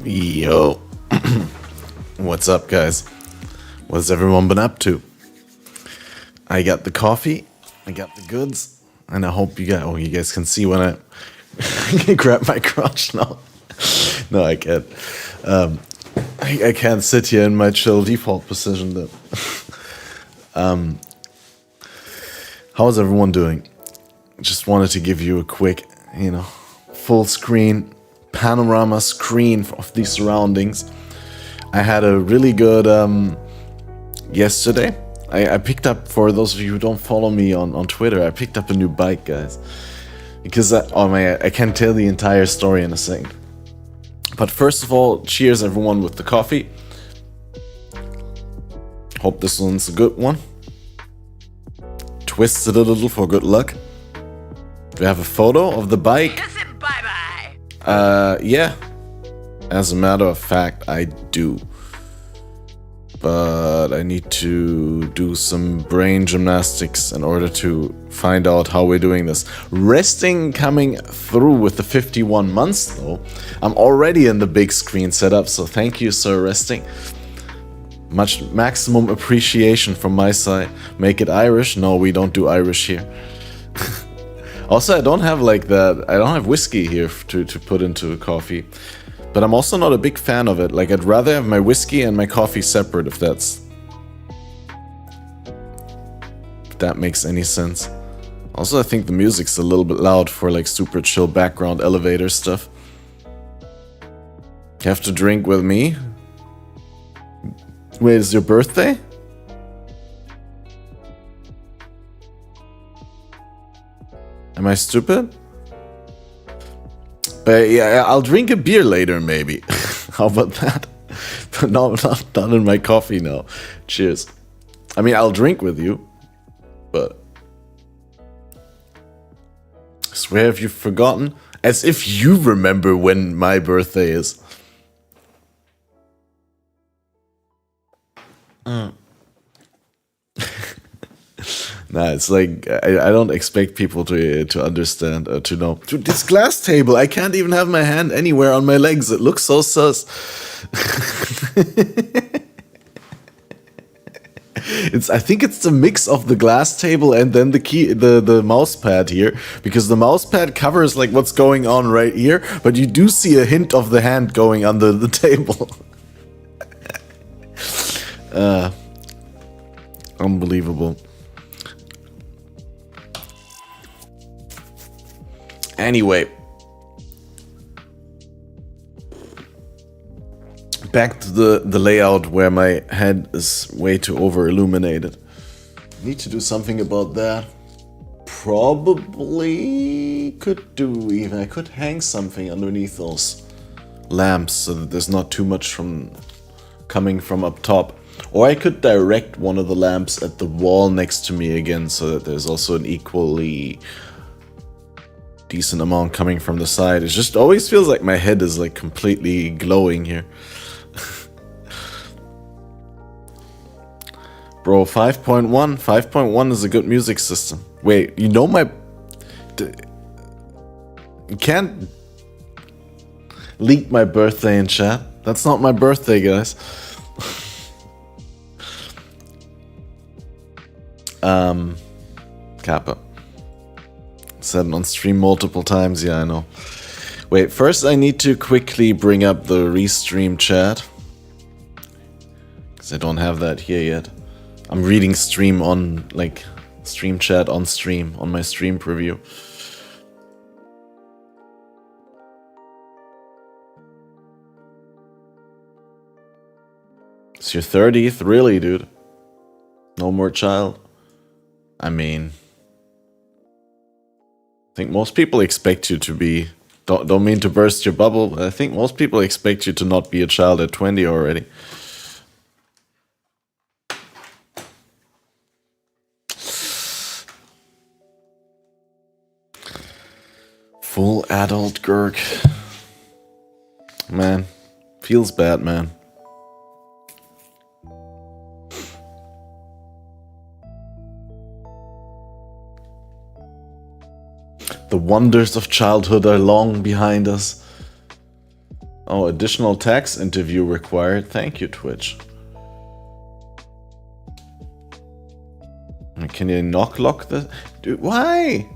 Yo, what's up, guys? What's everyone been up to? I got the coffee, I got the goods, and I hope you guys. Oh, you guys can see when I grab my crotch now. No, I can't. I can't sit here in my chill default position. Though. How's everyone doing? Just wanted to give you a quick, full screen. Panorama screen of these surroundings. I had a really good yesterday. I picked up, for those of you who don't follow me on Twitter, I picked up a new bike, guys. Because I can't tell the entire story in a second. But first of all, cheers everyone with the coffee. Hope this one's a good one. Twist it a little for good luck. We have a photo of the bike. Yeah. As a matter of fact, I do. But I need to do some brain gymnastics in order to find out how we're doing this. Resting coming through with the 51 months, though. I'm already in the big screen setup, so thank you, Sir Resting. Maximum appreciation from my side. Make it Irish? No, we don't do Irish here. Also, I don't have I don't have whiskey here to put into a coffee. But I'm also not a big fan of it. I'd rather have my whiskey and my coffee separate, if that makes any sense. Also, I think the music's a little bit loud for super chill background elevator stuff. You have to drink with me? Wait, is your birthday? Am I stupid? But yeah, I'll drink a beer later, maybe. How about that? But no, not in my coffee now. Cheers. I mean, I'll drink with you, but I swear, have you forgotten? As if you remember when my birthday is. Nah, it's I don't expect people to understand, to know. Dude, this glass table, I can't even have my hand anywhere on my legs. It looks so sus. I think it's the mix of the glass table and then the mouse pad here, because the mouse pad covers what's going on right here, but you do see a hint of the hand going under the table. Unbelievable. Anyway, back to the layout where my head is way too over illuminated. Need to do something about that. Probably could do even. I could hang something underneath those lamps so that there's not too much from coming from up top. Or I could direct one of the lamps at the wall next to me again so that there's also an equally decent amount coming from the side. It just always feels like my head is like completely glowing here. Bro, 5.1. 5.1 is a good music system. Wait, you know my... You can't leak my birthday in chat. That's not my birthday, guys. Kappa. Said it on stream multiple times, yeah, I know. Wait, first I need to quickly bring up the restream chat. Because I don't have that here yet. I'm reading stream on, like, stream chat on stream, on my stream preview. It's your 30th? Really, dude? No more child? I mean... I think most people expect you to be... Don't mean to burst your bubble, but I think most people expect you to not be a child at 20 already. Full adult Gurk. Man, feels bad, man. The wonders of childhood are long behind us. Oh, additional tax interview required. Thank you, Twitch. Can you not lock the... Dude, why?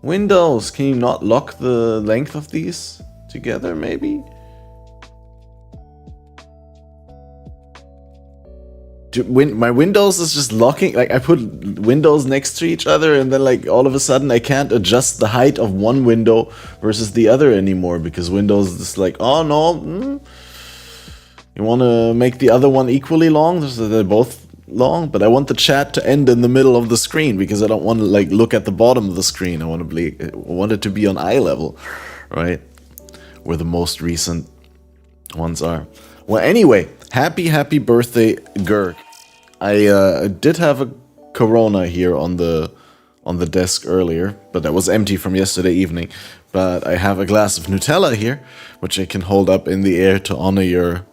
Windows, can you not lock the length of these together, maybe? Dude, my Windows is just locking. Like, I put windows next to each other, and then, like, all of a sudden I can't adjust the height of one window versus the other anymore, because Windows is just like, oh no, you want to make the other one equally long, so they're both long, but I want the chat to end in the middle of the screen because I don't want to like look at the bottom of the screen. I want it to be on eye level, right? Where the most recent ones are. Well, anyway, happy birthday, Gurk. I did have a Corona here on the desk earlier, but that was empty from yesterday evening. But I have a glass of Nutella here, which I can hold up in the air to honor your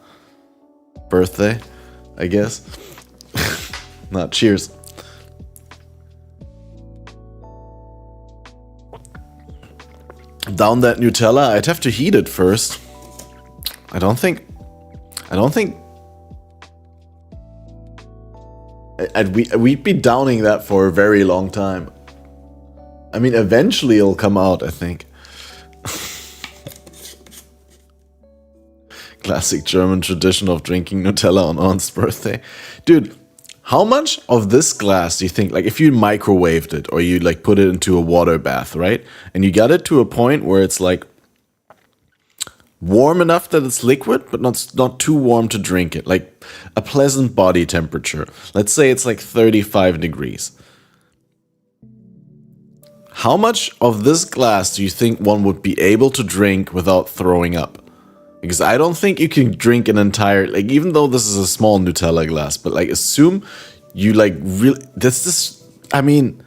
birthday, I guess. Not cheers. Down that Nutella, I'd have to heat it first. I don't think we'd be downing that for a very long time. I mean, eventually it'll come out, I think. Classic German tradition of drinking Nutella on Aunt's birthday. Dude, how much of this glass do you think, like if you microwaved it or you like put it into a water bath, right? And you got it to a point where it's like warm enough that it's liquid, but not too warm to drink it. Like a pleasant body temperature. Let's say it's like 35 degrees. How much of this glass do you think one would be able to drink without throwing up? Because I don't think you can drink an entire, like, even though this is a small Nutella glass, but like, assume you like really, I mean,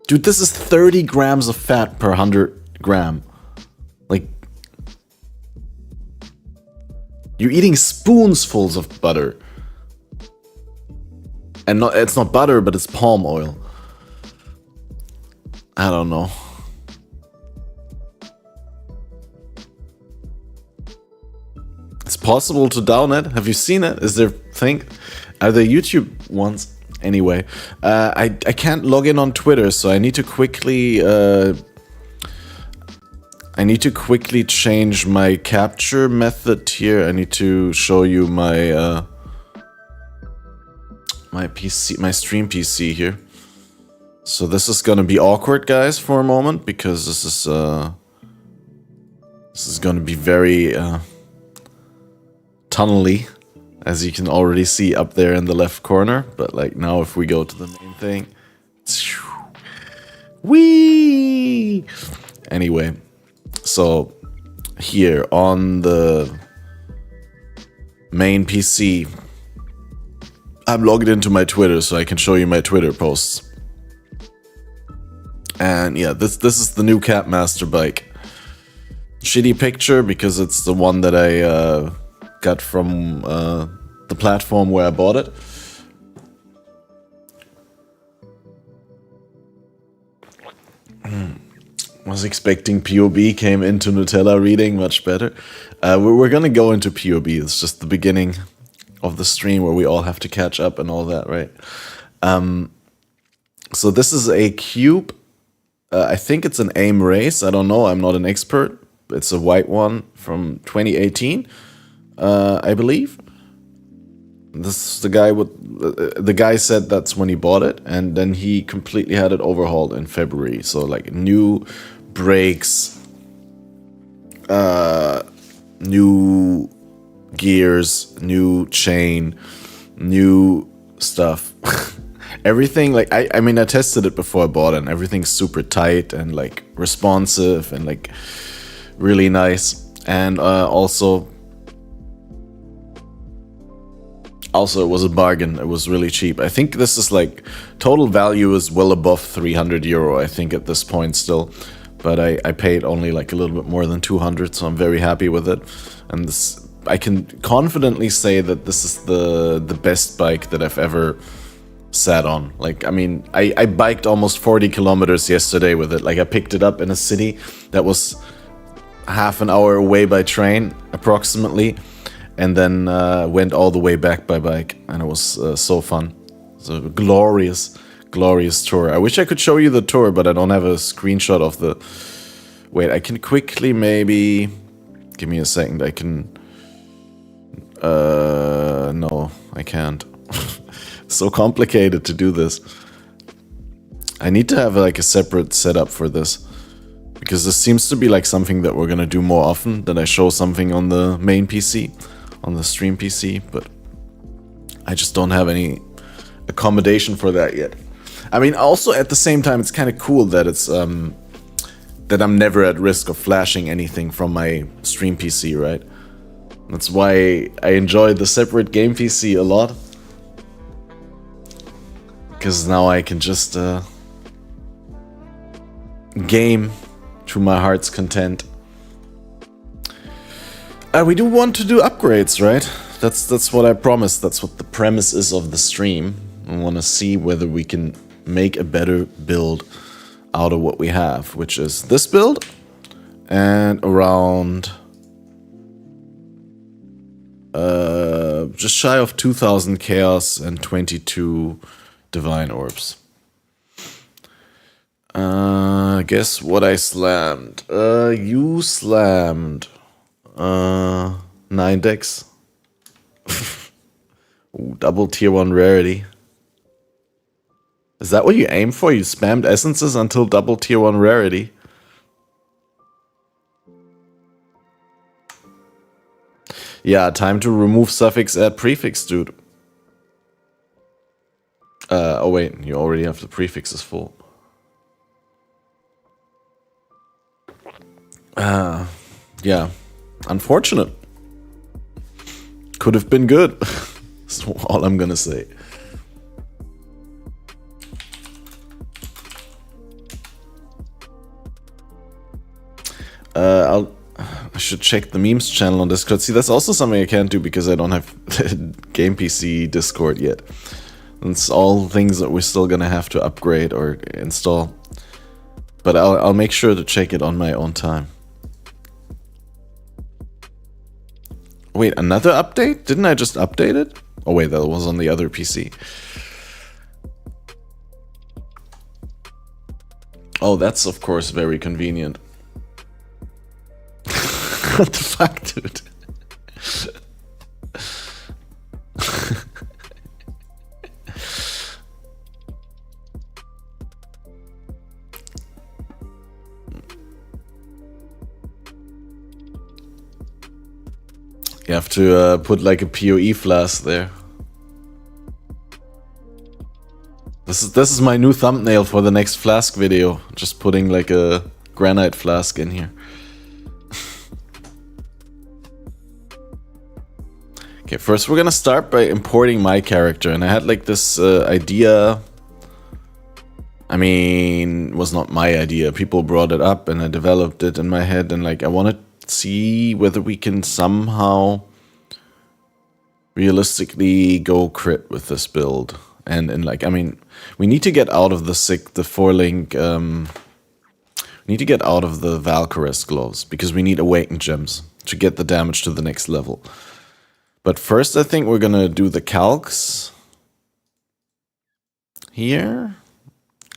dude, this is 30 grams of fat per 100 gram. Like, you're eating spoonsfuls of butter. And it's not butter, but it's palm oil. I don't know. It's possible to down it. Have you seen it? Is there are there YouTube ones? Anyway, I can't log in on Twitter, so I need to quickly change my capture method here. I need to show you my my PC, my stream PC here. So this is gonna be awkward, guys, for a moment, because this is gonna be very tunnely, as you can already see up there in the left corner. But like now, if we go to the main thing, whee! Anyway, so here on the main PC, I'm logged into my Twitter, so I can show you my Twitter posts. And yeah, this is the new Capmaster bike. Shitty picture because it's the one that I got from the platform where I bought it. Was expecting POB, came into Nutella reading, much better. We're gonna go into POB, it's just the beginning of the stream where we all have to catch up and all that, right? So this is a cube. I think it's an AIM race, I don't know, I'm not an expert. It's a white one from 2018, I believe. This is the guy with the guy said that's when he bought it, and then he completely had it overhauled in February. So like new brakes, new gears, new chain, new stuff. Everything, like I mean I tested it before I bought it, and everything's super tight and like responsive and like really nice. And also it was a bargain. It was really cheap. I think this is like total value is well above 300 euro, I think, at this point still. But I paid only like a little bit more than 200, so I'm very happy with it. And this, I can confidently say that this is the best bike that I've ever sat on. Like, I mean, I biked almost 40 kilometers yesterday with it. Like, I picked it up in a city that was half an hour away by train, approximately. And then went all the way back by bike, and it was so fun. It's a glorious, glorious tour. I wish I could show you the tour, but I don't have a screenshot of the... Wait, I can quickly maybe... Give me a second, I can... No, I can't. So complicated to do this. I need to have like a separate setup for this. Because this seems to be like something that we're gonna do more often, that I show something on the main PC. On the stream PC, but I just don't have any accommodation for that yet. I mean, also at the same time, it's kind of cool that it's that I'm never at risk of flashing anything from my stream PC, right? That's why I enjoy the separate game PC a lot, because now I can just game to my heart's content. We do want to do upgrades, right? That's what I promised. That's what the premise is of the stream. I want to see whether we can make a better build out of what we have, which is this build and around just shy of 2,000 chaos and 22 divine orbs. Guess what I slammed? You slammed 9 decks. Ooh, double tier 1 rarity. Is that what you aim for? You spammed essences until double tier 1 rarity? Yeah, time to remove suffix, add prefix, dude. Oh wait, you already have the prefixes full. Yeah. Unfortunate. Could have been good. That's all I'm gonna say. I should check the memes channel on Discord. See, that's also something I can't do because I don't have Game PC Discord yet. It's all things that we're still gonna have to upgrade or install. But I'll make sure to check it on my own time. Wait, another update? Didn't I just update it? Oh wait, that was on the other PC. Oh, that's of course very convenient. What the fuck, dude? You have to put like a PoE flask there. This is my new thumbnail for the next flask video. Just putting like a granite flask in here. Okay, first we're gonna start by importing my character, and I had like this idea. I mean, it was not my idea. People brought it up and I developed it in my head, and like I want to see whether we can somehow realistically go crit with this build. And like, I mean, we need to get out of the 4-link, we need to get out of the Valkyrie's gloves, because we need awakened gems to get the damage to the next level. But first I think we're gonna do the calcs here.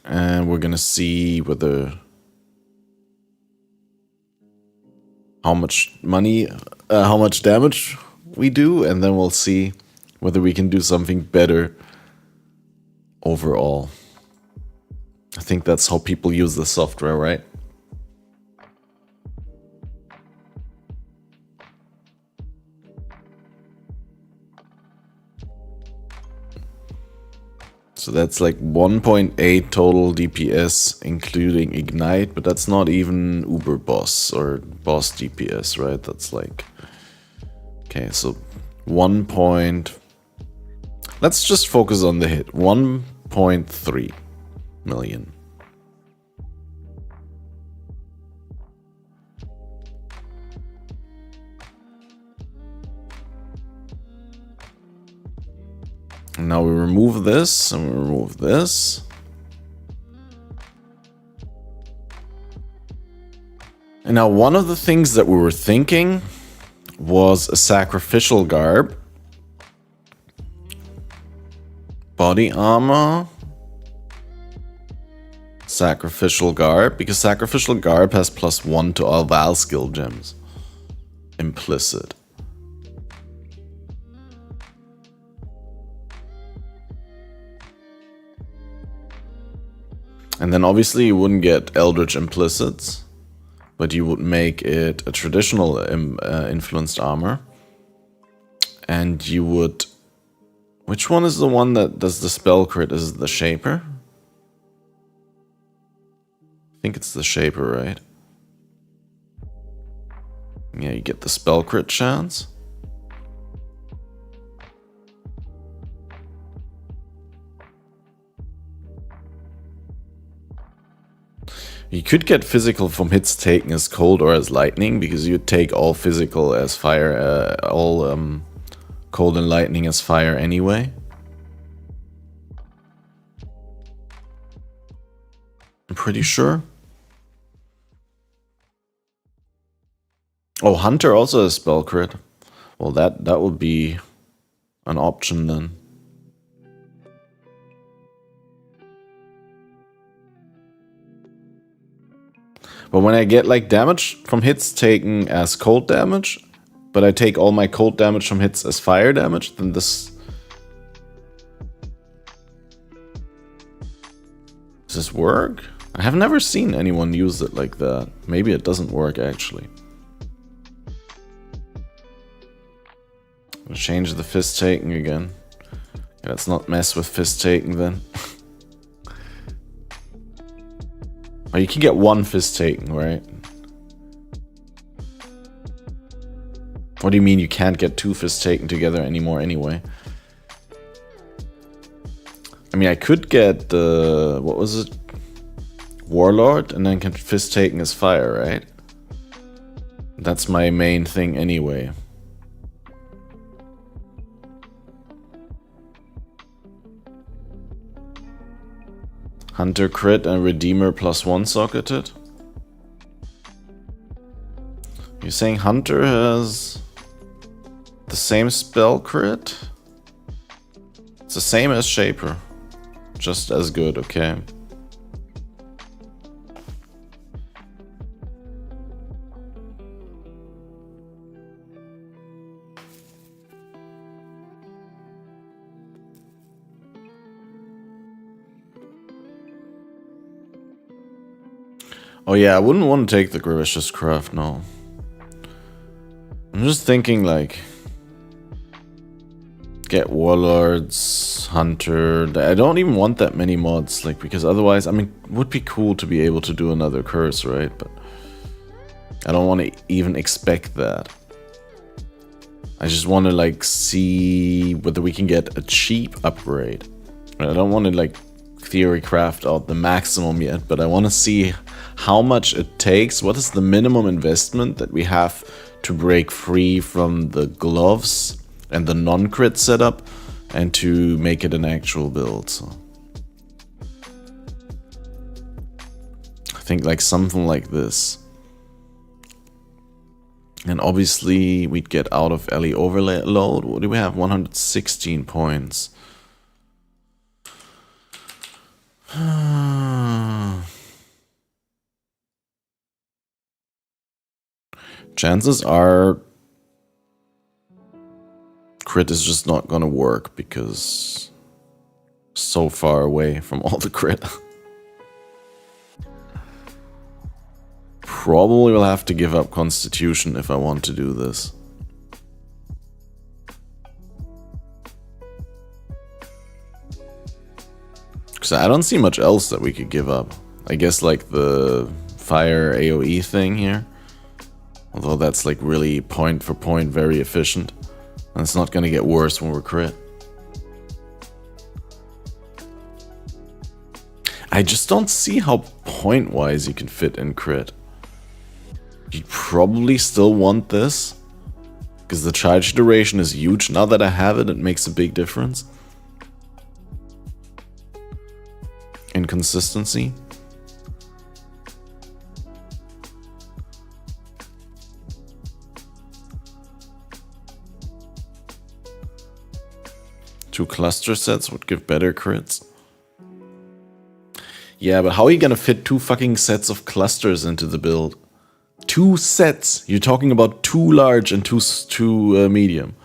And we're gonna see whether how much money, how much damage we do, and then we'll see whether we can do something better overall. I think that's how people use the software, right? So that's like 1.8 total DPS, including Ignite, but that's not even Uber Boss or Boss DPS, right? That's like... Okay, so 1 point... Let's just focus on the hit. 1.3 million. And now we remove this, and we remove this. And now one of the things that we were thinking was a sacrificial garb. Body armor. Sacrificial garb, because sacrificial garb has +1 to all Val skill gems. Implicit. And then obviously you wouldn't get Eldritch Implicits, but you would make it a traditional influenced armor. And you would... Which one is the one that does the spell crit? Is it the Shaper? I think it's the Shaper, right? Yeah, you get the spell crit chance. You could get physical from hits taken as cold or as lightning, because you take all physical as fire, all cold and lightning as fire anyway. I'm pretty sure. Oh, Hunter also has spell crit. Well, that would be an option then. But when I get like damage from hits taken as cold damage, but I take all my cold damage from hits as fire damage, then this... Does this work? I have never seen anyone use it like that. Maybe it doesn't work actually. I'll change the fist taking again. Yeah, let's not mess with fist taking then. Oh, you can get one fist taken, right? What do you mean you can't get two fists taken together anymore anyway? I mean, I could get the... What was it? Warlord, and then can fist taken as fire, right? That's my main thing anyway. Hunter crit and Redeemer +1 socketed. You're saying Hunter has the same spell crit? It's the same as Shaper. Just as good, okay. Oh yeah, I wouldn't want to take the Gravicious Craft, no. I'm just thinking like... Get Warlords, Hunter... I don't even want that many mods, like, because otherwise, I mean, it would be cool to be able to do another curse, right? But I don't want to even expect that. I just want to like see whether we can get a cheap upgrade. I don't want to like Theorycraft out the maximum yet, but I want to see how much it takes. What is the minimum investment that we have to break free from the gloves and the non-crit setup and to make it an actual build. So I think like something like this. And obviously we'd get out of LE overload. What do we have? 116 points. Chances are crit is just not gonna work because so far away from all the crit. Probably will have to give up Constitution if I want to do this. Because I don't see much else that we could give up. I guess like the fire AoE thing here. Although that's like really point for point very efficient. And it's not gonna get worse when we're crit. I just don't see how point-wise you can fit in crit. You probably still want this. Because the charge duration is huge. Now that I have it, it makes a big difference. In consistency. Two cluster sets would give better crits. Yeah, but how are you gonna fit two fucking sets of clusters into the build? Two sets! You're talking about two large and two medium.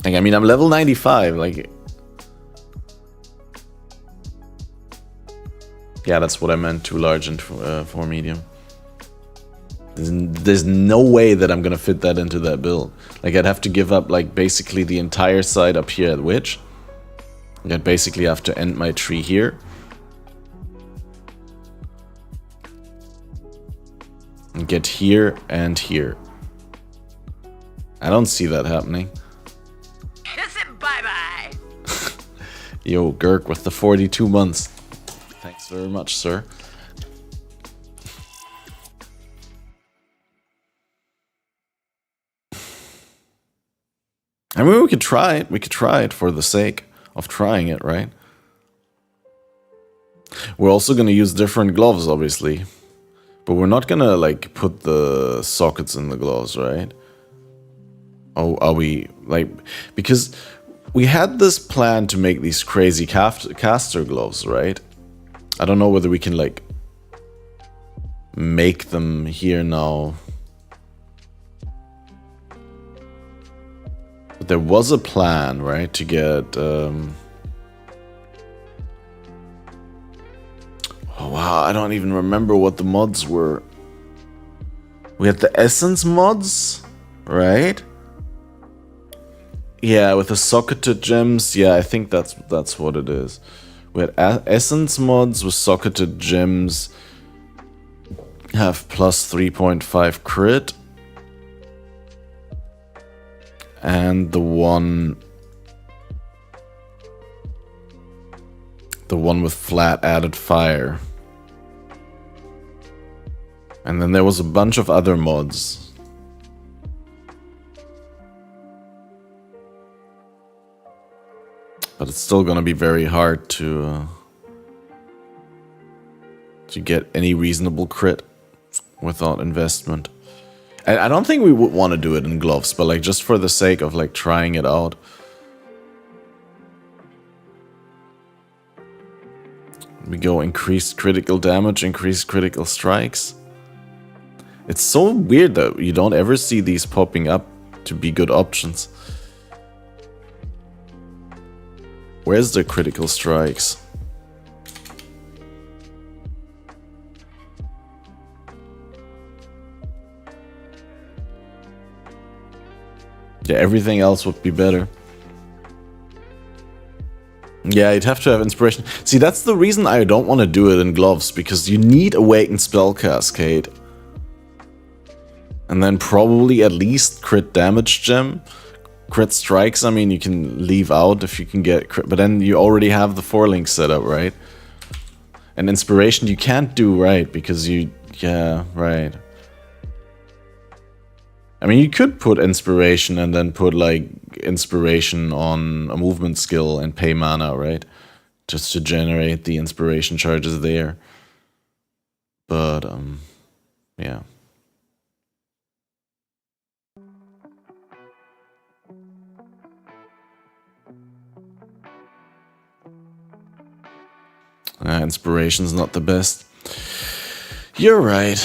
Like, I mean, I'm level 95, like... Yeah, that's what I meant, two large and four medium. There's no way that I'm gonna fit that into that build. Like, I'd have to give up, like, basically the entire side up here at Witch. I'd basically have to end my tree here. And get here and here. I don't see that happening. Kiss it bye-bye! Yo, Gurk with the 42 months. Thanks very much, sir. I mean, we could try it. We could try it for the sake of trying it, right? We're also going to use different gloves, obviously. But we're not going to, like, put the sockets in the gloves, right? Oh, are we, like... Because we had this plan to make these crazy caster gloves, right? I don't know whether we can, like, make them here now. But there was a plan, right, to get... Oh, wow, I don't even remember what the mods were. We had the essence mods, right? Yeah, with the socketed gems. Yeah, I think that's what it is. We had essence mods with socketed gems. Have plus 3.5 crit. And the one with flat added fire. And then there was a bunch of other mods. But it's still gonna be very hard to get any reasonable crit without investment. I don't think we would want to do it in gloves, but like just for the sake of like trying it out. We go increased critical damage, increased critical strikes. It's so weird that you don't ever see these popping up to be good options. Where's the critical strikes? Yeah, everything else would be better. Yeah, you'd have to have inspiration. See, that's the reason I don't want to do it in gloves, because you need Awakened Spell Cascade. And then probably at least crit damage gem. Crit strikes, I mean, you can leave out if you can get crit, but then you already have the 4-link setup, right? And inspiration you can't do, right, because you... yeah, right. I mean, you could put inspiration and then put, like, inspiration on a movement skill and pay mana, right? Just to generate the inspiration charges there. But, yeah. Inspiration's not the best. You're right.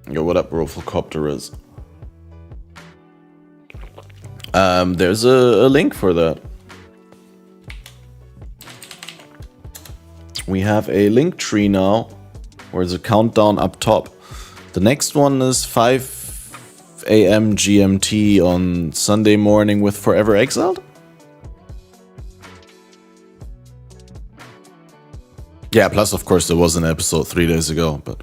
Yo, what up, Roflcopterus? There's a link for that. We have a link tree now, where there's a countdown up top. The next one is 5 AM GMT on Sunday morning with Forever Exiled? Yeah, plus of course there was an episode 3 days ago, but...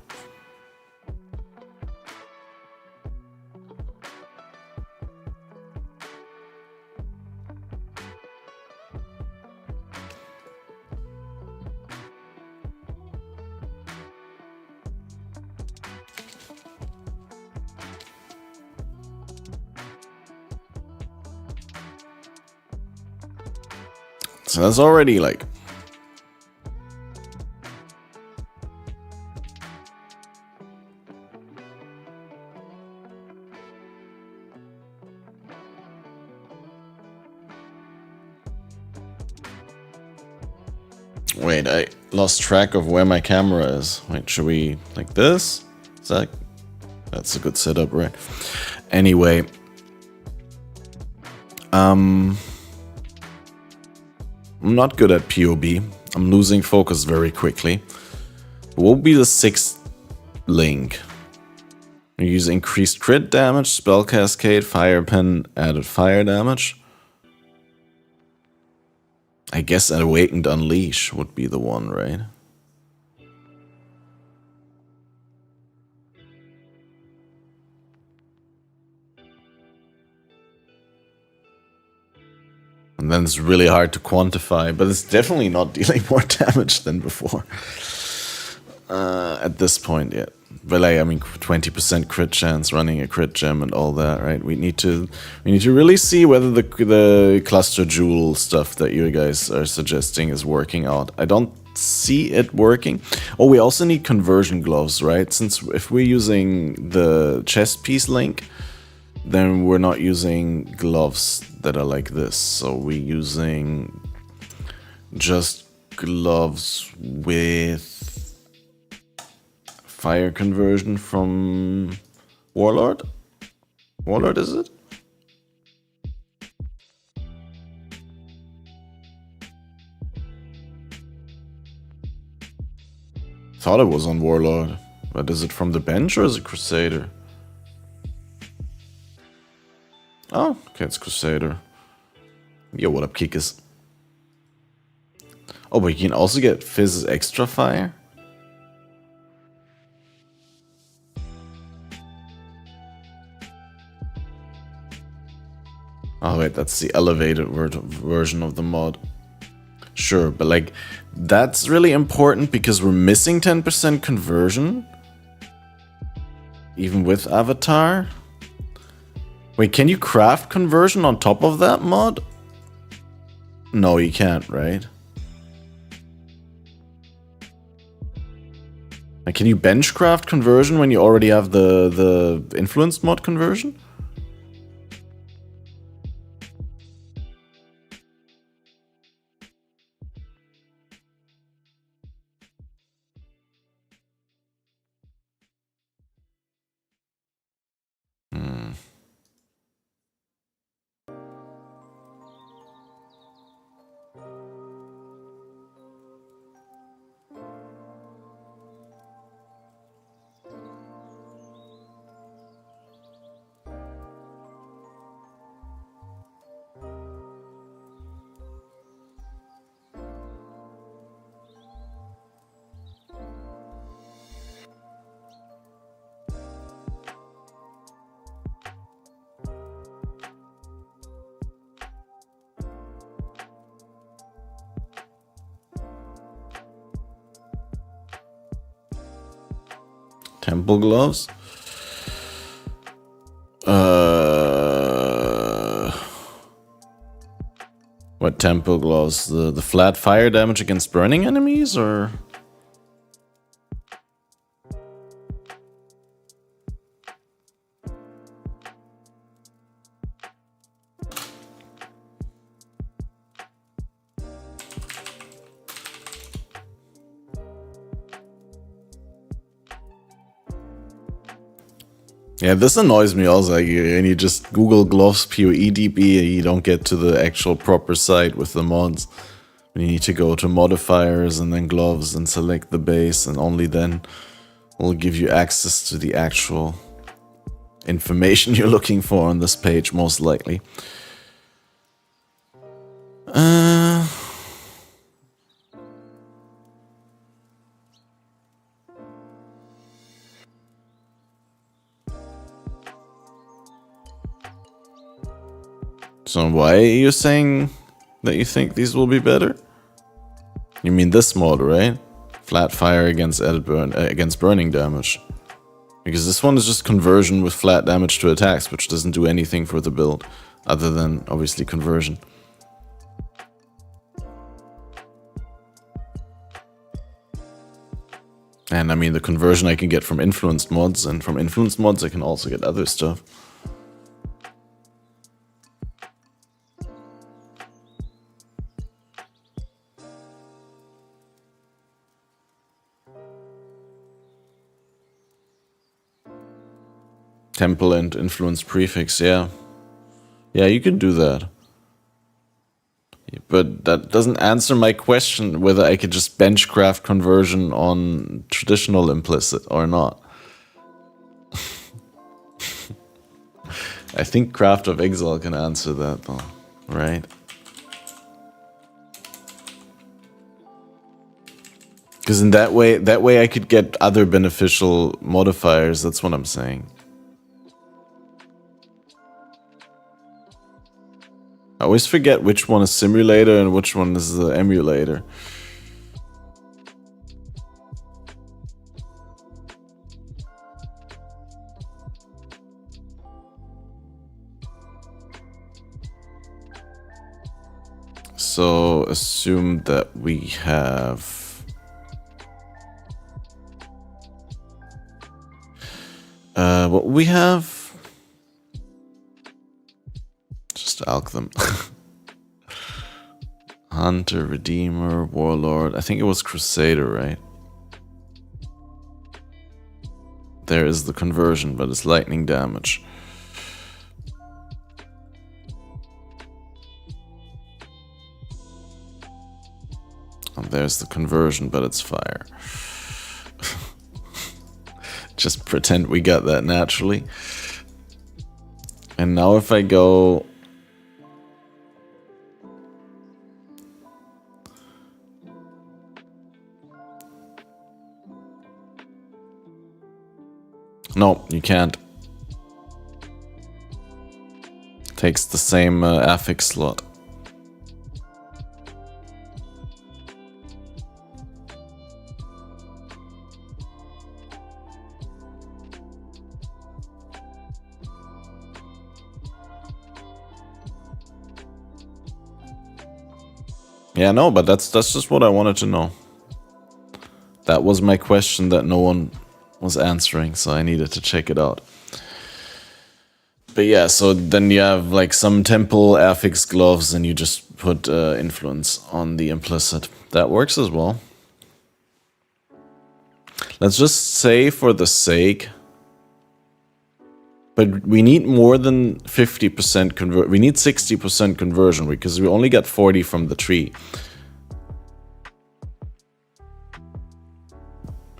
so that's already like... Wait, I lost track of where my camera is. Wait, should we... like this? Is that... that's a good setup, right? Anyway. I'm not good at POB. I'm losing focus very quickly. What will be the 6th link? We use increased crit damage, spell cascade, fire pen, added fire damage. I guess an awakened unleash would be the one, right? And then it's really hard to quantify, but it's definitely not dealing more damage than before. At this point, yeah. But like, I mean, 20% crit chance, running a crit gem and all that, right? We need to really see whether the cluster jewel stuff that you guys are suggesting is working out. I don't see it working. Oh, we also need conversion gloves, right? Since if we're using the chest piece link, then we're not using gloves that are like this. So we're using just gloves with fire conversion from Warlord? Warlord, is it? Thought it was on Warlord. But is it from the bench or is it Crusader? Oh, okay, it's Crusader. Yo, what up, Kikas? Oh, but you can also get Fizz's extra fire? Oh wait, that's the elevated version of the mod. Sure, but like, that's really important because we're missing 10% conversion. Even with Avatar. Wait, can you craft conversion on top of that mod? No, you can't, right? Like, can you bench craft conversion when you already have the influenced mod conversion? Temple gloves? What temple gloves? The flat fire damage against burning enemies, or? Yeah, this annoys me also. Like, and you just Google gloves PoEDB and you don't get to the actual proper site with the mods. You need to go to modifiers and then gloves and select the base, and only then will give you access to the actual information you're looking for on this page, most likely. So why are you saying that you think these will be better? You mean this mod, right? Flat fire against against burning damage. Because this one is just conversion with flat damage to attacks, which doesn't do anything for the build, other than, obviously, conversion. And I mean, the conversion I can get from influenced mods, and from influenced mods I can also get other stuff. Temple and influence prefix, yeah. Yeah, you can do that. But that doesn't answer my question whether I could just benchcraft conversion on traditional implicit or not. I think Craft of Exile can answer that though, right? Because in that way I could get other beneficial modifiers, that's what I'm saying. I always forget which one is simulator and which one is the emulator. So assume that we have what we have. Just alch them. Hunter, Redeemer, Warlord. I think it was Crusader, right? There is the conversion, but it's lightning damage. And there's the conversion, but it's fire. Just pretend we got that naturally. And now if I go... No, you can't. Takes the same affix slot. Yeah, no, but that's just what I wanted to know. That was my question that no one was answering, so I needed to check it out. But yeah, so then you have like some temple affix gloves and you just put influence on the implicit. That works as well. Let's just say for the sake... But we need more than 50% convert. We need 60% conversion because we only got 40 from the tree.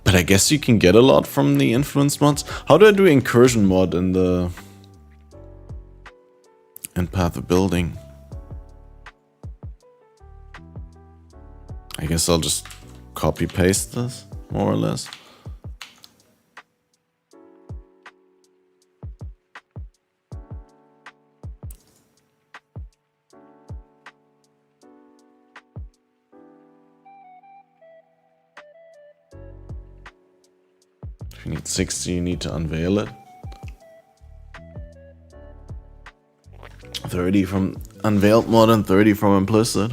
But I guess you can get a lot from the influence mods. How do I do incursion mod in the... in Path of Building? I guess I'll just copy paste this, more or less. If you need 60, you need to unveil it. 30 from unveiled mod and 30 from implicit.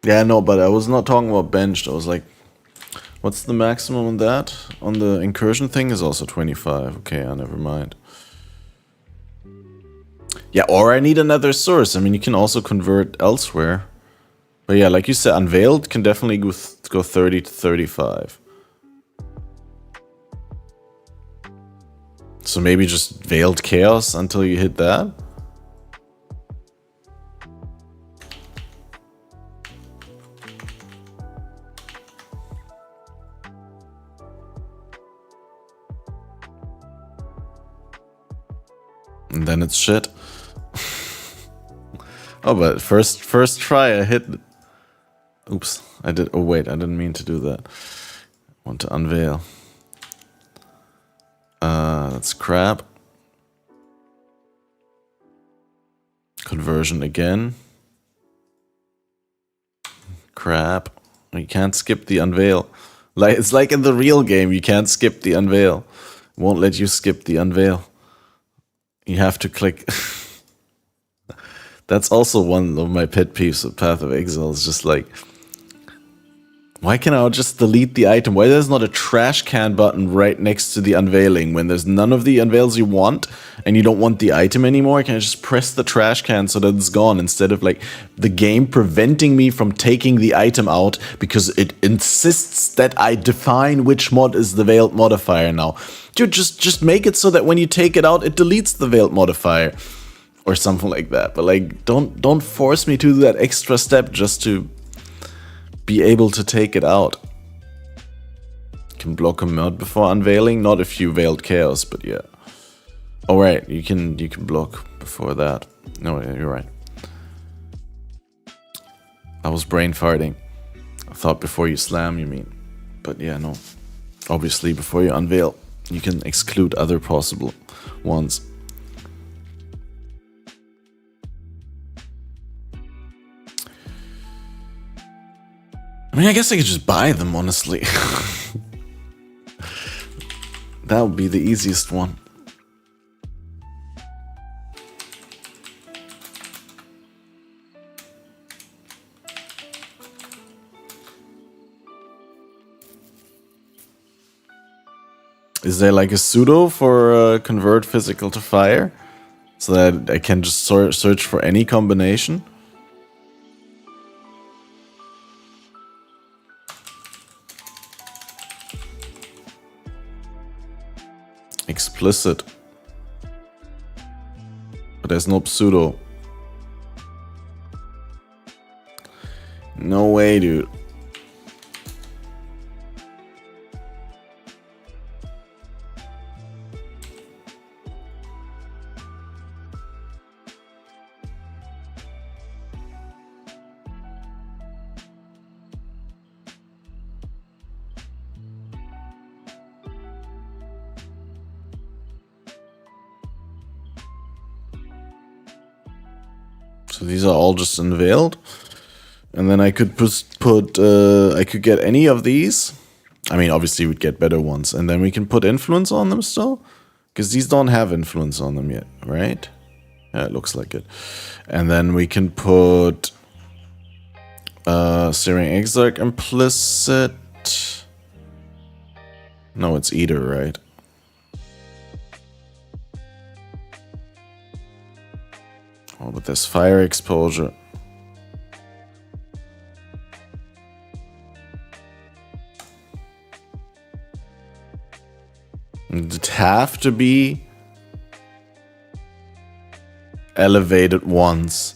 Yeah, no, but I was not talking about benched. I was like, what's the maximum on that? On the incursion thing is also 25. Okay, never mind. Yeah, or I need another source. I mean, you can also convert elsewhere. But yeah, like you said, unveiled can definitely go 30 to 35. So maybe just veiled chaos until you hit that? And then it's shit. Oh, but first try I hit. Oops, I did. Oh wait, I didn't mean to do that. I want to unveil. That's crap. Conversion again. Crap. You can't skip the unveil. Like it's like in the real game, you can't skip the unveil. It won't let you skip the unveil. You have to click. That's also one of my pet peeves with Path of Exile. It's just like, why can I just delete the item? Why there's not a trash can button right next to the unveiling when there's none of the unveils you want and you don't want the item anymore? Can I just press the trash can so that it's gone instead of like the game preventing me from taking the item out because it insists that I define which mod is the veiled modifier now. Dude, just make it so that when you take it out, it deletes the veiled modifier or something like that. But like, don't force me to do that extra step just to be able to take it out. You can block a mod before unveiling, not if you veiled chaos, but yeah. Oh right, you can block before that. No, yeah, you're right. I was brain farting. I thought before you slam, you mean. But yeah, no. Obviously, before you unveil, you can exclude other possible ones. I mean, I guess I could just buy them, honestly. That would be the easiest one. Is there like a pseudo for convert physical to fire? So that I can just search for any combination? Explicit. But there's no pseudo. No way, dude. So these are all just unveiled. And then I could I could get any of these. I mean, obviously we'd get better ones. And then we can put influence on them still. Because these don't have influence on them yet, right? Yeah, it looks like it. And then we can put Searing Exarch implicit. No, it's Eater, right? Oh, but there's fire exposure. It'd have to be elevated once.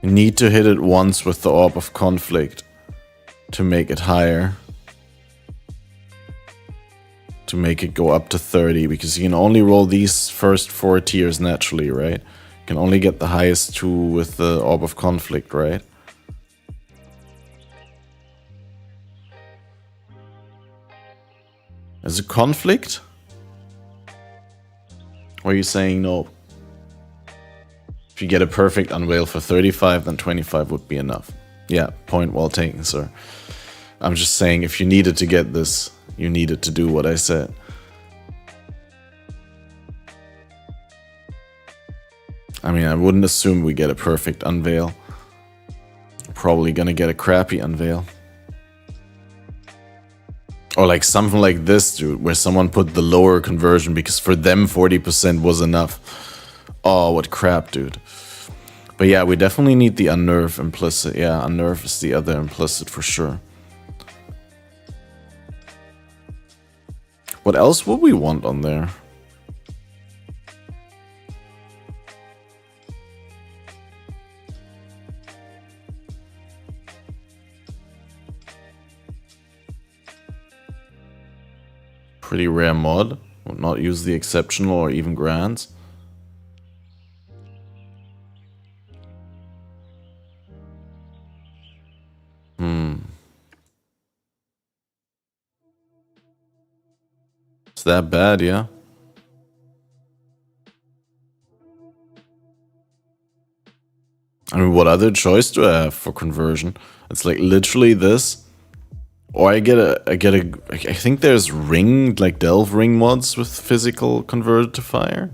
You need to hit it once with the Orb of Conflict to make it higher. To make it go up to 30, because you can only roll these first 4 tiers naturally, right? You can only get the highest 2 with the Orb of Conflict, right? Is it conflict? Or are you saying no? If you get a perfect unveil for 35, then 25 would be enough. Yeah, point well taken, sir. I'm just saying, if you needed to get this, you needed to do what I said. I mean, I wouldn't assume we get a perfect unveil. Probably gonna get a crappy unveil. Or like something like this, dude, where someone put the lower conversion because for them 40% was enough. Oh, what crap, dude. But yeah, we definitely need the unnerve implicit. Yeah, unnerve is the other implicit for sure. What else would we want on there? Pretty rare mod. Would not use the exceptional or even grants. It's that bad, yeah? I mean, what other choice do I have for conversion? It's like literally this. Or I think there's ring, like delve ring mods with physical converted to fire.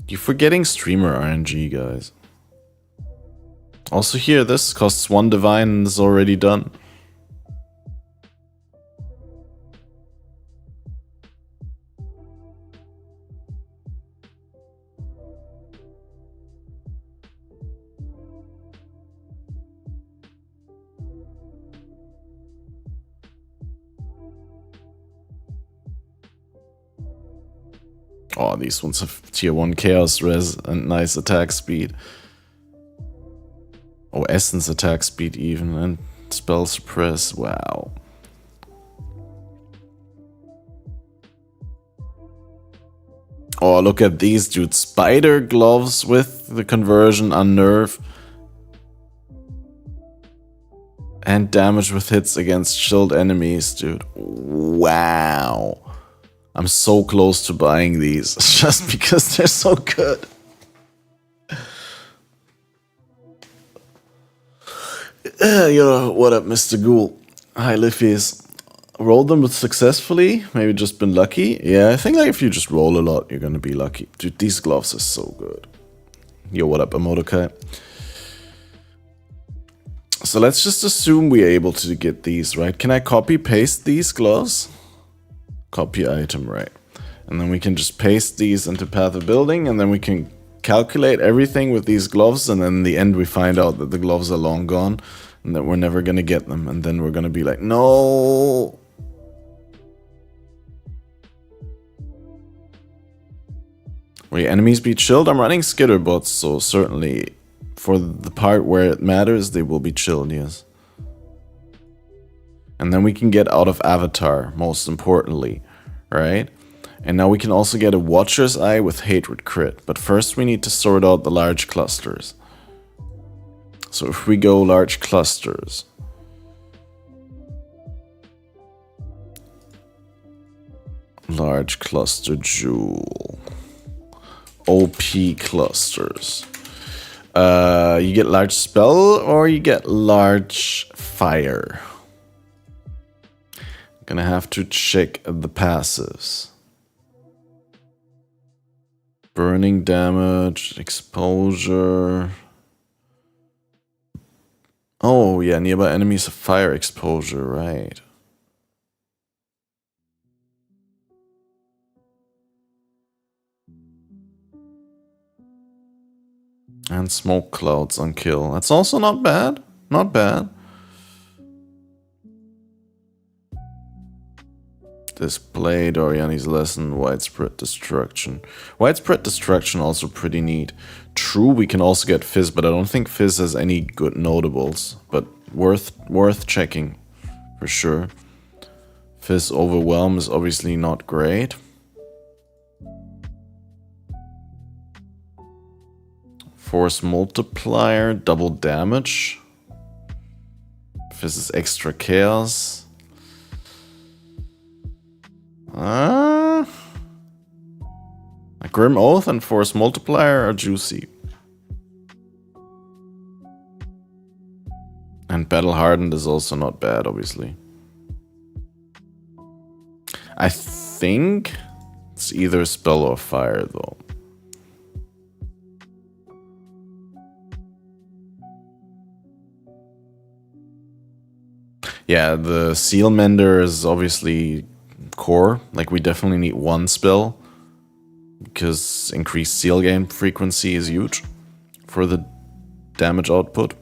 You're forgetting streamer RNG, guys. Also here, this costs 1 divine and is already done. Oh, these ones have tier 1 chaos res and nice attack speed. Oh, essence attack speed even, and spell suppress, wow. Oh, look at these, dude. Spider gloves with the conversion unnerve. And damage with hits against chilled enemies, dude. Wow. I'm so close to buying these just because they're so good. Yo, what up, Mr. Ghoul? Hi, Liffies. Rolled them successfully, maybe just been lucky. Yeah, I think like if you just roll a lot, you're gonna be lucky. Dude, these gloves are so good. Yo, what up, Amodokai? So let's just assume we're able to get these, right? Can I copy paste these gloves? Copy item, right? And then we can just paste these into Path of Building, and then we can calculate everything with these gloves, and then in the end we find out that the gloves are long gone, and that we're never gonna get them, and then we're gonna be like, no! Will your enemies be chilled? I'm running skitterbots, so certainly for the part where it matters, they will be chilled, yes. And then we can get out of Avatar, most importantly, right? And now we can also get a Watcher's Eye with Hatred crit. But first we need to sort out the large clusters. So if we go large clusters. Large cluster jewel. OP clusters. You get large spell or you get large fire. Gonna have to check the passives. Burning damage, exposure. Oh yeah, nearby enemies have fire exposure, right. And smoke clouds on kill. That's also not bad. Not bad. Display Doriani's lesson, widespread destruction. Widespread destruction also pretty neat. True, we can also get Fizz, but I don't think Fizz has any good notables. But worth checking for sure. Fizz Overwhelm is obviously not great. Force Multiplier, double damage. Fizz is extra chaos. A Grim Oath and Force Multiplier are juicy. And Battle Hardened is also not bad, obviously. I think it's either spell or fire, though. Yeah, the Seal Mender is obviously core. Like, we definitely need one spell, because increased seal gain frequency is huge for the damage output.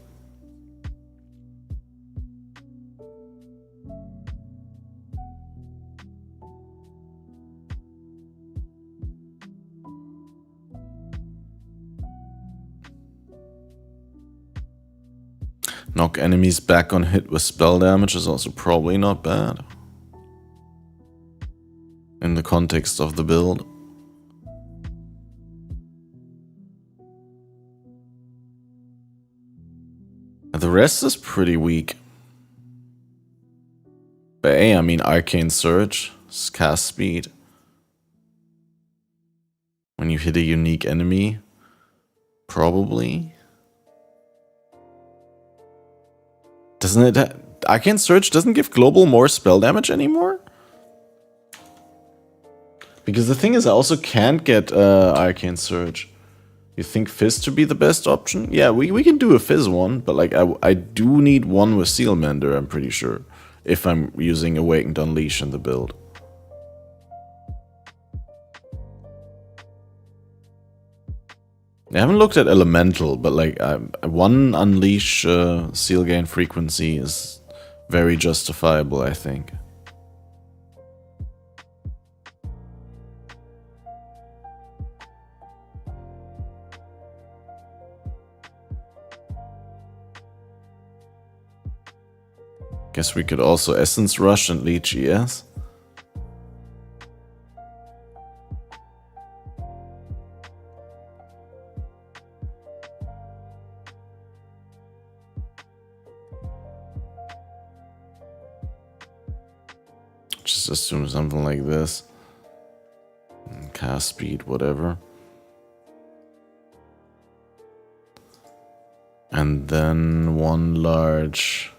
Knock enemies back on hit with spell damage is also probably not bad in the context of the build. The rest is pretty weak. But hey, I mean, Arcane Surge, cast speed. When you hit a unique enemy, probably. Doesn't it? Arcane Surge doesn't give global more spell damage anymore? Because the thing is, I also can't get Arcane Surge. You think Fizz to be the best option? Yeah, we can do a Fizz one, but like I do need one with Seal Mender, I'm pretty sure. If I'm using Awakened Unleash in the build. I haven't looked at Elemental, but like one Unleash Seal Gain frequency is very justifiable, I think. Guess we could also Essence Rush and Leech ES. Just assume something like this. Cast speed, whatever. And then one large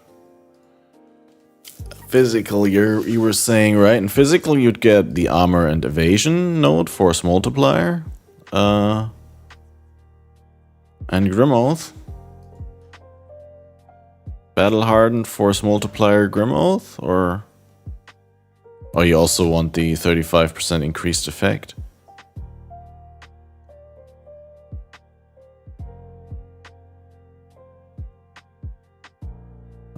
physical, you were saying, right? In physical, you'd get the armor and evasion node, force multiplier, and Grim Oath. Battle hardened, force multiplier, Grim Oath, or you also want the 35% increased effect?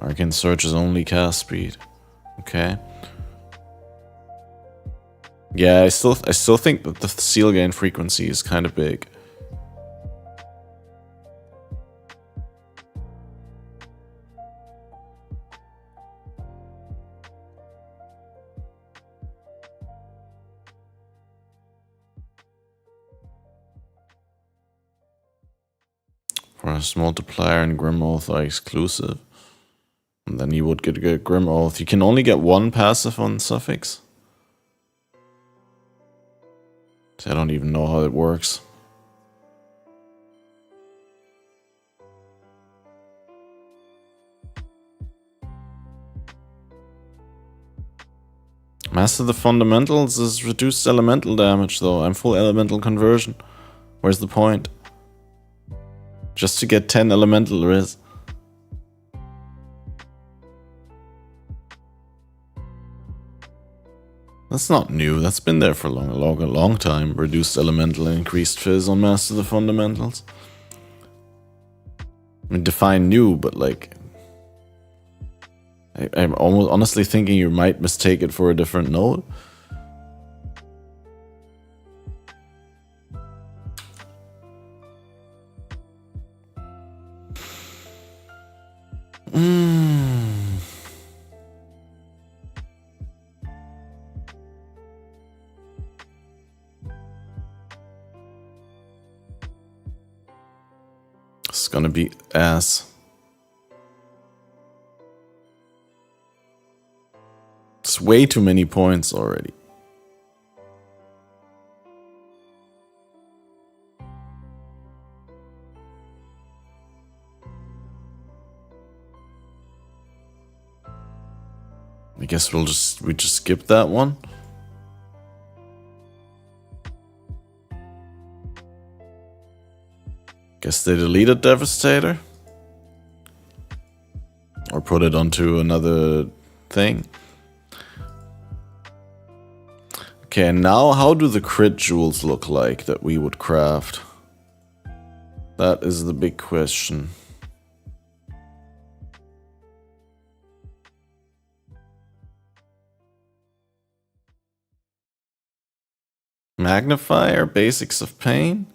Arcane Surge is only cast speed. Okay. Yeah, I still think that the seal gain frequency is kind of big. Force multiplier and Grim Oath are exclusive. And then you would get a Grim Oath. You can only get one passive on Suffix. So I don't even know how it works. Master the fundamentals is reduced elemental damage though. I'm full elemental conversion. Where's the point? Just to get 10 elemental res. That's not new, that's been there for a long time. Reduced elemental and increased fizz on Master the Fundamentals. I mean, define new, but like... I'm almost honestly thinking you might mistake it for a different node. It's gonna be ass. It's way too many points already. I guess we just skip that one. Guess they deleted Devastator. Or put it onto another thing. Okay, and now how do the crit jewels look like that we would craft? That is the big question. Magnifier, basics of pain.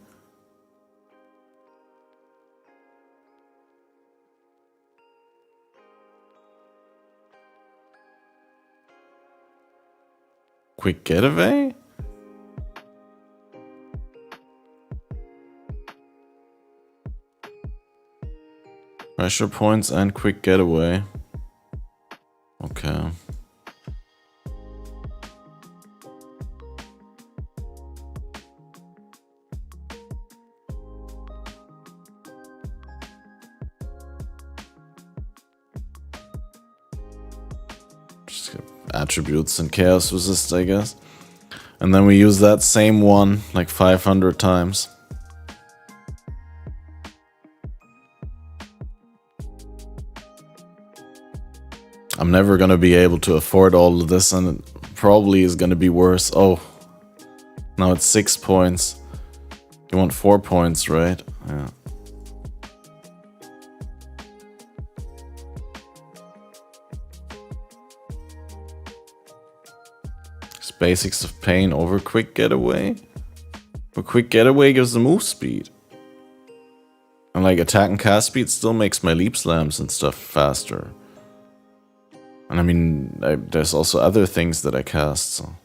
Quick getaway? Pressure points and quick getaway. Okay. Just get attributes and chaos resist, I guess. And then we use that same one like 500 times. I'm never gonna be able to afford all of this, and it probably is gonna be worse. Oh, now it's 6 points. You want 4 points, right? Yeah. It's basics of pain over quick getaway. But quick getaway gives the move speed. And like attack and cast speed still makes my leap slams and stuff faster. And I mean, there's also other things that I cast, so.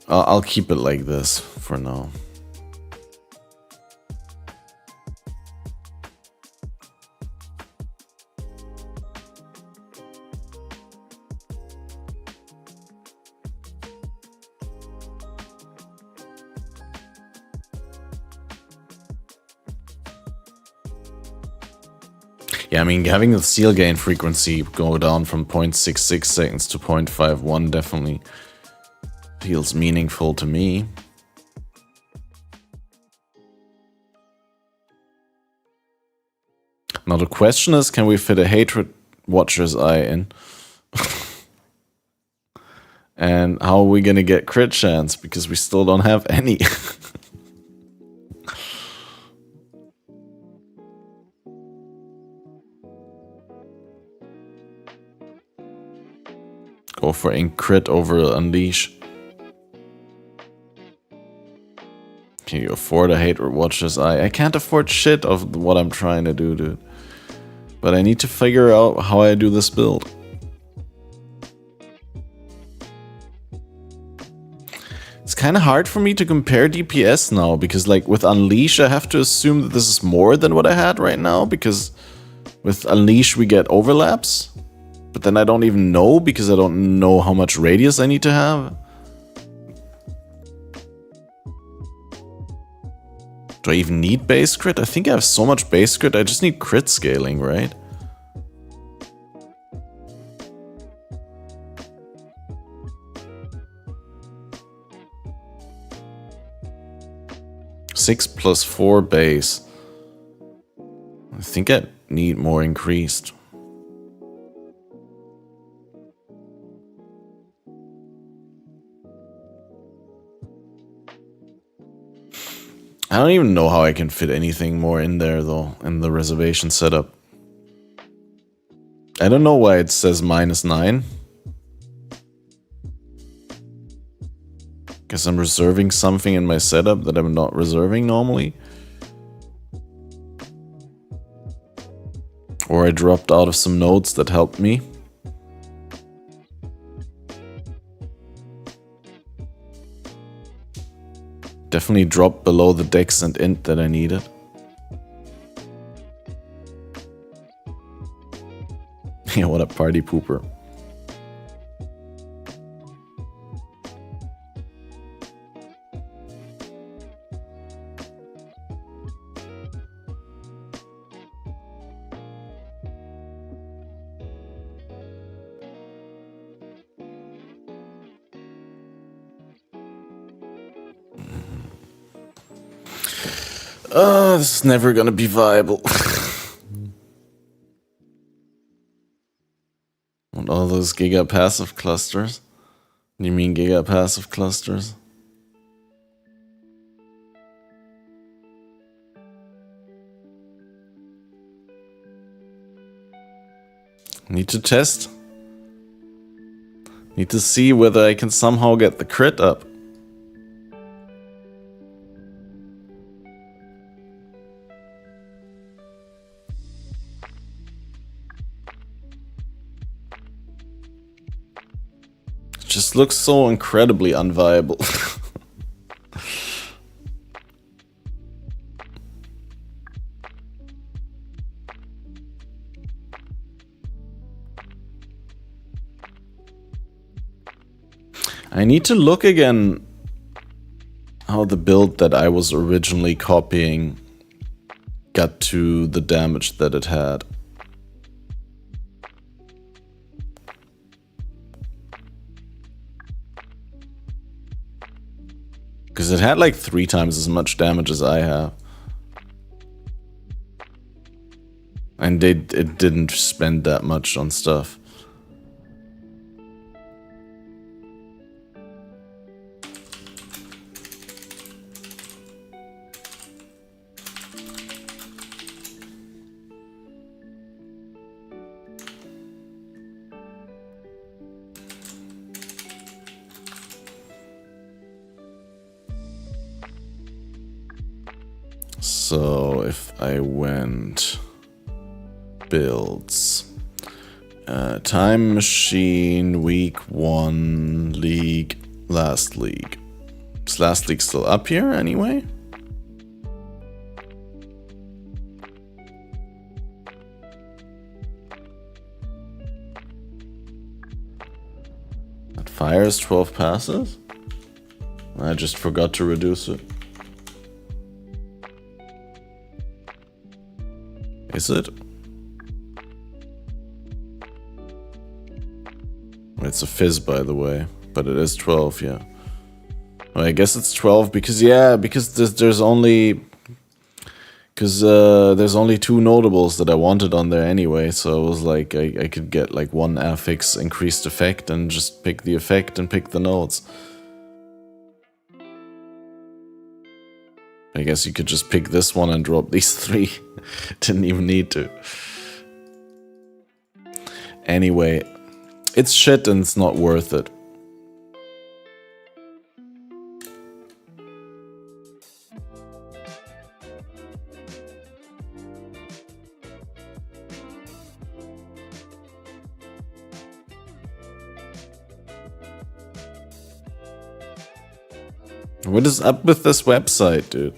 I'll keep it like this for now. Yeah, I mean, having the seal gain frequency go down from 0.66 seconds to 0.51 definitely feels meaningful to me. Now the question is, can we fit a Hatred Watcher's Eye in? And how are we gonna get crit chance? Because we still don't have any. Go for crit over Unleash. Can you afford a Hatred Watcher's Eye? I can't afford shit of what I'm trying to do, dude. But I need to figure out how I do this build. It's kind of hard for me to compare DPS now, because like with Unleash I have to assume that this is more than what I had right now, because with Unleash we get overlaps. But then I don't even know, because I don't know how much radius I need to have. Do I even need base crit? I think I have so much base crit, I just need crit scaling, right? Six plus 4 base. I think I need more increased. I don't even know how I can fit anything more in there though, in the reservation setup. I don't know why it says -9. Guess I'm reserving something in my setup that I'm not reserving normally. Or I dropped out of some nodes that helped me. Definitely dropped below the dex and int that I needed. Yeah, what a party pooper. This is never gonna be viable. What, all those gigapassive clusters? You mean gigapassive clusters? Need to test. Need to see whether I can somehow get the crit up. It just looks so incredibly unviable. I need to look again how the build that I was originally copying got to the damage that it had. Because it had like 3 times as much damage as I have. And it didn't spend that much on stuff. So if I went builds, time machine, week 1, league, last league. Is last league still up here anyway? That fires 12 passes? I just forgot to reduce it. Is it? It's a fizz, by the way, but it is 12, yeah. Well, I guess it's 12 because, yeah, because there's only 2 notables that I wanted on there anyway, so it was like I could get like 1 affix increased effect and just pick the effect and pick the nodes. I guess you could just pick this one and drop these 3. Didn't even need to. Anyway, it's shit and it's not worth it. What is up with this website, dude?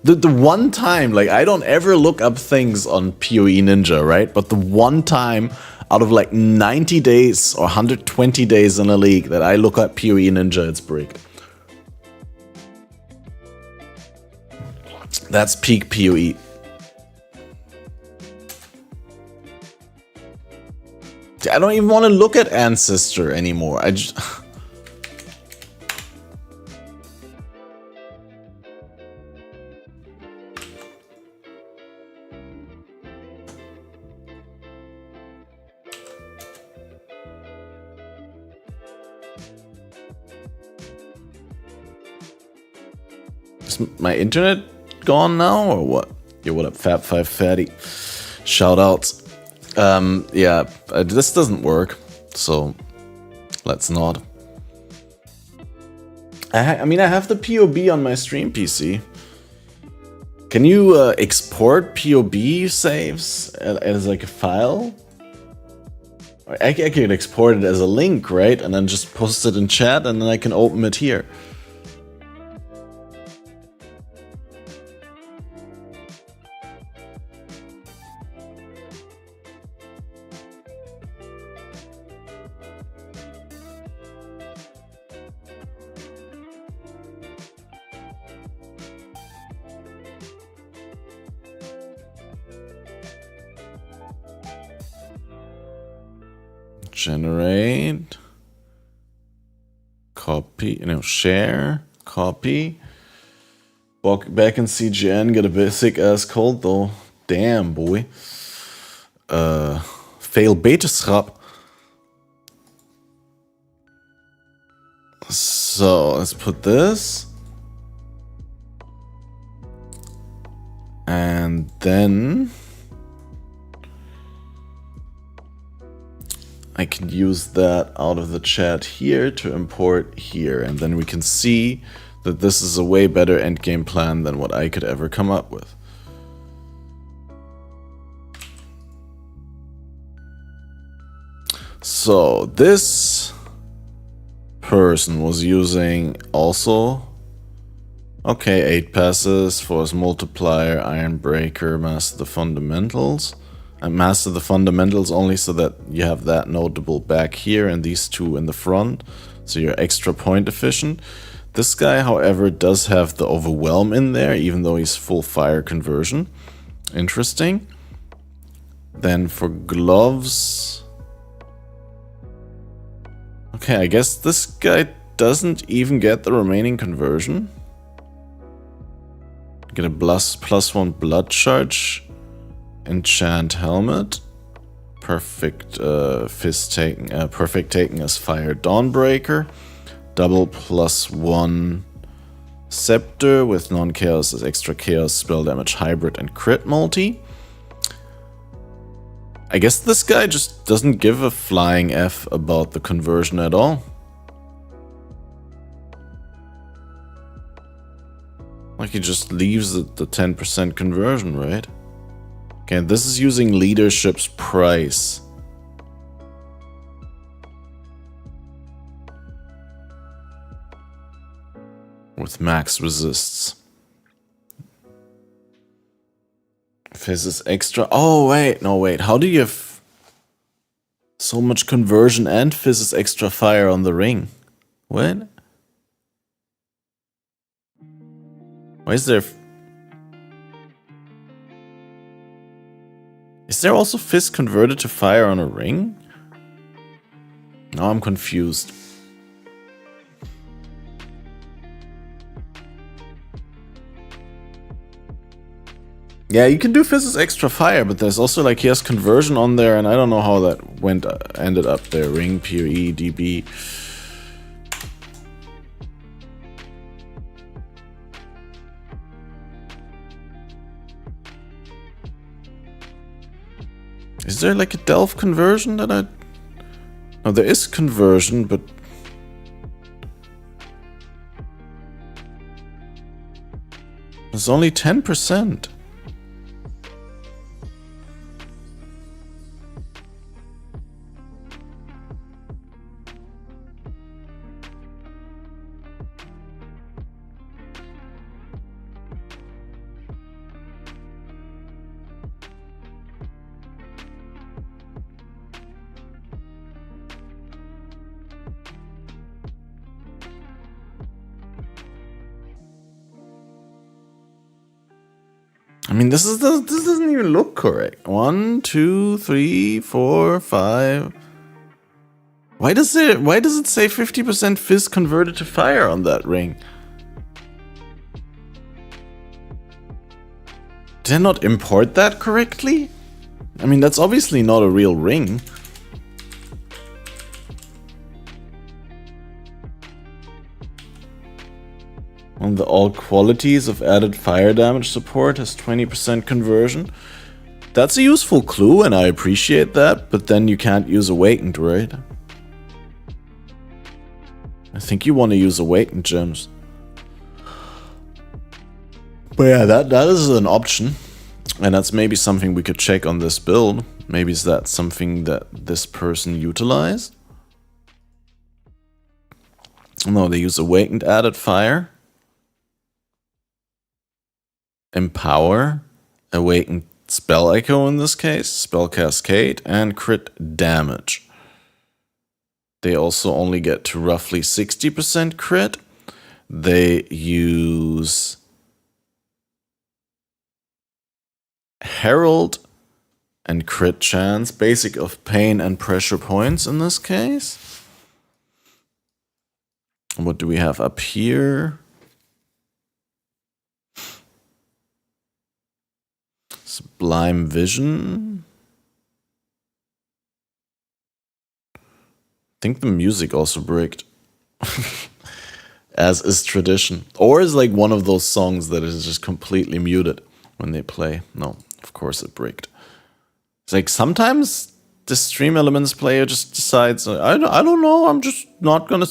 The one time, like, I don't ever look up things on PoE Ninja, right? But the one time out of like 90 days or 120 days in a league that I look up PoE Ninja, it's bricked. That's peak PoE. I don't even want to look at Ancestor anymore. I just... Is my internet gone now or what? Yo, what up, Fab5Fatty? Shout outs. Yeah, this doesn't work, so let's not. I mean, I have the POB on my stream PC. Can you export POB saves as like a file? I can export it as a link, right? And then just post it in chat and then I can open it here. Generate, copy, no, share, copy, Back in CGN, get a basic ass cold though. Damn, boy. Fail beta schrap. So let's put this. And then I can use that out of the chat here to import here. And then we can see that this is a way better endgame plan than what I could ever come up with. So this person was using also, okay, 8 passes, force multiplier, iron breaker, master the fundamentals. And master the fundamentals only so that you have that notable back here and these two in the front. So you're extra point efficient. This guy, however, does have the overwhelm in there, even though he's full fire conversion. Interesting. Then for gloves... Okay, I guess this guy doesn't even get the remaining conversion. Get a +1 blood charge. Enchant helmet. Perfect fist taking perfect taking as fire dawnbreaker. Double +1 scepter with non-chaos as extra chaos spell damage hybrid and crit multi. I guess this guy just doesn't give a flying F about the conversion at all. Like he just leaves it the 10% conversion, right? Okay, this is using leadership's price. With max resists. Fizz is extra. Oh, wait. No, wait. How do you have so much conversion and Fizz is extra fire on the ring? What? Why is there... Is there also Fizz converted to fire on a ring? Now I'm confused. Yeah, you can do Fizz's extra fire, but there's also like he has conversion on there, and I don't know how that ended up there. Ring, PoE, DB. Is there like a Delph conversion that I... No, there is conversion, but... It's only 10%. I mean, this doesn't even look correct. 1, 2, 3, 4, 5. Why does it say 50% fizz converted to fire on that ring? Did I not import that correctly? I mean, that's obviously not a real ring. On the all qualities of added fire damage support has 20% conversion. That's a useful clue and I appreciate that, but then you can't use Awakened, right? I think you want to use Awakened gems. But yeah, that is an option. And that's maybe something we could check on this build. Maybe is that something that this person utilized? No, they use Awakened added fire. Empower, Awakened Spell Echo in this case, Spell Cascade, and crit damage. They also only get to roughly 60% crit. They use Herald and crit chance, basic of pain and pressure points in this case. What do we have up here? Sublime Vision. I think the music also bricked. As is tradition. Or is like one of those songs that is just completely muted when they play. No, of course it bricked. It's like sometimes the Stream Elements player just decides, I don't know, I'm just not gonna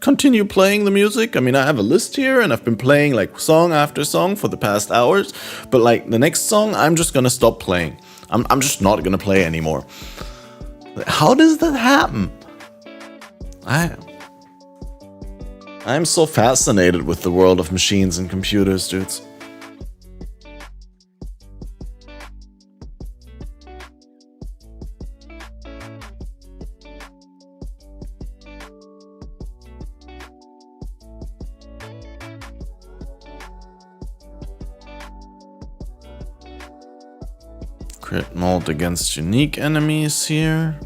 continue playing the music. I mean, I have a list here and I've been playing like song after song for the past hours, but like the next song, I'm just gonna stop playing. I'm just not gonna play anymore. How does that happen? I'm so fascinated with the world of machines and computers, dudes. Crit mold against unique enemies here.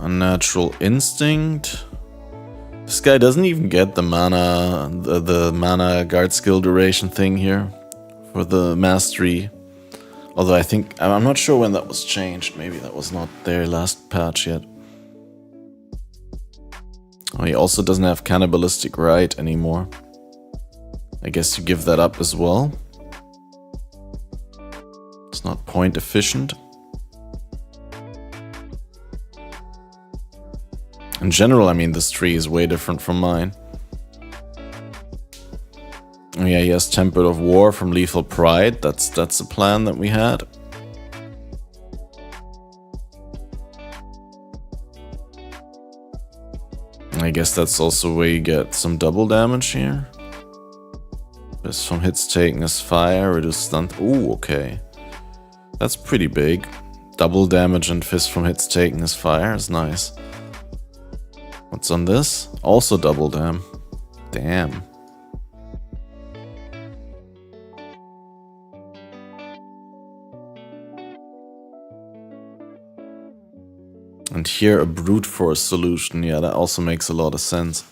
Unnatural instinct. This guy doesn't even get the mana, the mana guard skill duration thing here for the mastery. Although I think, I'm not sure when that was changed. Maybe that was not their last patch yet. Oh, he also doesn't have cannibalistic right anymore. I guess you give that up as well. It's not point efficient. In general, I mean, this tree is way different from mine. Oh yeah, he has Tempered of War from Lethal Pride. That's the plan that we had. I guess that's also where you get some double damage here. Fist from hits taken as fire, reduce stun. Ooh, okay. That's pretty big. Double damage and fist from hits taken as fire is nice. What's on this? Also double dam. Damn. And here a brute force solution. Yeah, that also makes a lot of sense.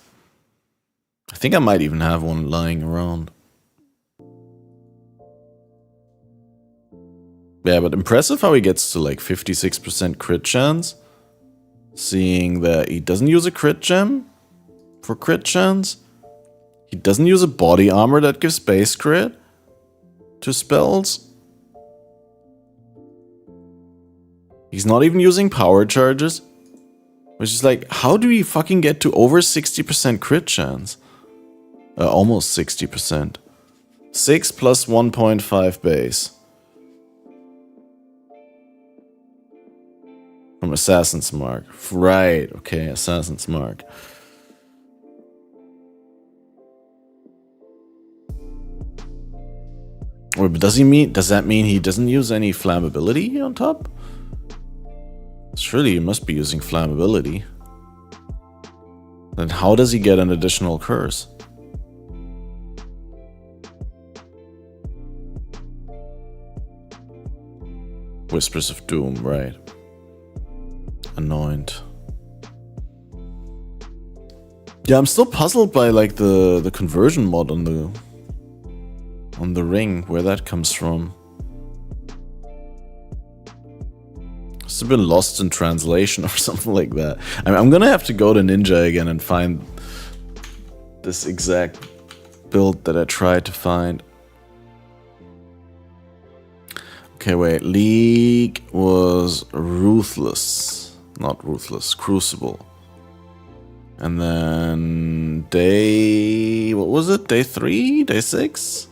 I think I might even have one lying around. Yeah, but impressive how he gets to like 56% crit chance. Seeing that he doesn't use a crit gem for crit chance. He doesn't use a body armor that gives base crit to spells. He's not even using power charges. Which is like, how do we fucking get to over 60% crit chance? Almost 60%. 6 plus 1.5 base. From Assassin's Mark. Right, okay, Assassin's Mark. Wait, but does that mean he doesn't use any flammability on top? Surely he must be using flammability. Then how does he get an additional curse? Whispers of Doom, right. Anoint. Yeah, I'm still puzzled by like the conversion mod on the ring, where that comes from. It's been lost in translation or something like that. I'm gonna have to go to Ninja again and find this exact build that I tried to find. Okay, wait. League was Ruthless. Not Ruthless, Crucible. And then day... what was it? Day 3? Day 6?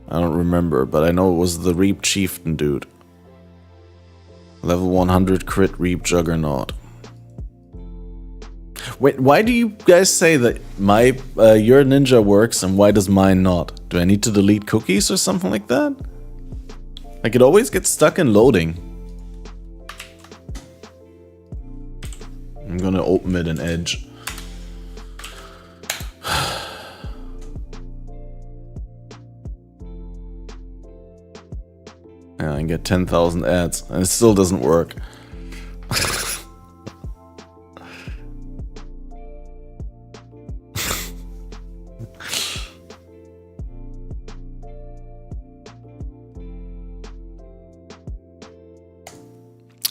I don't remember, but I know it was the Reap Chieftain dude. Level 100 crit Reap Juggernaut. Wait, why do you guys say that my your ninja works and why does mine not? Do I need to delete cookies or something like that? Like, it always gets stuck in loading. I'm gonna open it in Edge. Yeah, and get 10,000 ads, and it still doesn't work.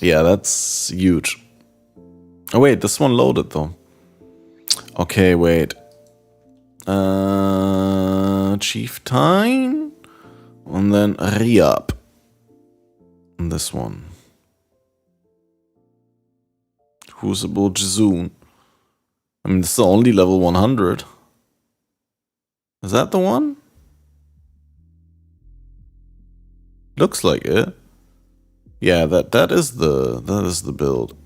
Yeah, that's huge. Oh wait, this one loaded though. Okay, wait. Chieftain, and then Riab. And this one. Crucible Jizoon. I mean, this is only level 100. Is that the one? Looks like it. Yeah, that is the build.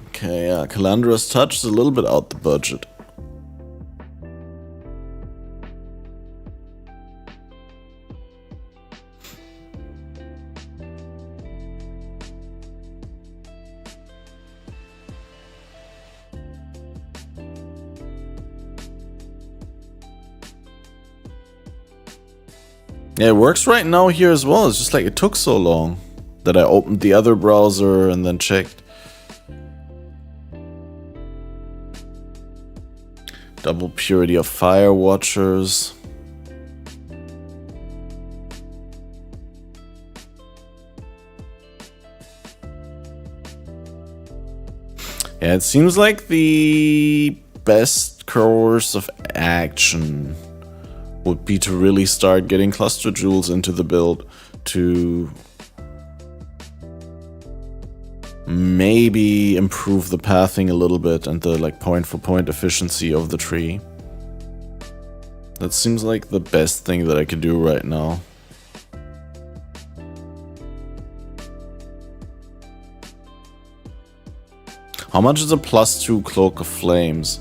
Okay, yeah, Calandra's Touch is a little bit out the budget. Yeah, it works right now here as well. It's just like it took so long that I opened the other browser and then checked. Double purity of fire watchers. Yeah, it seems like the best course of action would be to really start getting cluster jewels into the build to maybe improve the pathing a little bit and the like point for point efficiency of the tree. That seems like the best thing that I could do right now. How much is a +2 Cloak of Flames?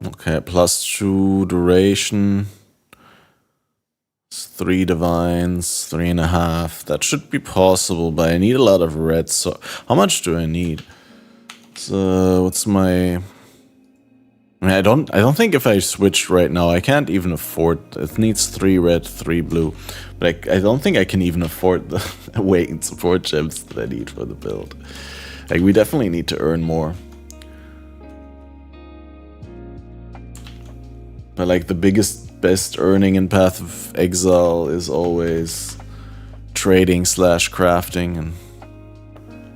Okay, +2 duration. 3 divines, 3.5. That should be possible, but I need a lot of red. So, how much do I need? So, what's my? I mean, I don't think if I switch right now, I can't even afford. It needs 3 red, 3 blue, but I don't think I can even afford the awakened support gems that I need for the build. Like, we definitely need to earn more. But like the best earning in Path of Exile is always trading / crafting, and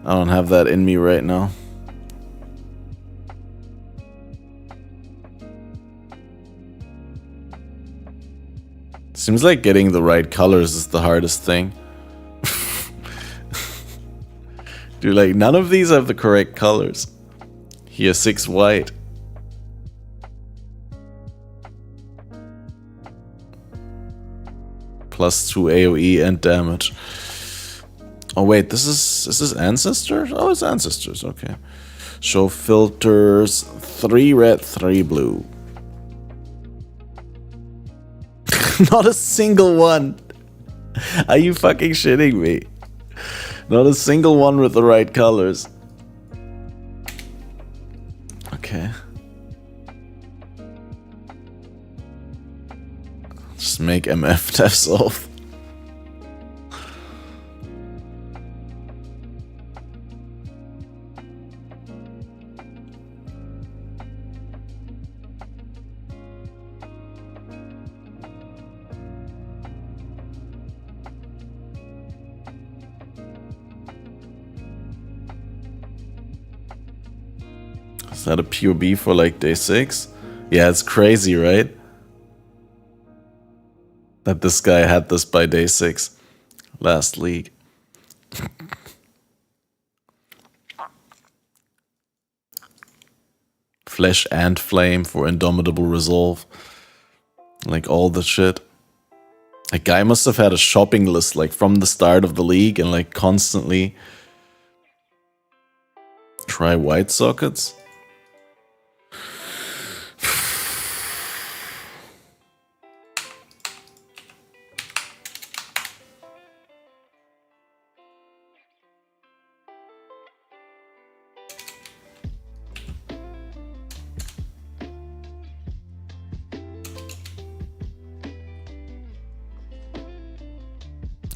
I don't have that in me right now. Seems like getting the right colors is the hardest thing. Dude, like none of these have the correct colors. Here, 6 white. +2 AoE and damage. Oh wait, this is Ancestors? Oh, it's Ancestors, okay. Show filters, 3 red, 3 blue. Not a single one. Are you fucking shitting me? Not a single one with the right colors. Okay. Just make MF devs off. Is that a POB for like day 6? Yeah, it's crazy, right? That this guy had this by day 6. Last league. Flesh and Flame for Indomitable Resolve. Like all the shit. A guy must have had a shopping list like from the start of the league and like constantly try white sockets.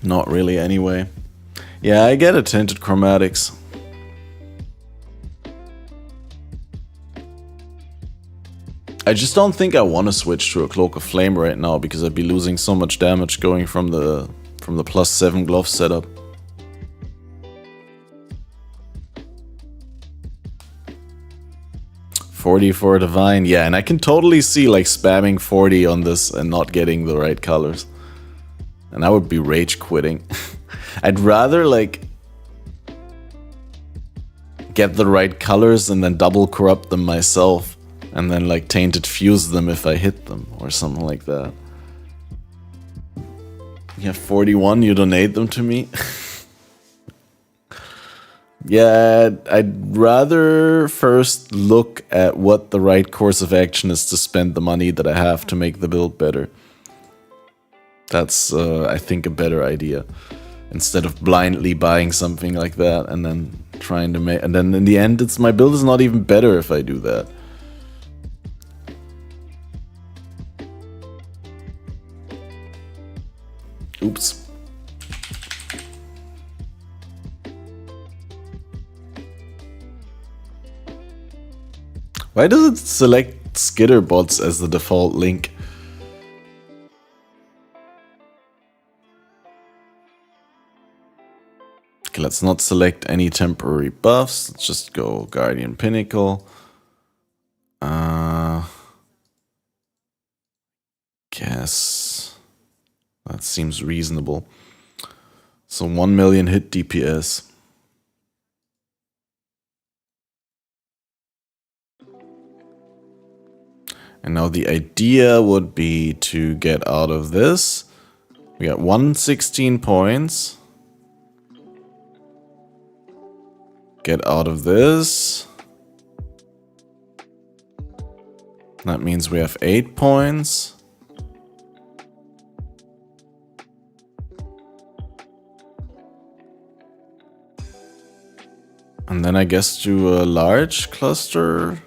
Not really anyway. Yeah, I get it, tinted chromatics. I just don't think I want to switch to a Cloak of Flame right now because I'd be losing so much damage going from the +7 glove setup. $40 for a Divine, yeah, and I can totally see like spamming 40 on this and not getting the right colors. And I would be rage quitting. I'd rather like get the right colors and then double corrupt them myself and then like tainted fuse them if I hit them or something like that. You have 41, you donate them to me? Yeah, I'd rather first look at what the right course of action is to spend the money that I have to make the build better. That's, I think, a better idea. Instead of blindly buying something like that and then trying to make... And then in the end, my build is not even better if I do that. Oops. Why does it select skitterbots as the default link? Okay, let's not select any temporary buffs. Let's just go Guardian Pinnacle. Guess that seems reasonable. So 1 million hit DPS. And now the idea would be to get out of this. We got 116 points. Get out of this. That means we have 8 points. And then I guess do a large cluster.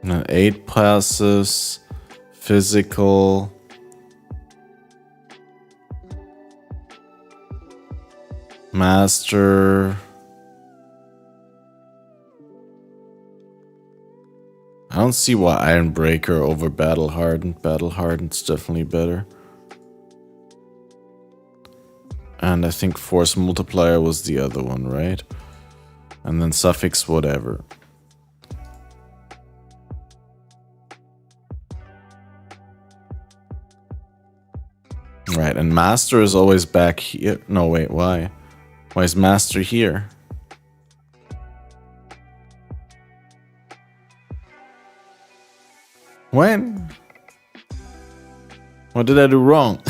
And 8 passes, physical. Master. I don't see why Ironbreaker over Battle Hardened. Battle Hardened's definitely better. And I think Force Multiplier was the other one, right? And then Suffix whatever. Right, and Master is always back here. No, wait, why? Why is Master here? When? What did I do wrong?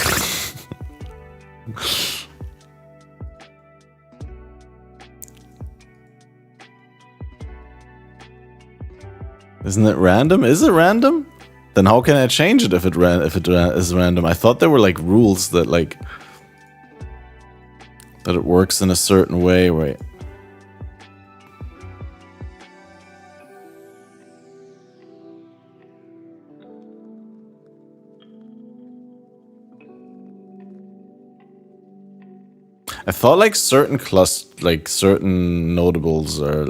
Isn't it random? Is it random? Then how can I change it if it is random? I thought there were like rules that like that it works in a certain way. Wait. I thought like certain certain notables are,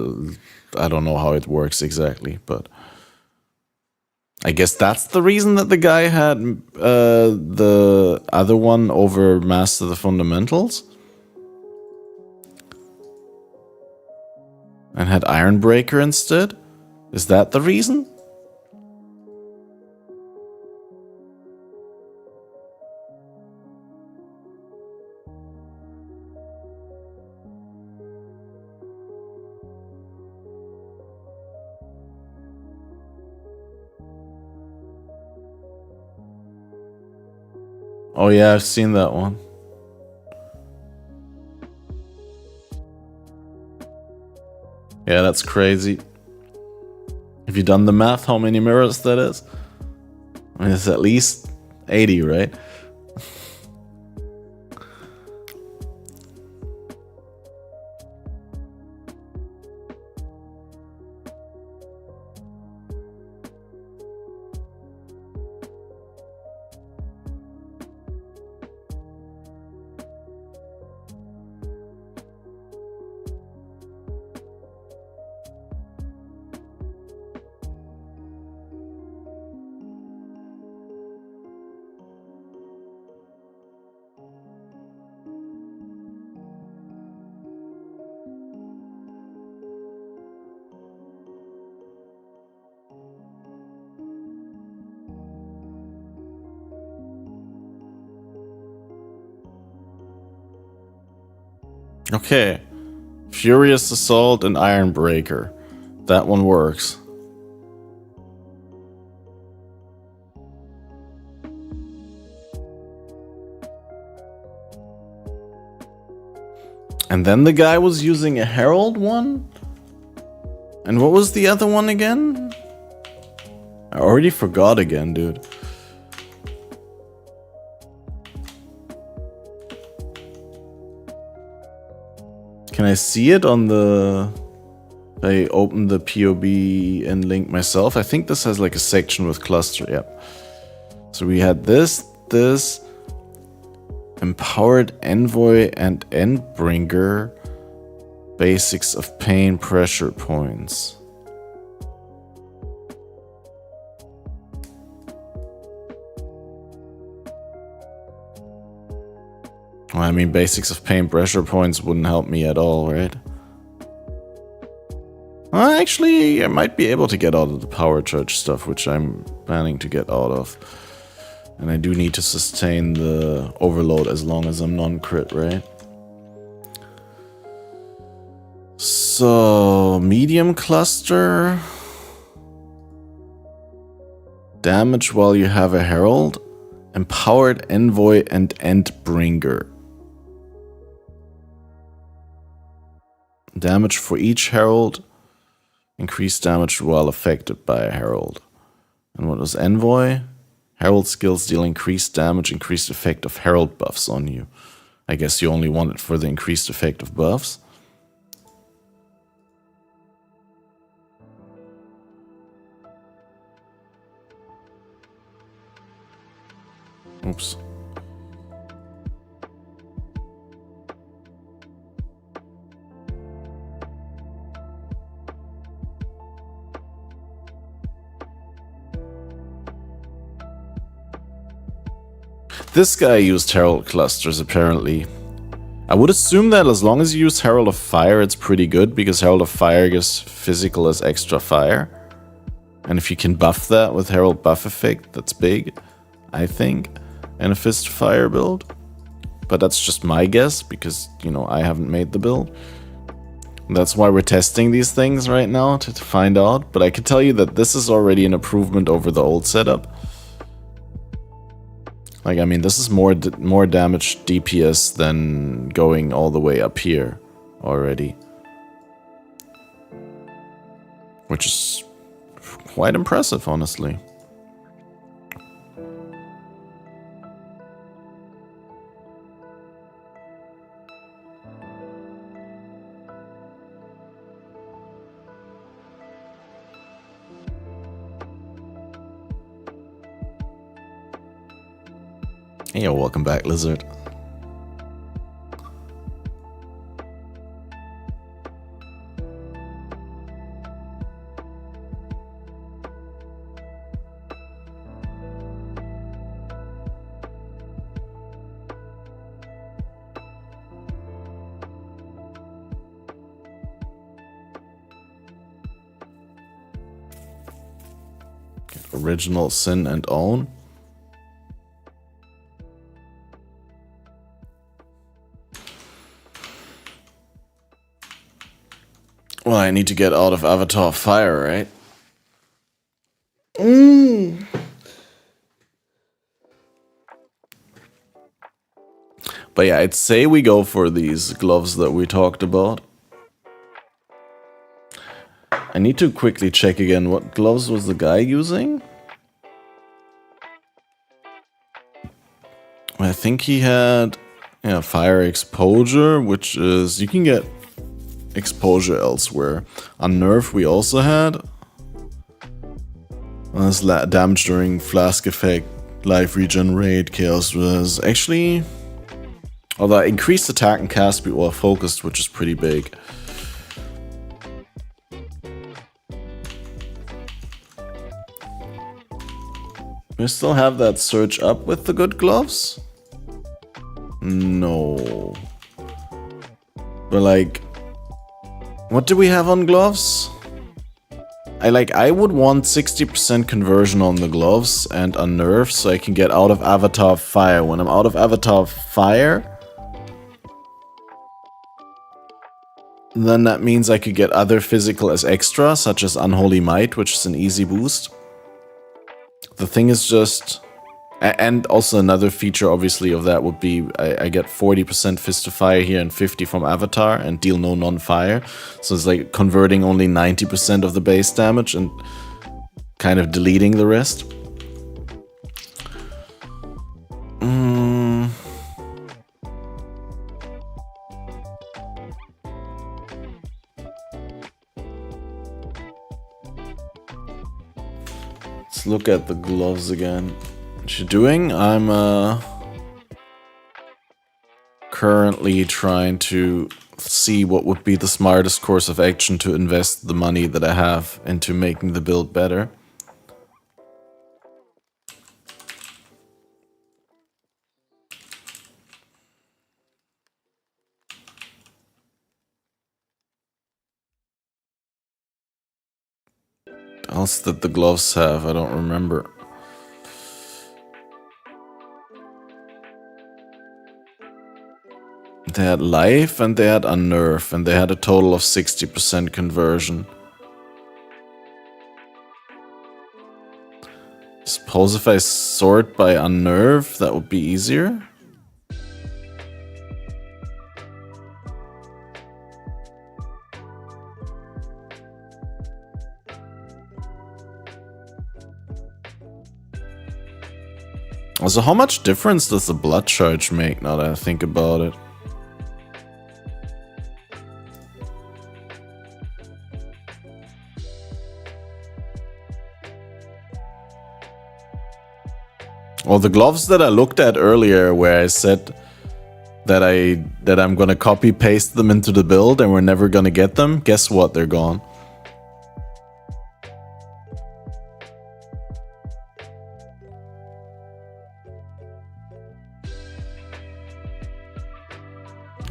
I don't know how it works exactly, but I guess that's the reason that the guy had the other one over Master the Fundamentals and had Ironbreaker instead. Is that the reason? Oh yeah, I've seen that one. Yeah, that's crazy. Have you done the math how many mirrors that is? I mean, it's at least 80, right? Okay. Furious Assault and Iron Breaker. That one works. And then the guy was using a Herald one? And what was the other one again? I already forgot again, dude. Can I see it on the... I open the POB and link myself? I think this has like a section with cluster, yep. So we had this, Empowered Envoy and Endbringer. Basics of Pain Pressure Points. Well, I mean, Basics of Pain Pressure Points wouldn't help me at all, right? Well, actually, I might be able to get out of the power charge stuff, which I'm planning to get out of. And I do need to sustain the overload as long as I'm non-crit, right? So, medium cluster. Damage while you have a Herald. Empowered Envoy and Endbringer. Damage for each Herald. Increased damage while affected by a Herald. And what was Envoy? Herald skills deal increased damage, increased effect of Herald buffs on you. I guess you only want it for the increased effect of buffs. Oops. This guy used Herald clusters, apparently. I would assume that as long as you use Herald of Fire, it's pretty good, because Herald of Fire gives physical as extra fire. And if you can buff that with Herald buff effect, that's big, I think, in a Fist of Fire build. But that's just my guess, because, you know, I haven't made the build. That's why we're testing these things right now, to find out. But I can tell you that this is already an improvement over the old setup. Like, I mean, this is more damage DPS than going all the way up here already. Which is quite impressive, honestly. Hey, yo, welcome back, Lizard. Original Sin and Own. Well, I need to get out of Avatar of Fire, right? But yeah, I'd say we go for these gloves that we talked about. I need to quickly check again, what gloves was the guy using? I think he had, yeah, fire exposure, which is, you can get exposure elsewhere. On Nerf we also had damage during flask effect, life regenerate, chaos res. Actually, although increased attack and cast speed while focused, which is pretty big. We still have that surge up with the good gloves? No. But like, what do we have on gloves? I would want 60% conversion on the gloves and on Nerf so I can get out of Avatar of Fire. When I'm out of Avatar of Fire, then that means I could get other physical as extra, such as Unholy Might, which is an easy boost. The thing is just... And also another feature, obviously, of that would be I get 40% Fist of Fire here and 50 from Avatar and deal no non-fire. So it's like converting only 90% of the base damage and kind of deleting the rest. Let's look at the gloves again. What you doing? I'm currently trying to see what would be the smartest course of action to invest the money that I have into making the build better. What else did the gloves have? I don't remember. They had life and they had unnerve, and they had a total of 60% conversion. Suppose if I sort by unnerve, that would be easier. Also, how much difference does the blood charge make now that I think about it? Well, the gloves that I looked at earlier, where I said that I'm gonna copy paste them into the build and we're never gonna get them, guess what? They're gone.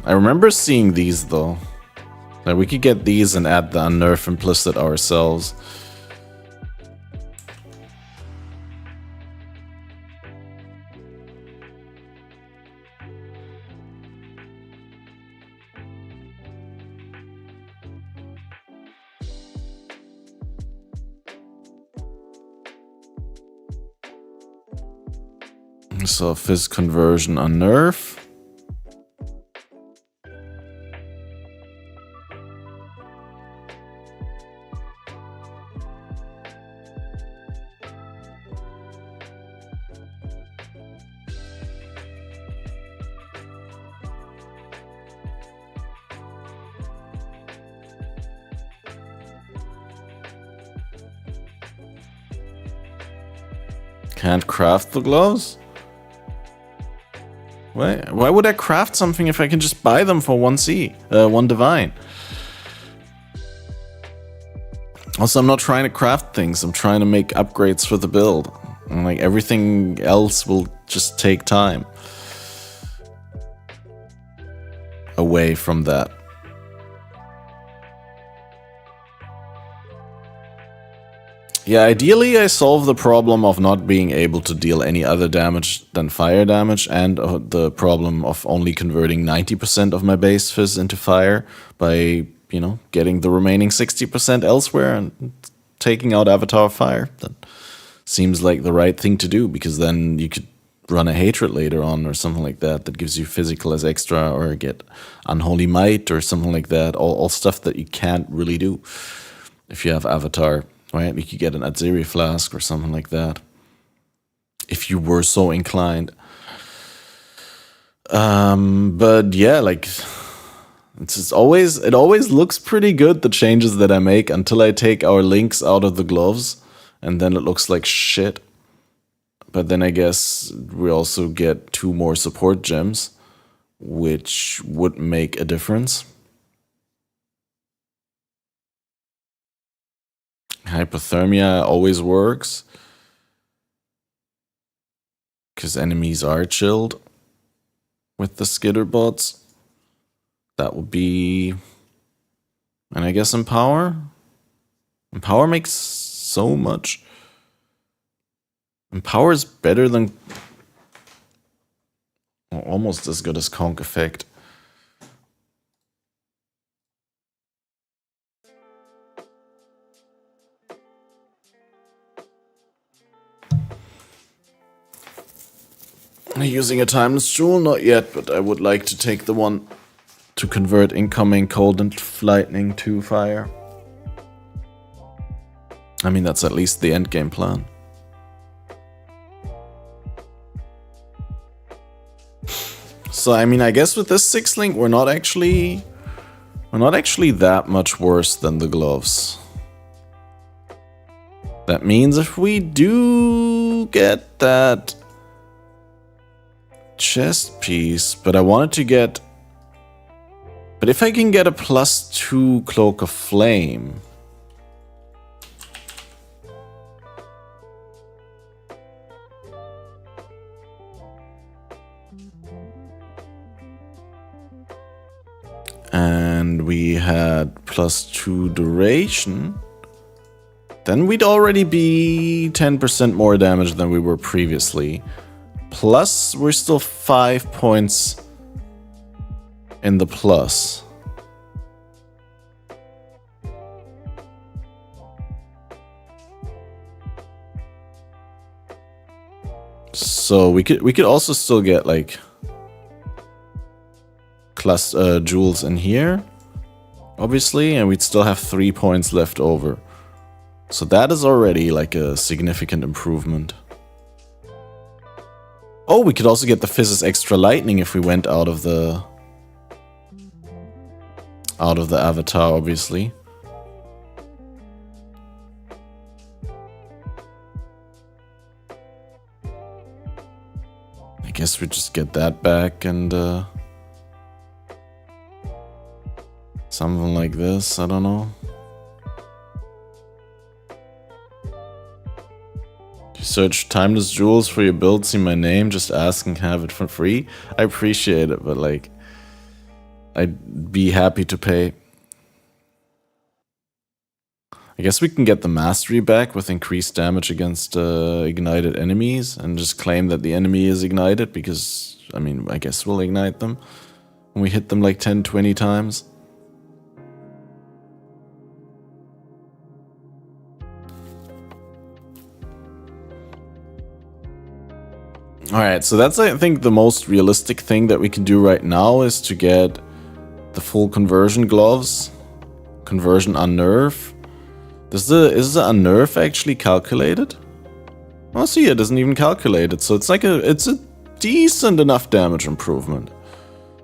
I remember seeing these though. Like we could get these and add the unnerve implicit ourselves. So fizz conversion unnerve. Can't craft the gloves? Why would I craft something if I can just buy them for 1 divine? Also, I'm not trying to craft things, I'm trying to make upgrades for the build. And like everything else will just take time away from that. Yeah, ideally I solve the problem of not being able to deal any other damage than fire damage, and the problem of only converting 90% of my base fizz into fire by, you know, getting the remaining 60% elsewhere and taking out Avatar of Fire. That seems like the right thing to do, because then you could run a Hatred later on or something like that that gives you physical as extra, or get Unholy Might or something like that. All stuff that you can't really do if you have Avatar. Right, you could get an Azeri Flask or something like that, if you were so inclined. But yeah, like it always looks pretty good, the changes that I make, until I take our links out of the gloves, and then it looks like shit. But then I guess we also get 2 more support gems, which would make a difference. Hypothermia always works, because enemies are chilled with the skitter bots. That would be... And I guess Empower? Empower makes so much. Empower is better than... Well, almost as good as Conk Effect. Using a timeless jewel? Not yet, but I would like to take the one to convert incoming cold and lightning to fire. I mean, that's at least the endgame plan. So, I mean, I guess with this 6-link, we're not actually that much worse than the gloves. That means if we do get that chest piece, but I wanted to get... But if I can get a +2 Cloak of Flame... and we had +2 duration, then we'd already be 10% more damage than we were previously. Plus, we're still 5 points in the plus. So we could also still get like jewels in here, obviously, and we'd still have 3 points left over. So that is already like a significant improvement. Oh, we could also get the Fizz's extra lightning if we went out of the avatar, obviously. I guess we just get that back and something like this, I don't know. You search timeless jewels for your build, see my name, just ask and have it for free. I appreciate it, but like, I'd be happy to pay. I guess we can get the mastery back with increased damage against ignited enemies and just claim that the enemy is ignited because, I mean, I guess we'll ignite them when we hit them like 10-20 times. Alright, so that's, I think, the most realistic thing that we can do right now is to get the full conversion gloves. Conversion unnerve. Is the unnerve actually calculated? Oh, see, it isn't even calculated, so it's a decent enough damage improvement,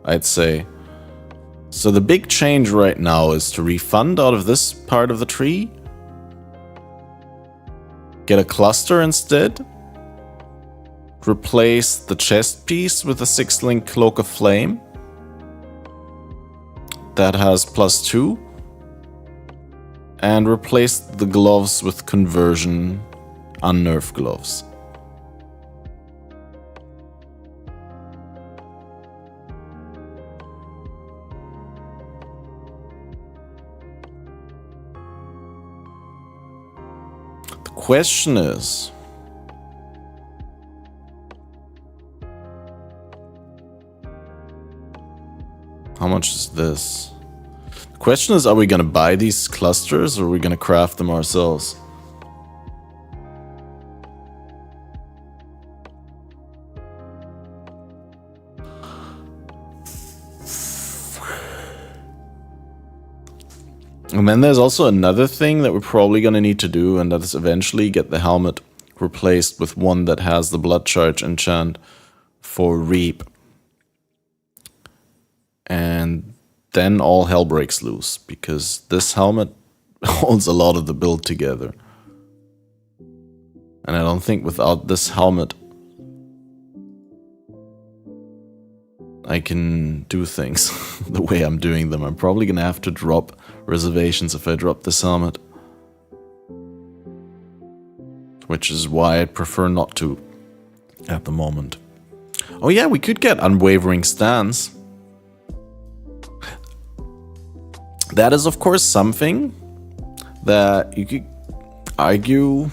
I'd say. So the big change right now is to refund out of this part of the tree. Get a cluster instead. Replace the chest piece with a 6-link Cloak of Flame. That has +2. And replace the gloves with conversion unnerved gloves. The question is, how much is this? The question is, are we gonna buy these clusters or are we gonna craft them ourselves? And then there's also another thing that we're probably gonna need to do, and that is eventually get the helmet replaced with one that has the blood charge enchant for Reap. And then all hell breaks loose, because this helmet holds a lot of the build together. And I don't think without this helmet I can do things the way I'm doing them. I'm probably gonna have to drop reservations if I drop this helmet. Which is why I prefer not to at the moment. Oh yeah, we could get Unwavering Stance. That is, of course, something that you could argue,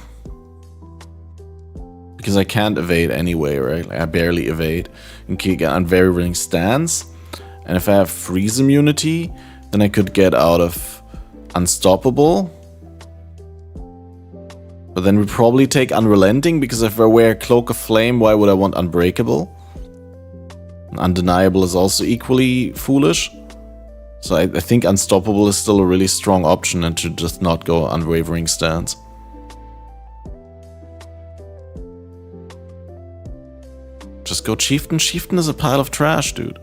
because I can't evade anyway, right? Like, I barely evade. And could get Unwavering Stance, and if I have freeze immunity, then I could get out of Unstoppable. But then we probably take Unrelenting, because if I wear Cloak of Flame, why would I want Unbreakable? Undeniable is also equally foolish. So I think Unstoppable is still a really strong option and to just not go Unwavering Stance. Just go Chieftain. Chieftain is a pile of trash, dude.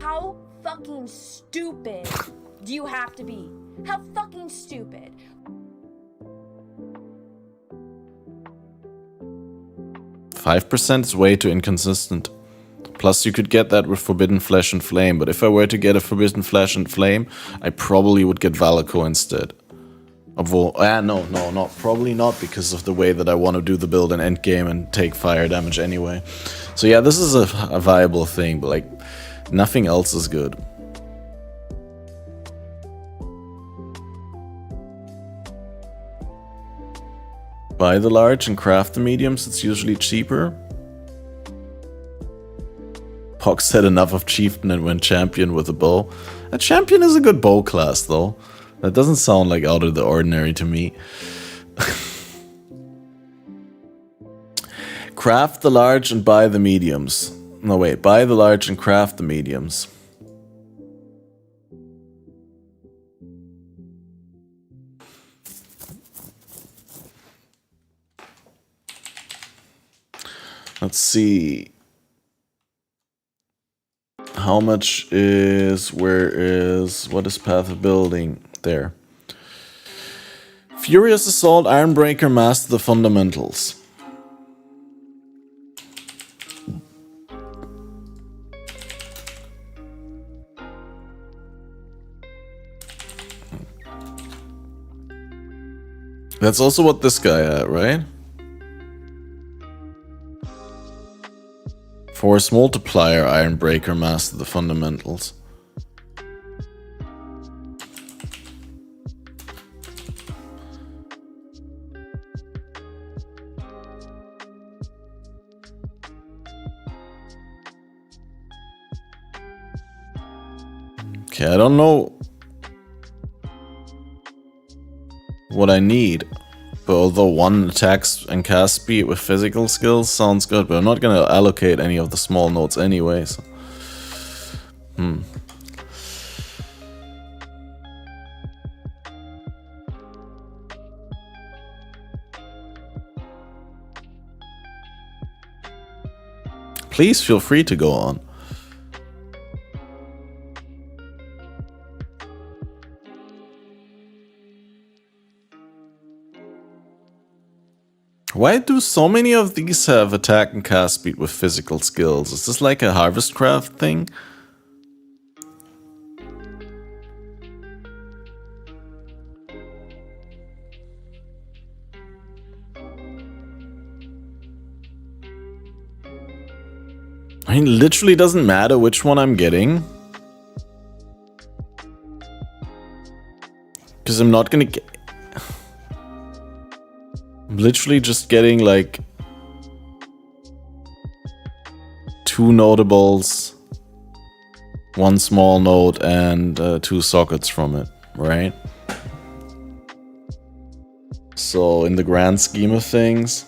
How fucking stupid do you have to be? How fucking stupid? 5% is way too inconsistent. Plus, you could get that with Forbidden Flesh and Flame, but if I were to get a Forbidden Flesh and Flame, I probably would get Valako instead. No, probably not, because of the way that I want to do the build in Endgame and take fire damage anyway. So yeah, this is a viable thing, but like, nothing else is good. Buy the large and craft the mediums, it's usually cheaper. Pox said enough of Chieftain and went Champion with a bow. A Champion is a good bow class though. That doesn't sound like out of the ordinary to me. Craft the large and buy the mediums. No wait, buy the large and craft the mediums. Let's see. How much is, what is Path of Building? There. Furious Assault, Ironbreaker, Master the Fundamentals. That's also what this guy had, right? Force Multiplier, Ironbreaker, Master the Fundamentals. Okay, I don't know what I need. But although 1 attacks and cast speed with physical skills sounds good, but I'm not gonna allocate any of the small nodes anyway, so. Please feel free to go on. Why do so many of these have attack and cast speed with physical skills? Is this like a Harvestcraft thing? I mean, it literally doesn't matter which one I'm getting. Because I'm not gonna get... I'm literally just getting like 2 notables, 1 small node, and 2 sockets from it, right? So in the grand scheme of things,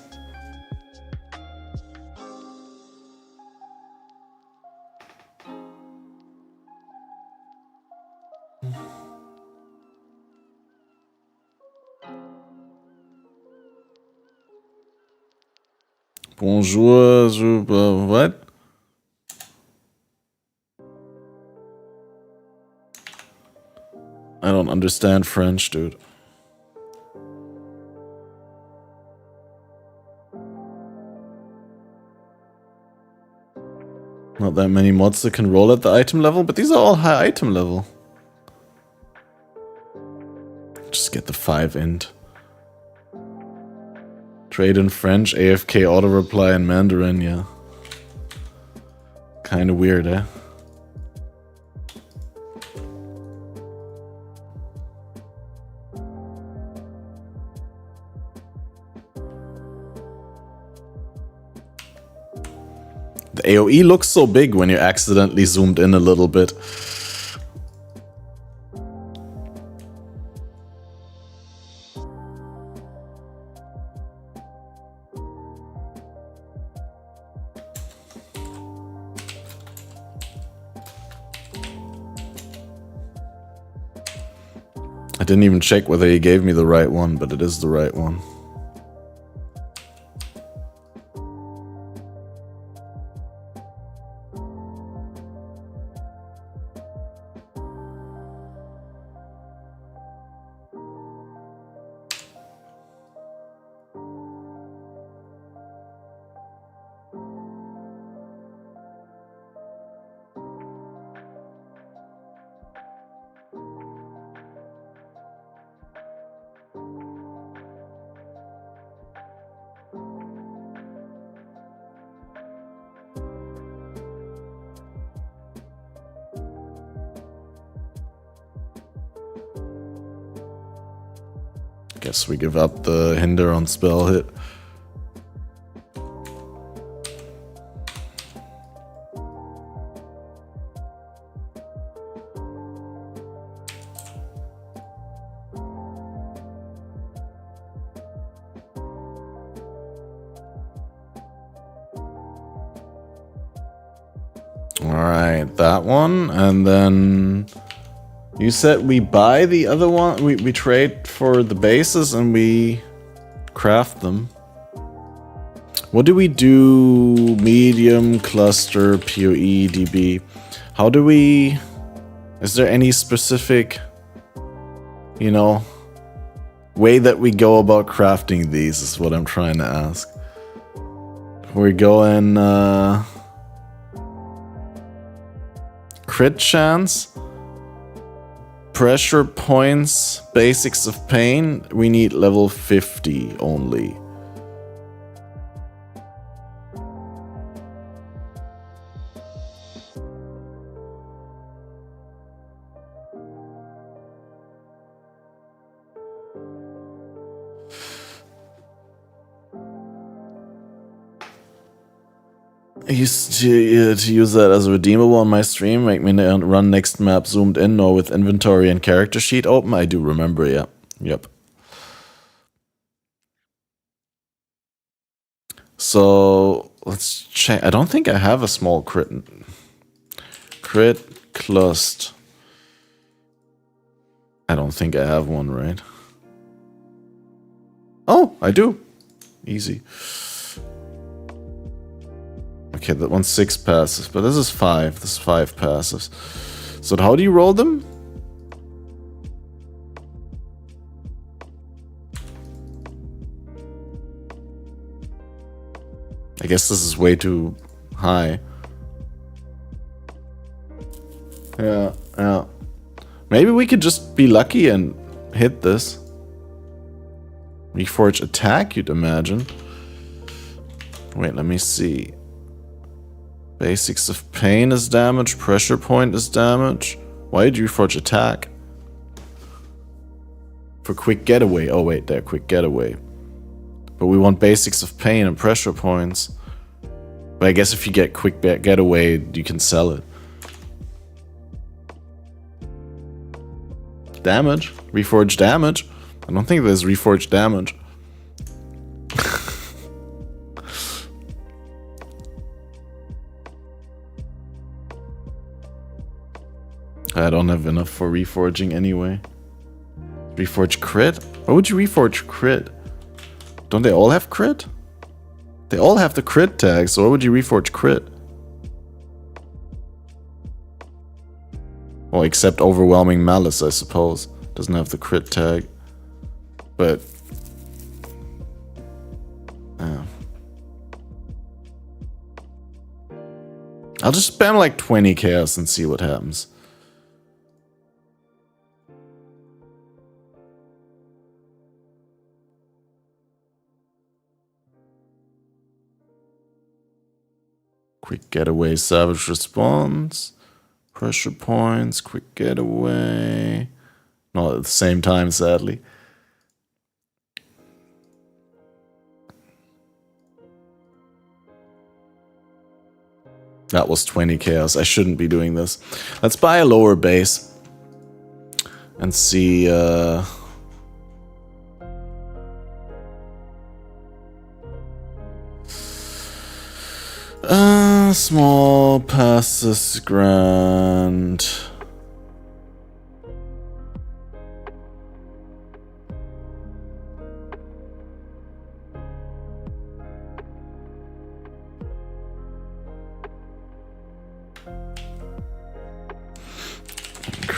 bonjour, what? I don't understand French, dude. Not that many mods that can roll at the item level, but these are all high item level. Just get the 5 int. Trade in French, AFK auto reply in Mandarin, yeah. Kinda weird, eh? The AoE looks so big when you accidentally zoomed in a little bit. didn't even check whether he gave me the right one, but it is the right one. Guess we give up the hinder on spell hit. Alright, that one, and then you said we buy the other one, we trade for the bases and we craft them. What do we do? Medium, cluster, PoE, DB. How do we... Is there any specific, you know, way that we go about crafting these is what I'm trying to ask. We're going... crit chance, pressure points, basics of pain. We need level 50 only. I used to use that as a redeemable on my stream, make me run next map zoomed in or with inventory and character sheet open. I do remember, yeah. Yep. So, let's check. I don't think I have a small crit. Crit clust. I don't think I have one, right? Oh, I do. Easy. Okay, that one's 6 passives, but this is 5. This is 5 passives. So how do you roll them? I guess this is way too high. Yeah, yeah. Maybe we could just be lucky and hit this. Reforge attack, you'd imagine. Wait, let me see. Basics of pain is damage, pressure point is damage. Why did you reforge attack? For quick getaway. Oh wait, there, quick getaway. But we want basics of pain and pressure points. But I guess if you get quick getaway, you can sell it. Damage? Reforge damage? I don't think there's reforged damage. I don't have enough for reforging anyway. Reforge crit? Why would you reforge crit? Don't they all have crit? They all have the crit tag, so why would you reforge crit? Well, except Overwhelming Malice, I suppose. Doesn't have the crit tag. But... yeah. I'll just spam like 20 chaos and see what happens. Quick getaway, savage response, pressure points, quick getaway. Not at the same time, sadly. That was 20 chaos. I shouldn't be doing this. Let's buy a lower base and see. Small passes grand.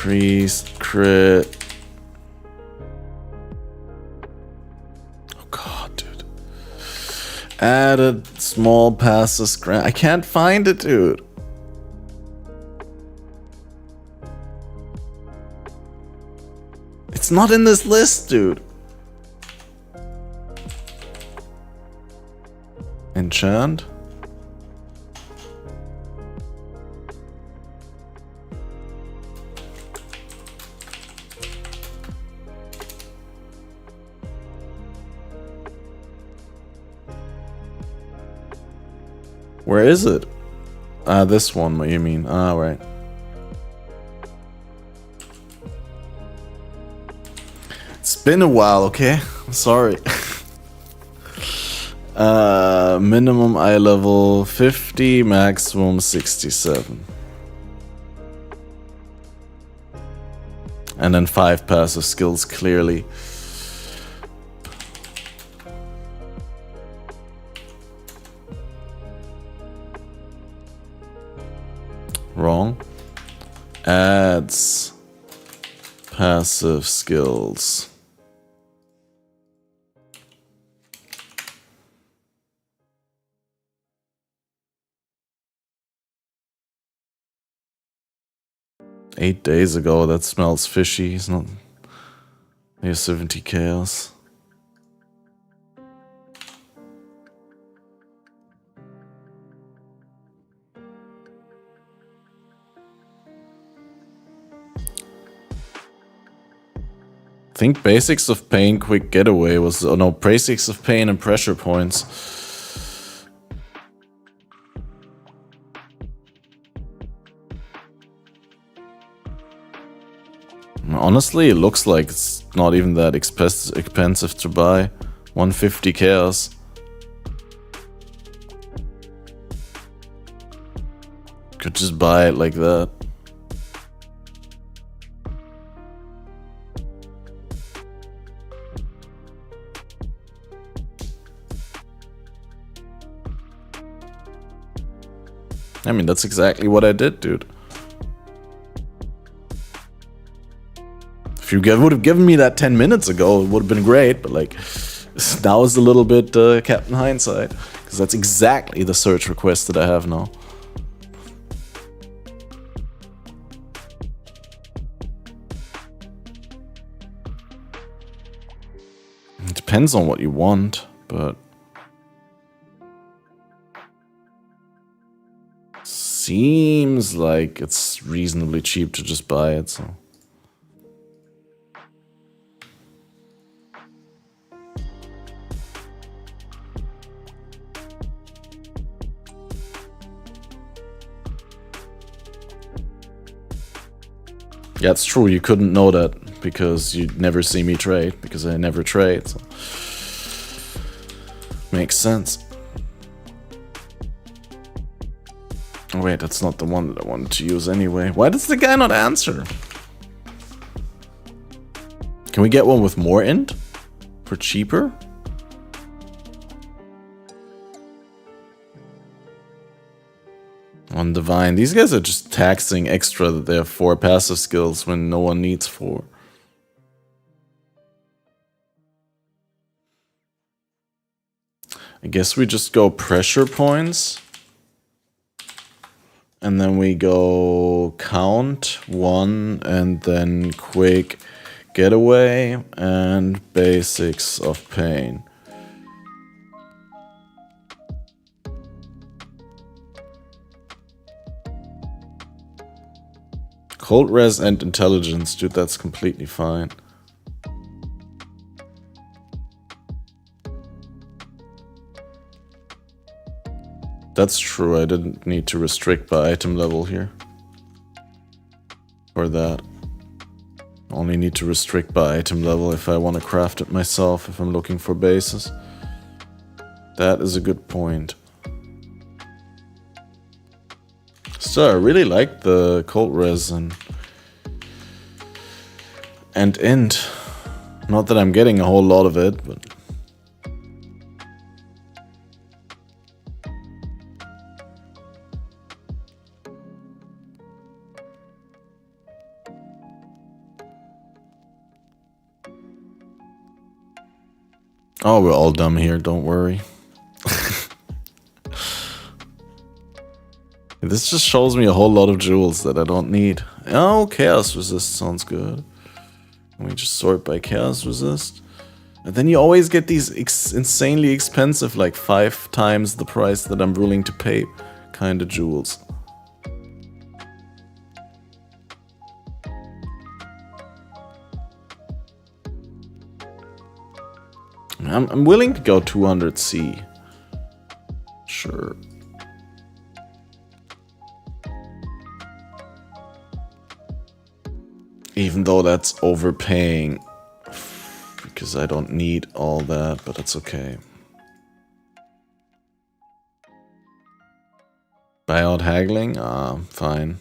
Increased crit. Oh god, dude. Added small passes grant. I can't find it, dude. It's not in this list, dude. Enchant. Where is it? Ah, this one, what you mean? Ah, right. It's been a while, okay? I'm sorry. Minimum eye level 50, maximum 67. And then 5 passive skills, clearly. Wrong. Adds passive skills. Eight days ago, that smells fishy. It's not. Here's 70 chaos. I think basics of pain, quick getaway was. Oh no, basics of pain and pressure points. Honestly, it looks like it's not even that expensive to buy. 150 chaos. Could just buy it like that. I mean, that's exactly what I did, dude. If you would have given me that 10 minutes ago, it would have been great, but like, now is a little bit Captain Hindsight. Because that's exactly the search request that I have now. It depends on what you want, but... Seems like it's reasonably cheap to just buy it, so... Yeah, it's true, you couldn't know that, because you'd never see me trade, because I never trade, so... Makes sense. Oh wait, that's not the one that I wanted to use anyway. Why does the guy not answer? Can we get one with more int? For cheaper? On Divine. These guys are just taxing extra that they have 4 passive skills when no one needs 4. I guess we just go pressure points. And then we go count 1 and then quick getaway and basics of pain. Cold res and intelligence, dude, that's completely fine. That's true, I didn't need to restrict by item level here. Or that. Only need to restrict by item level if I want to craft it myself, if I'm looking for bases. That is a good point. So I really like the cold resin and int. Not that I'm getting a whole lot of it, but Oh, we're all dumb here, don't worry. This just shows me a whole lot of jewels that I don't need. Oh, chaos resist sounds good. Can we just sort by chaos resist? And then you always get these insanely expensive, like 5 times the price that I'm willing to pay kind of jewels. I'm willing to go 200C. Sure. Even though that's overpaying. Because I don't need all that, but it's okay. Buyout haggling? Fine.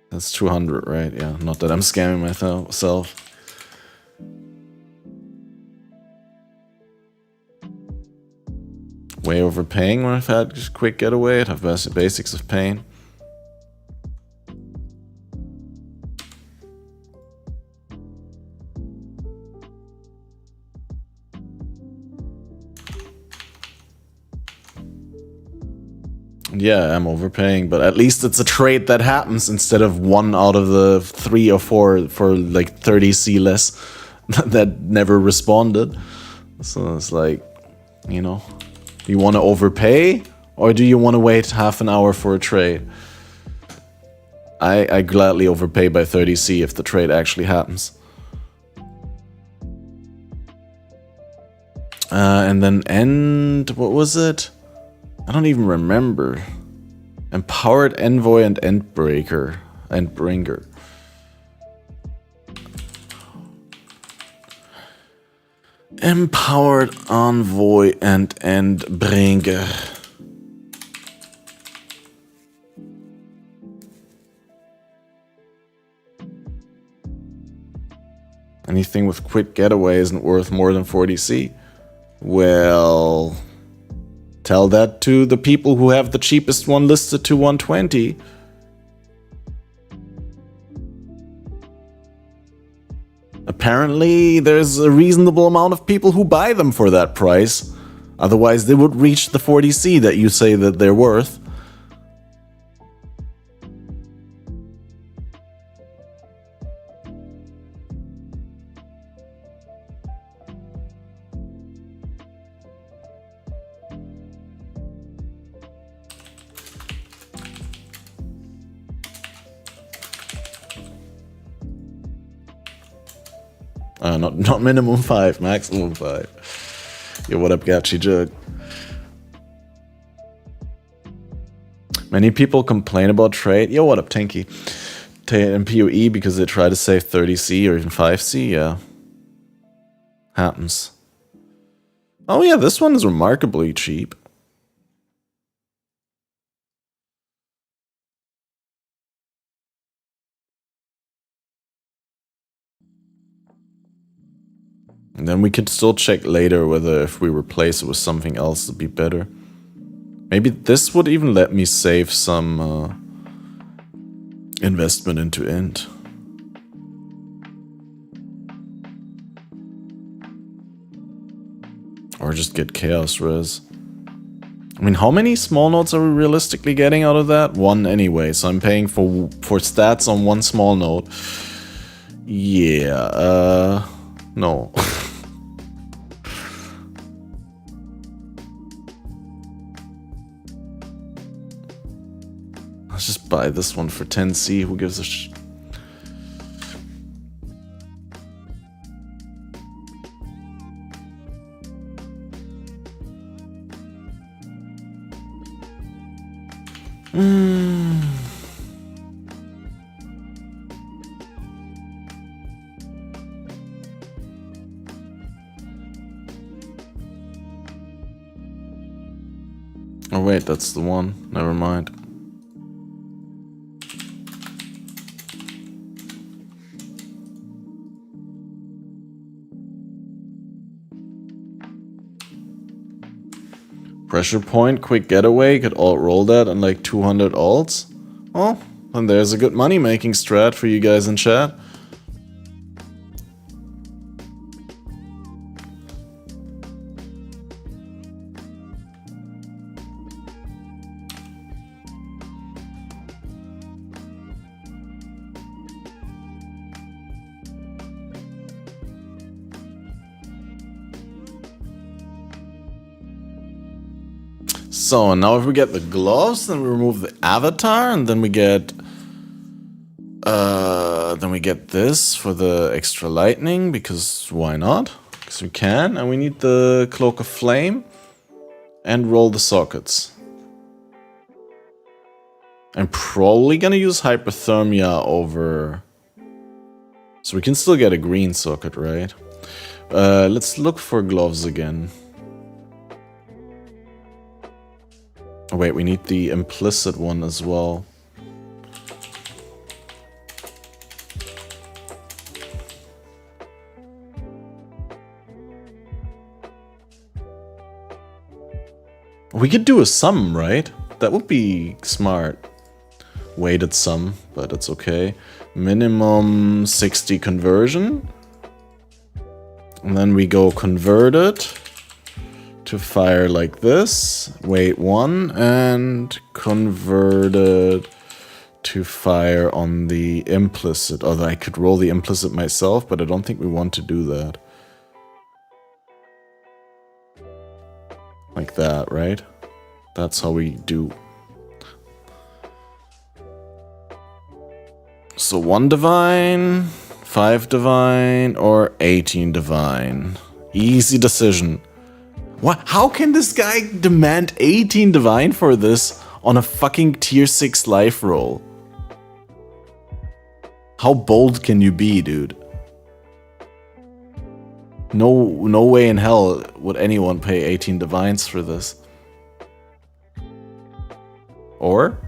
That's 200, right? Yeah, not that I'm scamming myself. Way overpaying when I've had just quick getaway. I'd have basics of pain. Yeah, I'm overpaying, but at least it's a trade that happens instead of 1 out of the 3 or 4 for like 30C less that never responded. So it's like, you know, do you want to overpay or do you want to wait half an hour for a trade? I gladly overpay by 30C if the trade actually happens. And then what was it? I don't even remember. Empowered Envoy and Endbringer. Empowered Envoy and Endbringer. Anything with quick getaway isn't worth more than 40C. Well, tell that to the people who have the cheapest one listed to 120. Apparently, there's a reasonable amount of people who buy them for that price. Otherwise, they would reach the 40C that you say that they're worth. Not minimum 5, maximum 5. Yo, what up, Gachi Jug? Many people complain about trade. Yo, what up, Tanky? And PoE because they try to save 30C or even 5C, yeah. Happens. Oh yeah, this one is remarkably cheap. And then we could still check later whether if we replace it with something else it'd be better. Maybe this would even let me save some investment into Int. Or just get Chaos Res. I mean, how many small nodes are we realistically getting out of that? 1 anyway, so I'm paying for stats on 1 small node. Yeah, no. Let's just buy this one for 10C, who gives a Oh wait, that's the one. Never mind. Pressure point, quick getaway, could alt roll that and like 200 alts. Oh, And there's a good money-making strat for you guys in chat. So now if we get the gloves, then we remove the avatar, and then we get this for the extra lightning, because why not? Because we can, and we need the cloak of flame and roll the sockets. I'm probably gonna use hypothermia over, so we can still get a green socket, right? Let's look for gloves again. Oh, wait, we need the implicit one as well. We could do a sum, right? That would be smart. Weighted sum, but it's okay. Minimum 60 conversion. And then we go converted to fire like this, weight 1, and converted to fire on the implicit. Although I could roll the implicit myself, but I don't think we want to do that. Like that, right? That's how we do. So 1 divine, 5 divine, or 18 divine. Easy decision. What? How can this guy demand 18 divine for this on a fucking tier 6 life roll? How bold can you be, dude? No way in hell would anyone pay 18 divines for this. Or?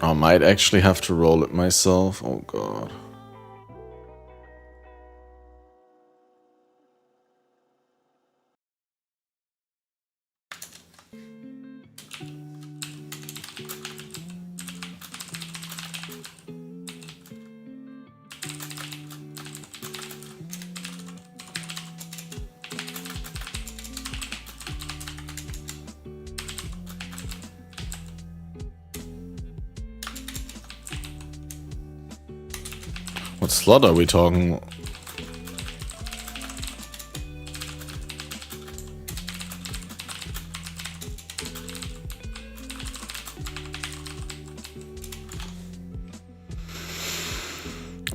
I might actually have to roll it myself. Oh god. What slot are we talking?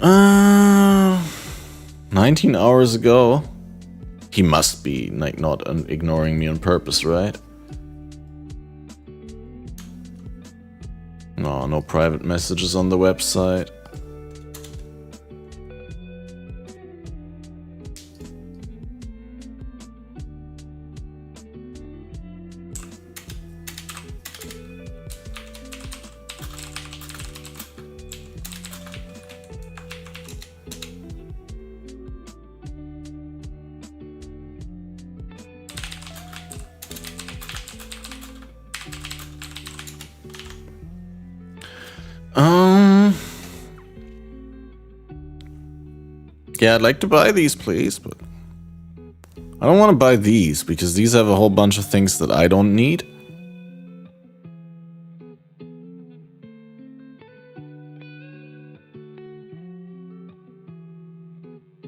Uh, 19 hours ago. He must be like not ignoring me on purpose, right? No private messages on the website. Yeah, I'd like to buy these, please, but I don't want to buy these because these have a whole bunch of things that I don't need.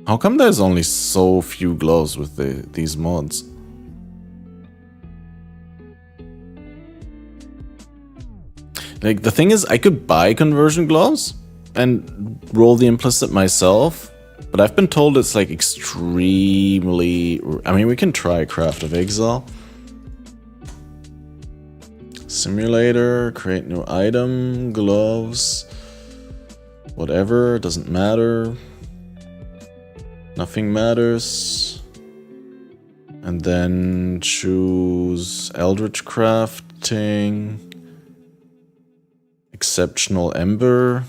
How come there's only so few gloves with these mods? Like, the thing is, I could buy conversion gloves and roll the implicit myself, but I've been told it's like extremely... I mean, we can try Craft of Exile. Simulator, create new item, gloves, whatever, doesn't matter. Nothing matters. And then choose Eldritch Crafting, Exceptional Ember.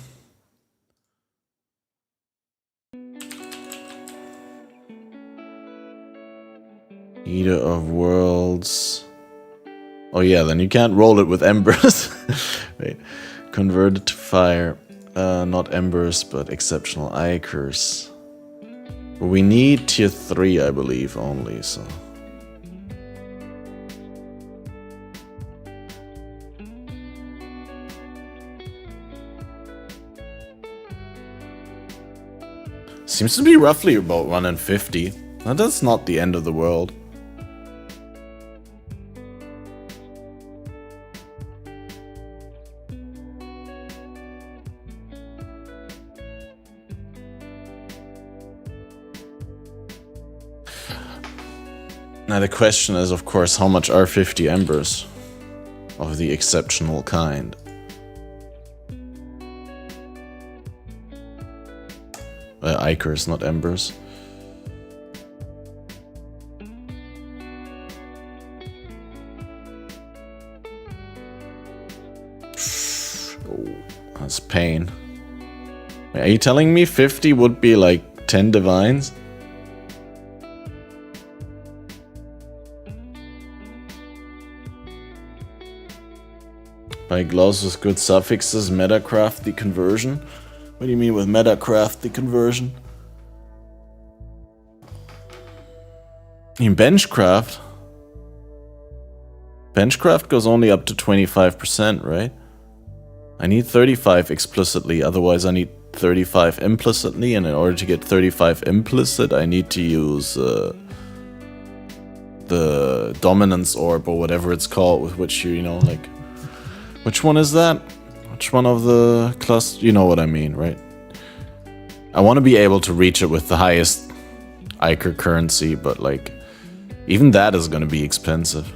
Eater of Worlds. Oh yeah, then you can't roll it with embers. Wait. Convert it to fire. Not embers, but exceptional ichors. We need tier 3, I believe, only, so... Seems to be roughly about 1 in 50. Now that's not the end of the world. Now the question is, of course, how much are 50 embers of the exceptional kind? Ichors, not embers. Oh, that's pain. Wait, are you telling me 50 would be like 10 divines? By gloves with good suffixes, metacraft the conversion? What do you mean with metacraft the conversion? In benchcraft? Benchcraft goes only up to 25%, right? I need 35 explicitly, otherwise I need 35 implicitly, and in order to get 35 implicit, I need to use the dominance orb or whatever it's called, with which you know, like... Which one is that? Which one of the clusters? You know what I mean, right? I want to be able to reach it with the highest Ichor currency, but like, even that is going to be expensive.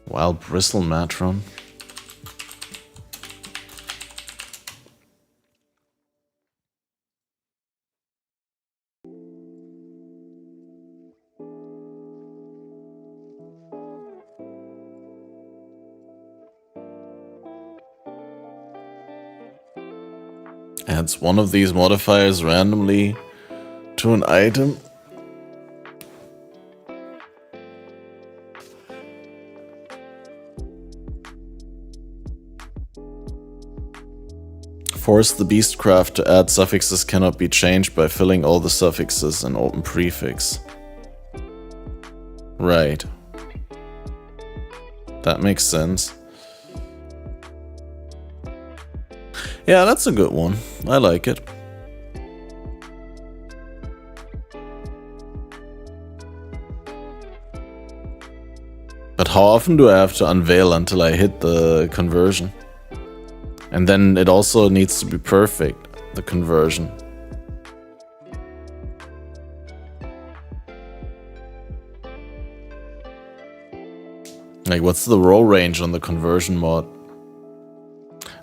Wild Bristle Matron. Adds one of these modifiers randomly to an item. Force the beastcraft to add suffixes cannot be changed by filling all the suffixes in open prefix. Right. That makes sense. Yeah, that's a good one. I like it. But how often do I have to unveil until I hit the conversion? And then it also needs to be perfect, the conversion. Like, what's the roll range on the conversion mod?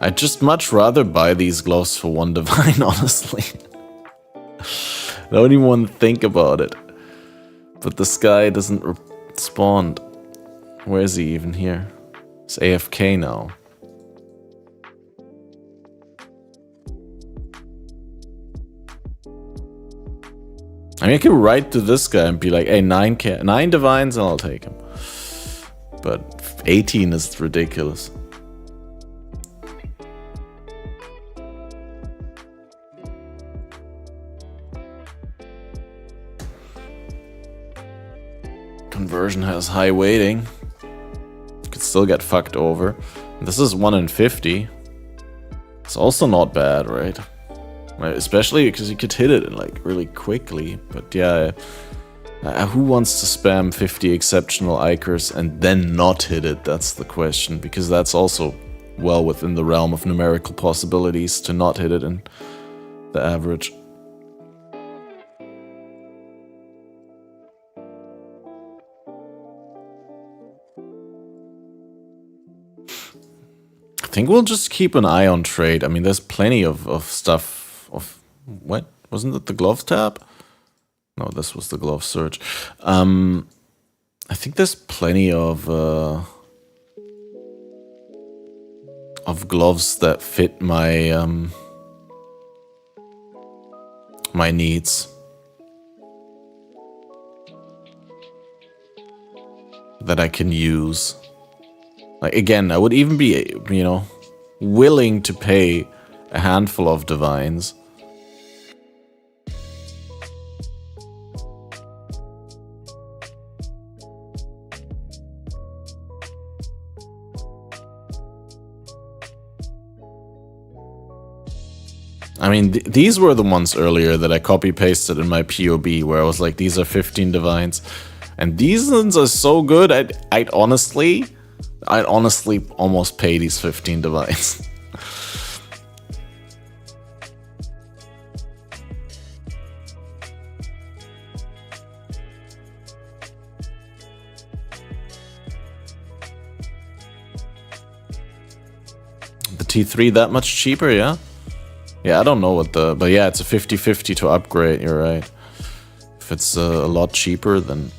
I'd just much rather buy these gloves for 1 divine, honestly. I don't even want to think about it. But this guy doesn't respond. Where is he even here? It's AFK now. I mean, I could write to this guy and be like, hey, 9 divines and I'll take him. But 18 is ridiculous. Conversion has high weighting. Could still get fucked over. This is 1 in 50. It's also not bad, right? Especially because you could hit it like really quickly. But yeah, who wants to spam 50 exceptional Ichors and then not hit it? That's the question, because that's also well within the realm of numerical possibilities to not hit it in the average. I think we'll just keep an eye on trade. I mean, there's plenty of stuff of... What Wasn't it the glove tab? No, this was the glove search. I think there's plenty of gloves that fit my my needs. That I can use. Like, again, I would even be, you know, willing to pay a handful of divines. I mean, these were the ones earlier that I copy-pasted in my POB, where I was like, these are 15 divines. And these ones are so good, I'd honestly almost pay these 15 divines. The T3 that much cheaper, yeah? Yeah, I don't know what the... But yeah, it's a 50-50 to upgrade, you're right. If it's a lot cheaper, then...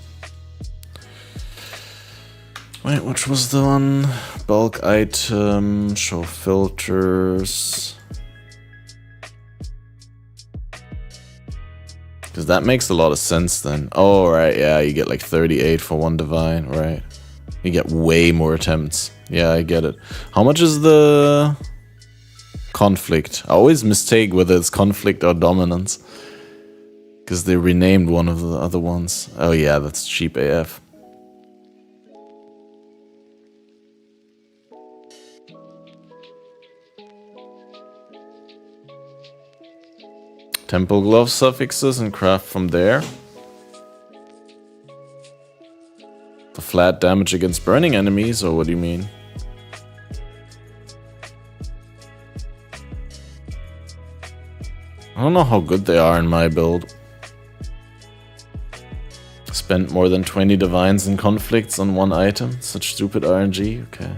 Wait, which was the one? Bulk item, show filters. Because that makes a lot of sense then. Oh, right, yeah, you get like 38 for one divine, right? You get way more attempts. Yeah, I get it. How much is the conflict? I always mistake whether it's conflict or dominance. Because they renamed one of the other ones. Oh yeah, that's cheap AF. Temple glove suffixes and craft from there. The flat damage against burning enemies, or what do you mean? I don't know how good they are in my build. Spent more than 20 divines in conflicts on one item. Such stupid RNG, okay.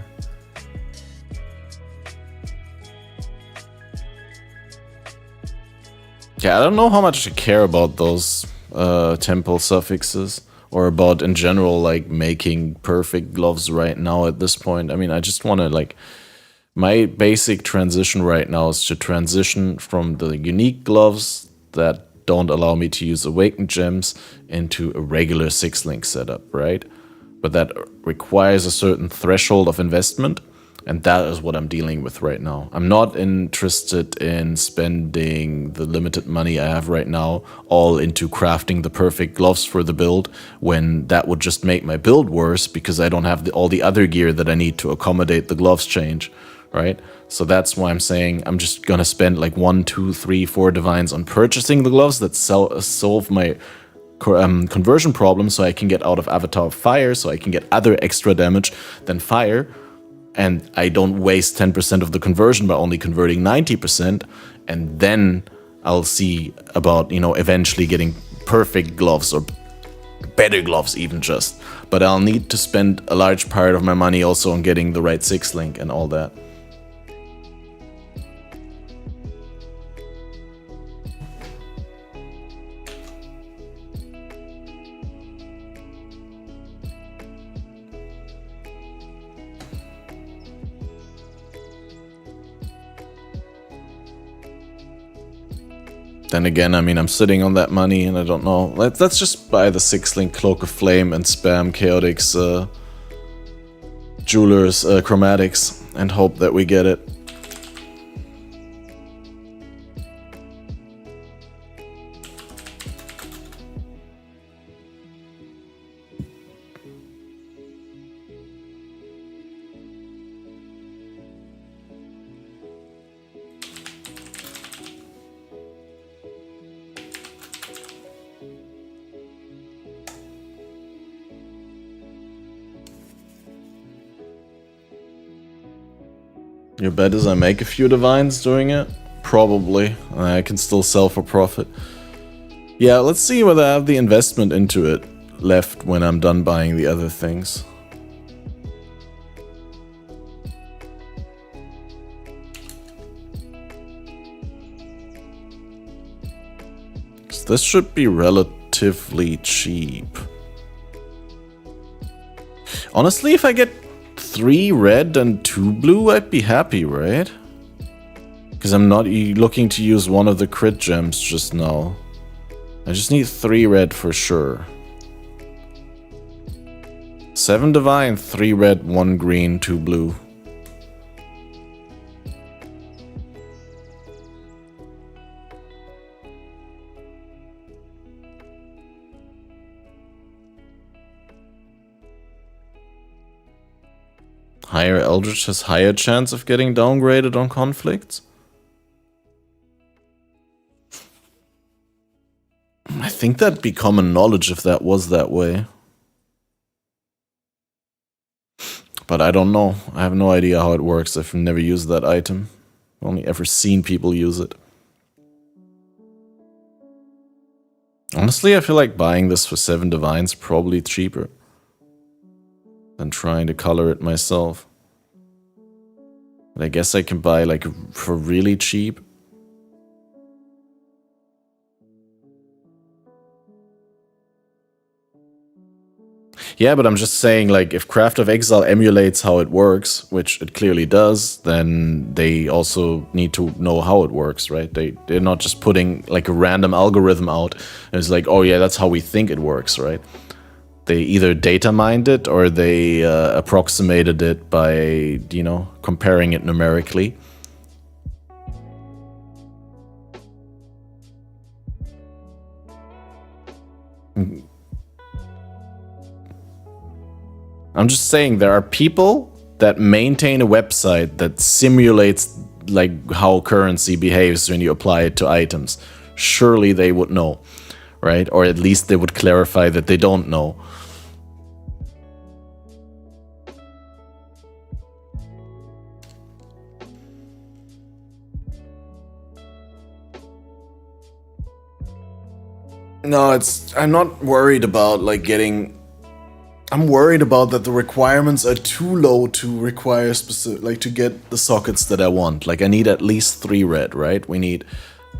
Yeah, I don't know how much I care about those temple suffixes. Or about, in general, like, making perfect gloves right now at this point. I mean, I just want to, like... My basic transition right now is to transition from the unique gloves that don't allow me to use awakened gems into a regular 6-link setup, right? But that requires a certain threshold of investment, and that is what I'm dealing with right now. I'm not interested in spending the limited money I have right now all into crafting the perfect gloves for the build, when that would just make my build worse because I don't have all the other gear that I need to accommodate the gloves change, right? So that's why I'm saying I'm just gonna spend like 1, 2, 3, 4 divines on purchasing the gloves that solve my conversion problem, so I can get out of Avatar of Fire, so I can get other extra damage than fire. And I don't waste 10% of the conversion by only converting 90%. And then I'll see about, you know, eventually getting perfect gloves or better gloves even just. But I'll need to spend a large part of my money also on getting the right 6-link and all that. Then again, I mean, I'm sitting on that money and I don't know. Let's just buy the 6-link Cloak of Flame and spam Chaotix Jeweler's Chromatics and hope that we get it. Your bet is I make a few divines doing it? Probably. I can still sell for profit. Yeah, let's see whether I have the investment into it left when I'm done buying the other things. This should be relatively cheap. Honestly, if I get 3 red and 2 blue, I'd be happy, right? Because I'm not looking to use one of the crit gems just now. I just need 3 red for sure. 7 divine, 3 red, 1 green, 2 blue. Higher Eldritch has higher chance of getting downgraded on conflicts? I think that'd be common knowledge if that was that way. But I don't know. I have no idea how it works. I've never used that item. I've only ever seen people use it. Honestly, I feel like buying this for 7 divines probably cheaper than trying to color it myself. But I guess I can buy like for really cheap. Yeah, but I'm just saying, like, if Craft of Exile emulates how it works, which it clearly does, then they also need to know how it works, right? They're not just putting like a random algorithm out and it's like, oh yeah, that's how we think it works, right? They either data mined it or they approximated it by, you know, comparing it numerically. I'm just saying there are people that maintain a website that simulates like how currency behaves when you apply it to items. Surely they would know, right? Or at least they would clarify that they don't know. No, I'm not worried about like I'm worried about that the requirements are too low to require specific, like to get the sockets that I want. Like I need at least 3 red, right? We need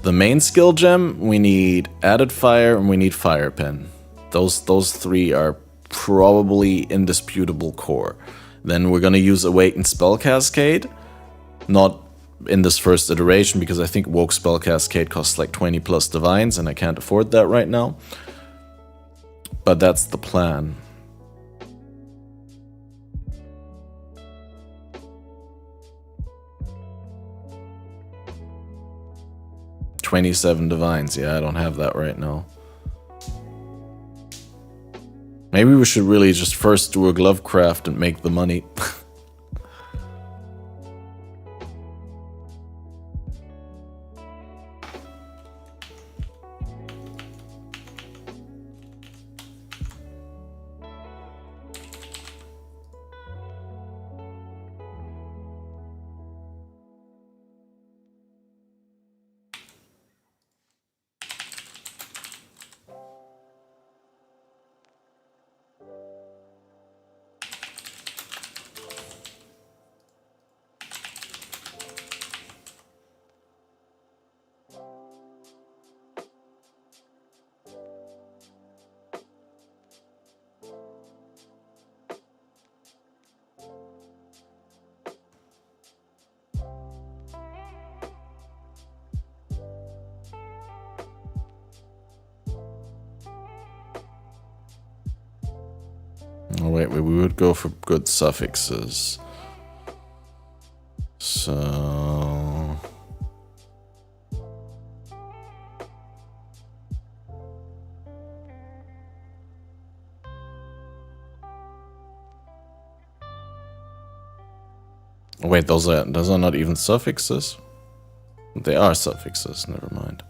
the main skill gem, we need added fire, and we need fire pen. Those 3 are probably indisputable core. Then we're gonna use Awakened Spell Cascade, not in this first iteration because I think Woke Spell Cascade costs like 20 plus divines and I can't afford that right now. But that's the plan. 27 divines. Yeah, I don't have that right now. Maybe we should really just first do a glove craft and make the money. Oh wait, we would go for good suffixes. So... Wait, those are not even suffixes? They are suffixes, never mind.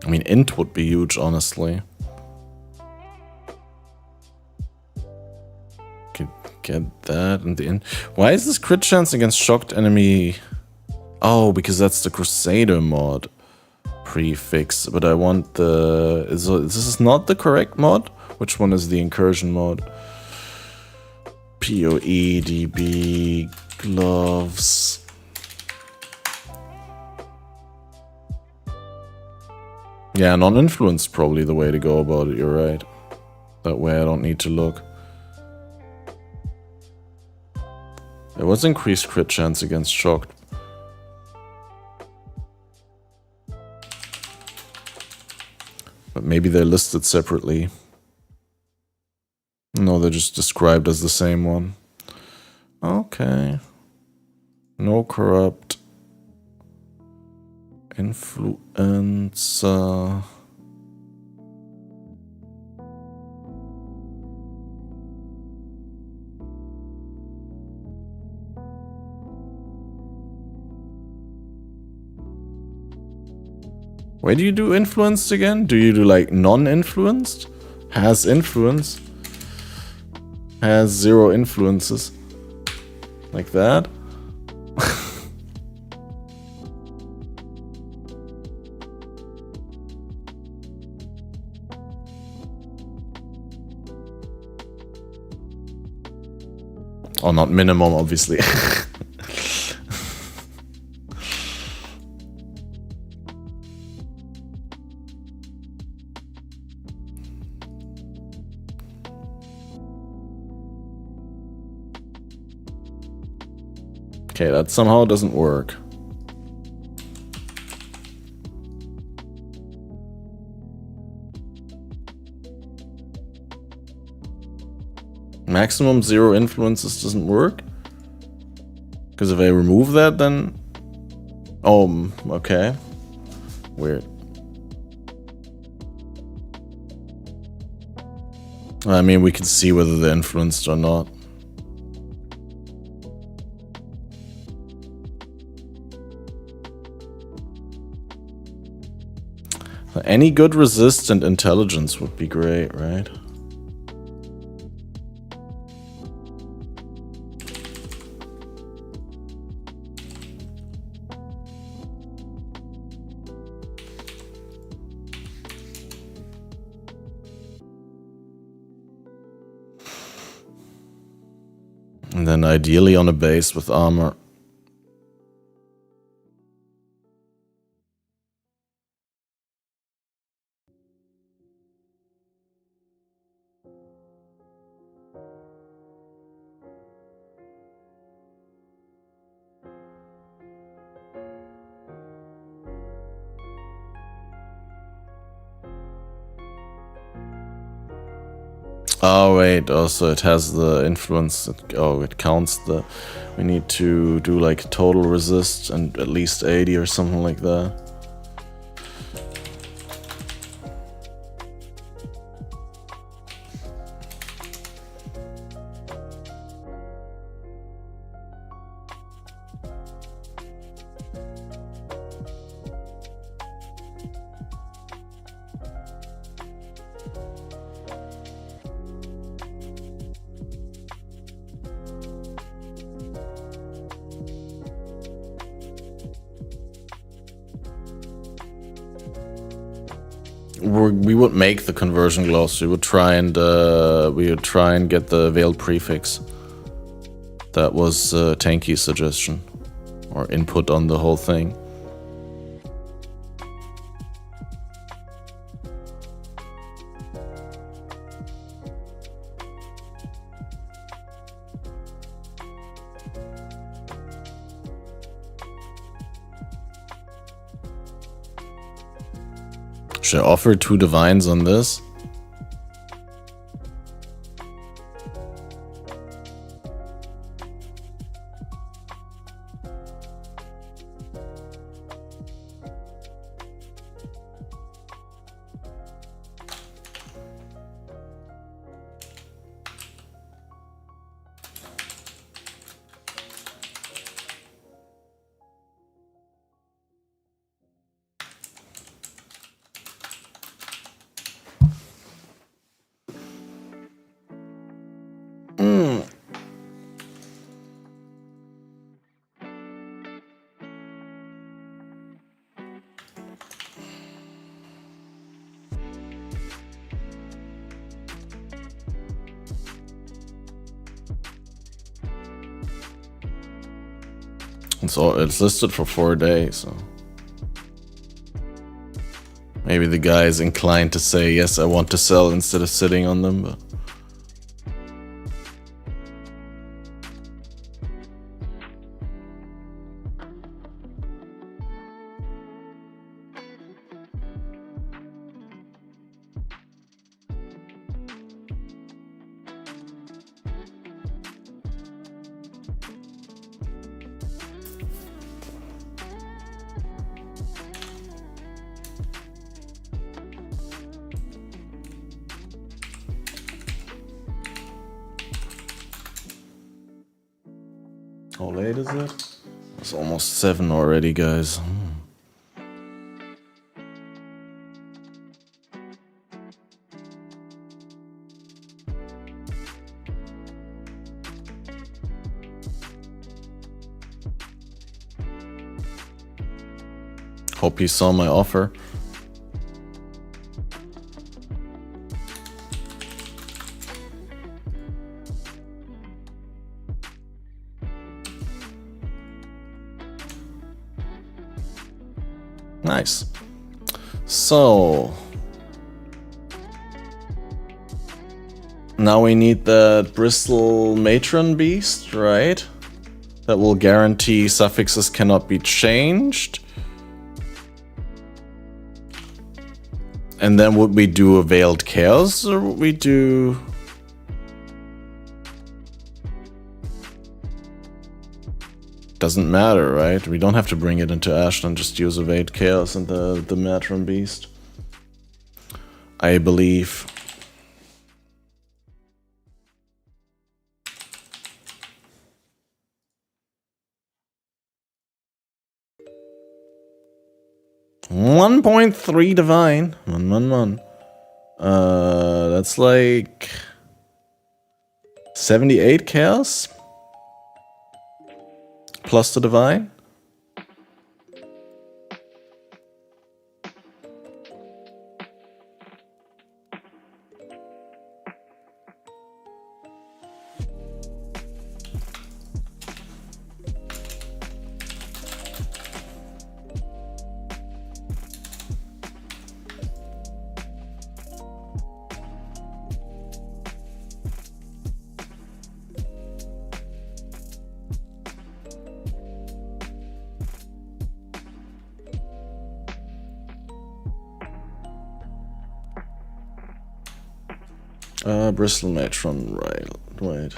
I mean, int would be huge, honestly. Could get that and the why is this crit chance against shocked enemy? Oh, because that's the Crusader mod prefix. But I want the this is not the correct mod. Which one is the incursion mod? PoE DB gloves. Yeah, non-influenced probably the way to go about it. You're right. That way I don't need to look. There was increased crit chance against shocked. But maybe they're listed separately. No, they're just described as the same one. Okay. No corrupt. Influencer. Where do you do influenced again? Do you do like non-influenced? Has influence. Has 0 influences. Like that? Oh, not minimum, obviously. Okay, that somehow doesn't work. Maximum 0 influences doesn't work? Because if I remove that, then... Oh, okay. Weird. I mean, we can see whether they're influenced or not. Any good resist and intelligence would be great, right? And then ideally on a base with armor. Oh wait, also it has the influence, it counts the, we need to do like total resist and at least 80 or something like that. We would make the conversion gloves. We would try and get the veiled prefix. That was Tanky's suggestion or input on the whole thing. Should I offer 2 divines on this? It's listed for 4 days, so maybe the guy is inclined to say yes, I want to sell instead of sitting on them, but how late is it? It's almost 7 already, guys. Hope you saw my offer. Nice. So now we need that Bristol Matron Beast, right? That will guarantee suffixes cannot be changed. And then would we do a Veiled Chaos, or would we do... Doesn't matter, right? We don't have to bring it into Ashland, just use a Veiled Chaos and the Matron Beast. I believe. $1.3 divine. One. That's like 78 chaos plus the divine. Bristol Matron, right, wait.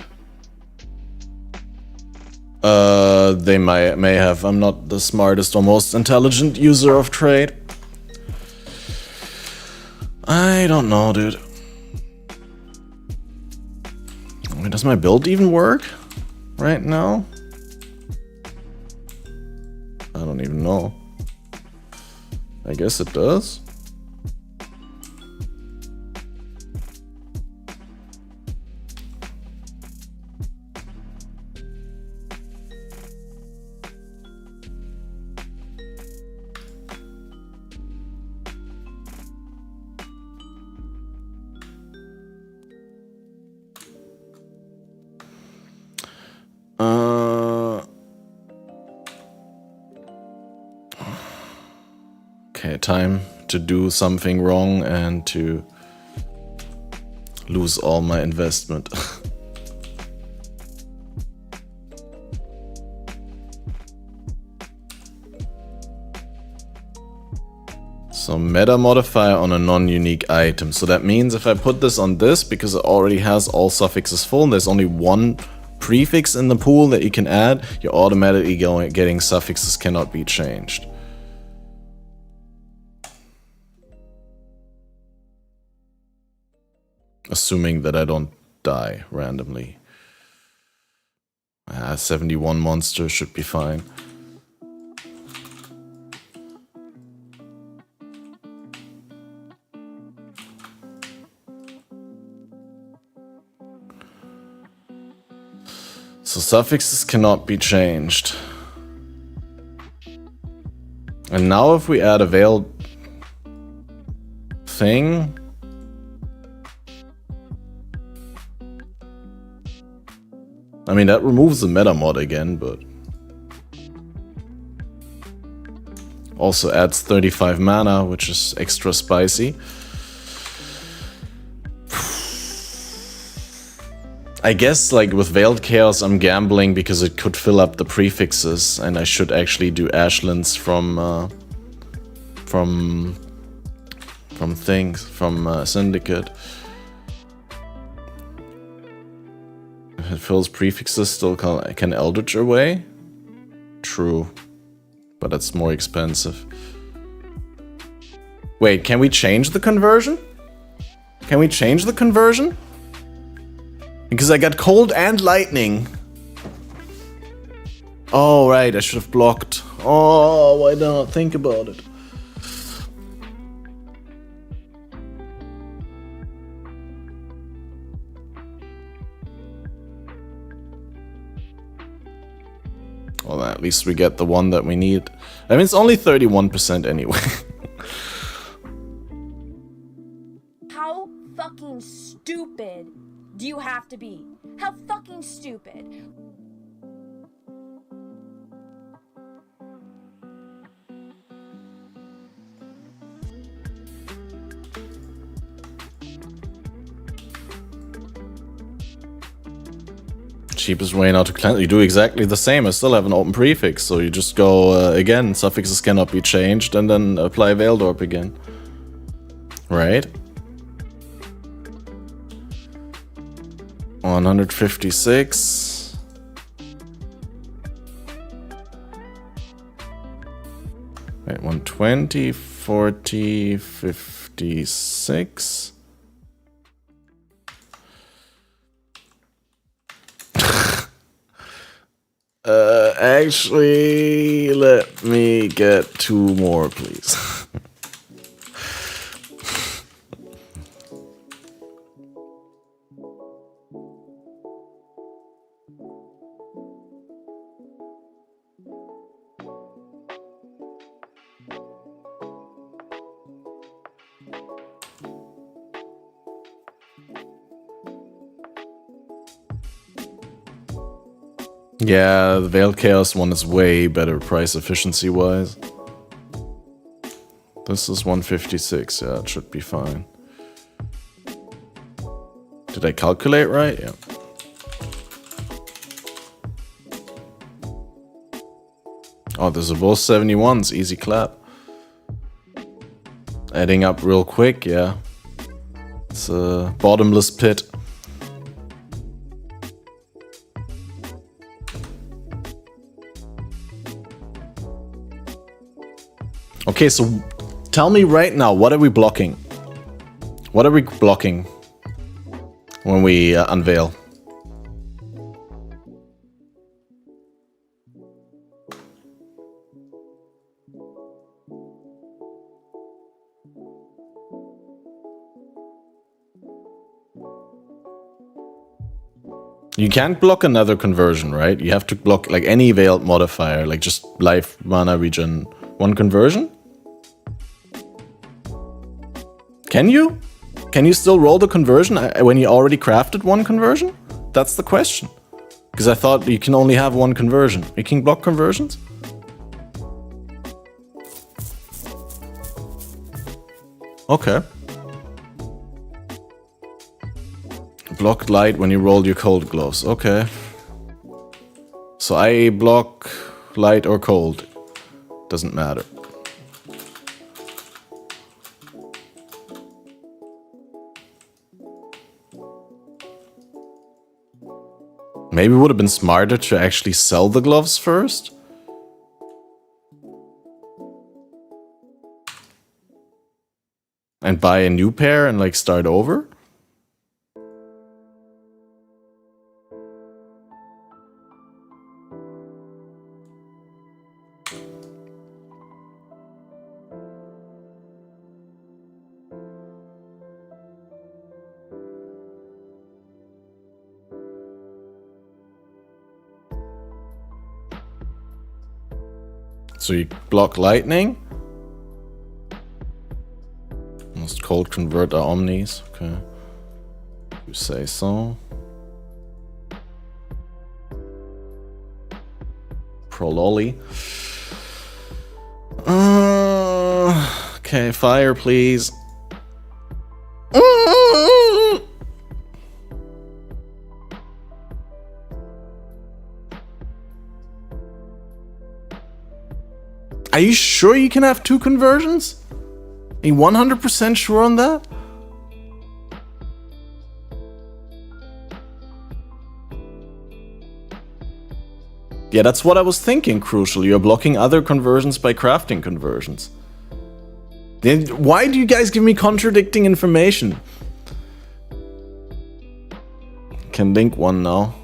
They may have. I'm not the smartest or most intelligent user of trade. I don't know, dude. I mean, does my build even work right now? I don't even know. I guess it does. Okay, time to do something wrong and to lose all my investment. So meta modifier on a non-unique item. So that means if I put this on this, because it already has all suffixes full, and there's only one prefix in the pool that you can add, you're automatically getting suffixes cannot be changed. Assuming that I don't die randomly. 71 monster should be fine. So suffixes cannot be changed. And now if we add a veiled thing... I mean, that removes the meta mod again, but... Also adds 35 mana, which is extra spicy. I guess, like, with Veiled Chaos, I'm gambling because it could fill up the prefixes, and I should actually do Ashlands from Syndicate. If it fills prefixes, still can Eldritch away? True. But that's more expensive. Wait, can we change the conversion? Can we change the conversion? Because I got cold and lightning. Oh, right, I should have blocked. Oh, why don't I think about it? Well, at least we get the one that we need. I mean, it's only 31% anyway. How fucking stupid do you have to be? How fucking stupid? Cheapest way now to cleanse. You do exactly the same. I still have an open prefix, so you just go again. Suffixes cannot be changed, and then apply Veildorp again. Right? 156. Wait, 120, 40, 56. Actually, let me get 2 more, please. Yeah, the Veiled Chaos one is way better price efficiency wise. This is 156, yeah, it should be fine. Did I calculate right? Yeah. Oh, those are both 71s, easy clap. Adding up real quick, yeah. It's a bottomless pit. Okay, so tell me right now, what are we blocking? What are we blocking when we unveil? You can't block another conversion, right? You have to block like any veiled modifier, like just life, mana, regen, one conversion? Can you? Can you still roll the conversion when you already crafted one conversion? That's the question. Because I thought you can only have one conversion. You can block conversions? Okay. Block light when you roll your cold gloves. Okay. So I block light or cold. Doesn't matter. Maybe it would have been smarter to actually sell the gloves first. And buy a new pair and like start over. So you block lightning. Must cold convert our omnis. Okay. You say so. Prololly. Okay, fire, please. Are you sure you can have 2 conversions? Are you 100% sure on that? Yeah, that's what I was thinking, Crucial. You're blocking other conversions by crafting conversions. Then why do you guys give me contradicting information? Can link one now.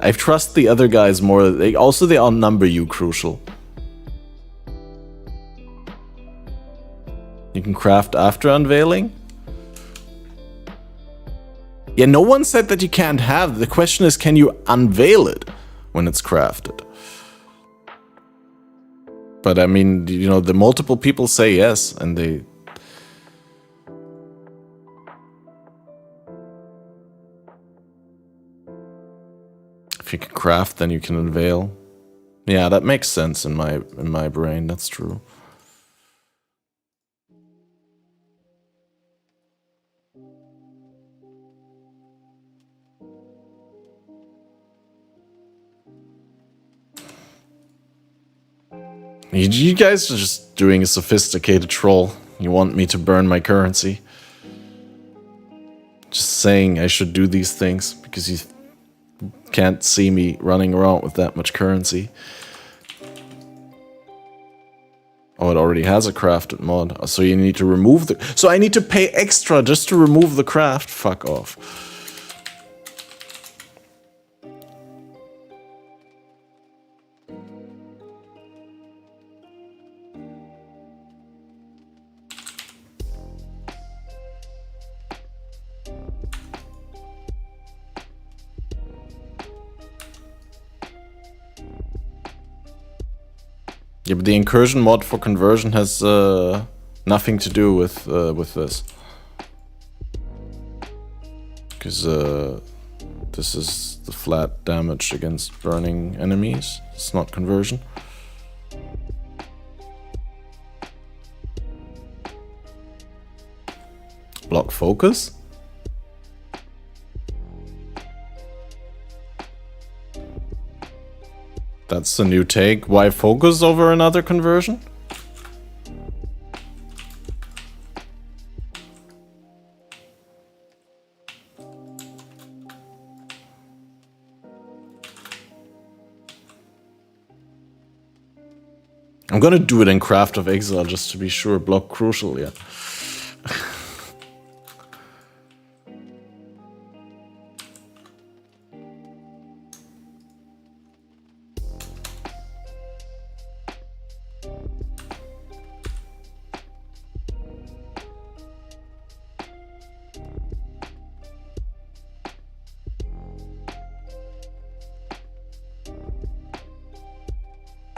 I trust the other guys more. They outnumber you, Crucial. You can craft after unveiling? Yeah, no one said that you can't have. The question is, can you unveil it when it's crafted? But I mean, you know, the multiple people say yes, and they... If you can craft, then you can unveil. Yeah, that makes sense in my brain. That's true. You guys are just doing a sophisticated troll. You want me to burn my currency. Just saying I should do these things because you can't see me running around with that much currency. Oh, it already has a crafted mod. So you need to remove the... So I need to pay extra just to remove the craft? Fuck off. Yeah, but the incursion mod for conversion has nothing to do with this. Because this is the flat damage against burning enemies. It's not conversion. Block focus? That's the new take. Why focus over another conversion? I'm gonna do it in Craft of Exile just to be sure. Block crucial, yeah.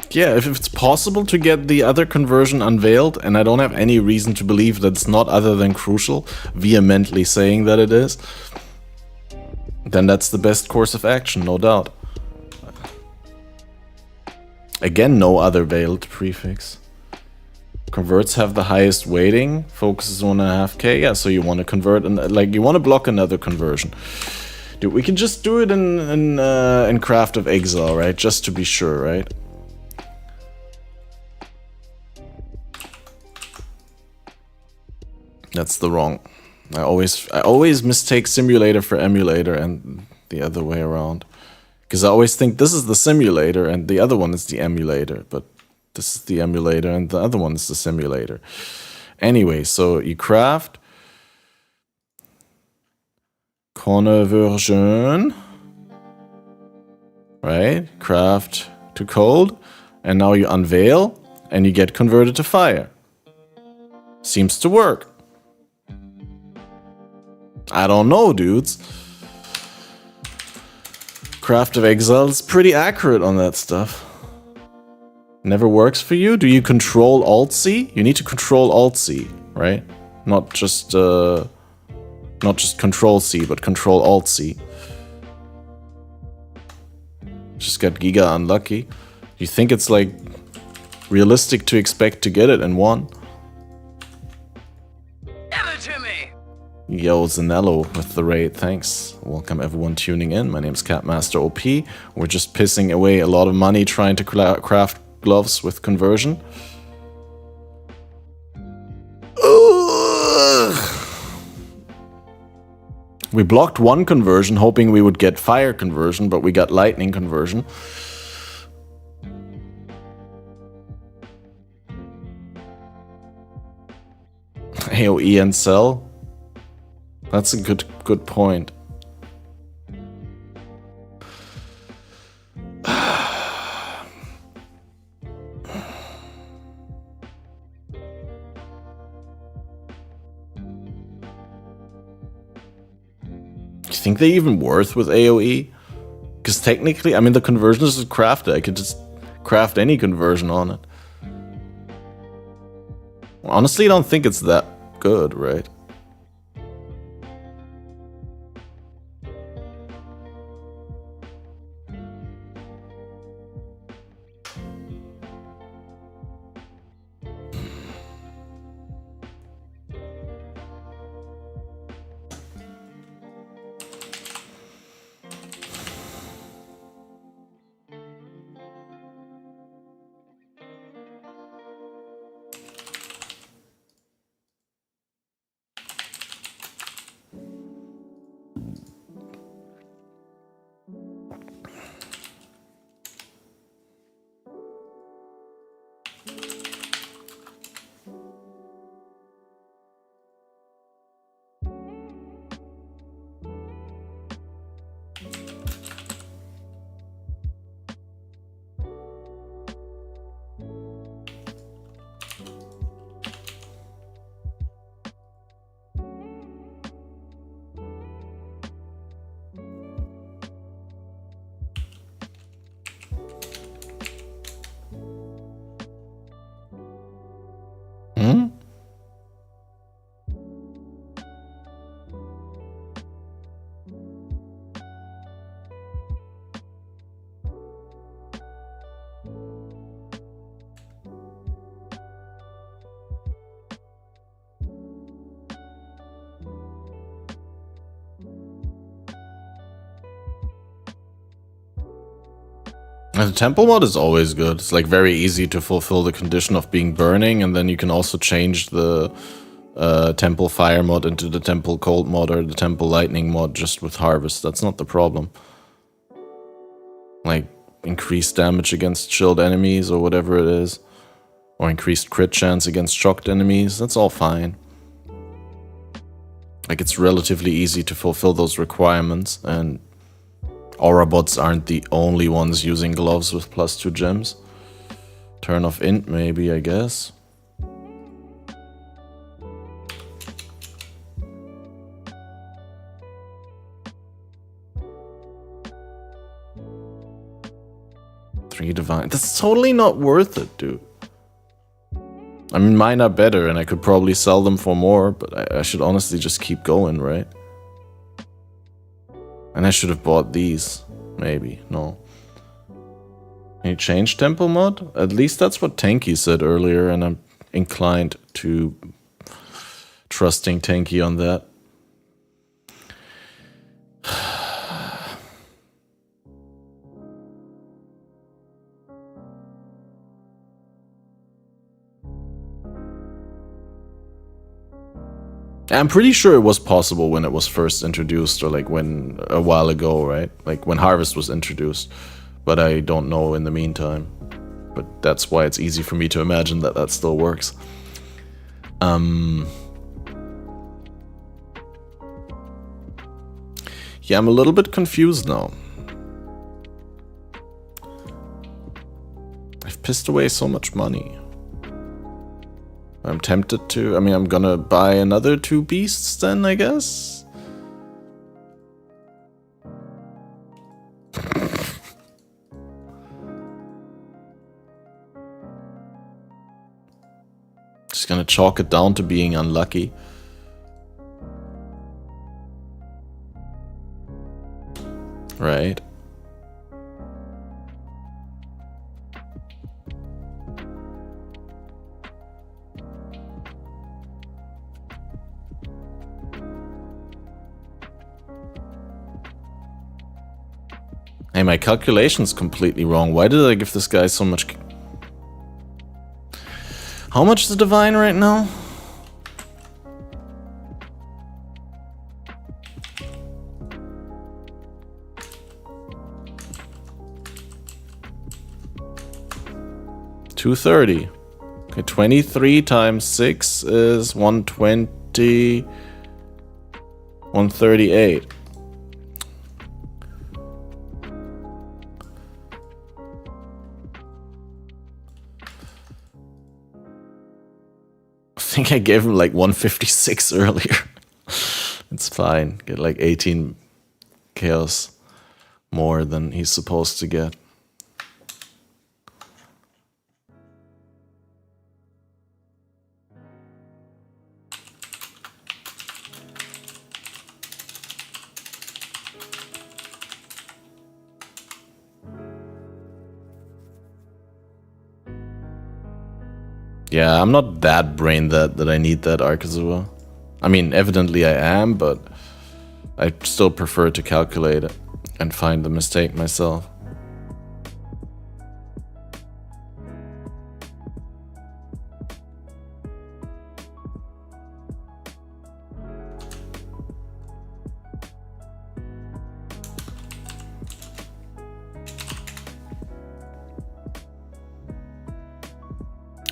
Yeah, if it's possible to get the other conversion unveiled, and I don't have any reason to believe that it's not other than crucial, vehemently saying that it is, then that's the best course of action, no doubt. Again, no other veiled prefix. Converts have the highest weighting, focuses 1.5k, yeah, so you want to convert, and like, you want to block another conversion. Dude, we can just do it in Craft of Exile, right? Just to be sure, right? That's the wrong. I always mistake simulator for emulator and the other way around. Because I always think this is the simulator and the other one is the emulator. But this is the emulator and the other one is the simulator. Anyway, so you craft. Conversion. Right? Craft to cold. And now you unveil and you get converted to fire. Seems to work. I don't know, dudes. Craft of Exile is pretty accurate on that stuff. Never works for you? Do you control Alt-C? You need to control Alt-C, right? Not just Control-C, but control Alt-C. Just got giga unlucky. You think it's like realistic to expect to get it in one. Give it to me. Yo, Zanello with the raid, thanks. Welcome everyone tuning in. My name's Catmaster OP. We're just pissing away a lot of money trying to craft gloves with conversion. Ugh. We blocked one conversion hoping we would get fire conversion, but we got lightning conversion. AoE and cell. That's a good point. You think they even worth with AoE? Because technically, I mean, the conversion is crafted. I could just craft any conversion on it. Honestly, I don't think it's that good, right? Hmm? The temple mod is always good. It's like very easy to fulfill the condition of being burning, and then you can also change the temple fire mod into the temple cold mod or the temple lightning mod just with harvest. That's not the problem. Like increased damage against chilled enemies or whatever it is, or increased crit chance against shocked enemies. That's all fine. Like it's relatively easy to fulfill those requirements, and Aura bots aren't the only ones using gloves with +2 gems. Turn off int maybe, I guess. Three divine. That's totally not worth it, dude. I mean, mine are better and I could probably sell them for more, but I should honestly just keep going, right? And I should have bought these. Maybe. No. Can you change temple mod? At least that's what Tanky said earlier, and I'm inclined to trusting Tanky on that. I'm pretty sure it was possible when it was first introduced, or like when a while ago, right? Like when Harvest was introduced, but I don't know in the meantime. But that's why it's easy for me to imagine that that still works. Yeah, I'm a little bit confused now. I've pissed away so much money. I'm tempted to, I mean, I'm gonna buy another 2 beasts then, I guess? Just gonna chalk it down to being unlucky. Right. my calculation's completely wrong. Why did I give this guy so much... How much is the divine right now? $230. Okay, 23 times 6 is 120... 138. I think I gave him like 156 earlier. It's fine. Get like 18 chaos more than he's supposed to get. Yeah, I'm not that brain dead that I need that arc as well. I mean, evidently I am, but I still prefer to calculate it and find the mistake myself.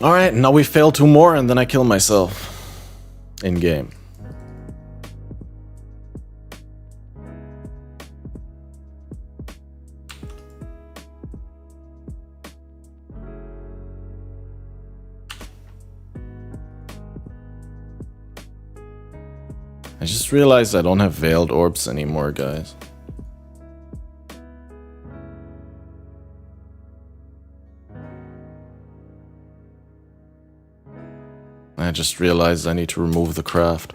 Alright, now we fail 2 more and then I kill myself. In game. I just realized I don't have veiled orbs anymore, guys. I just realized I need to remove the craft.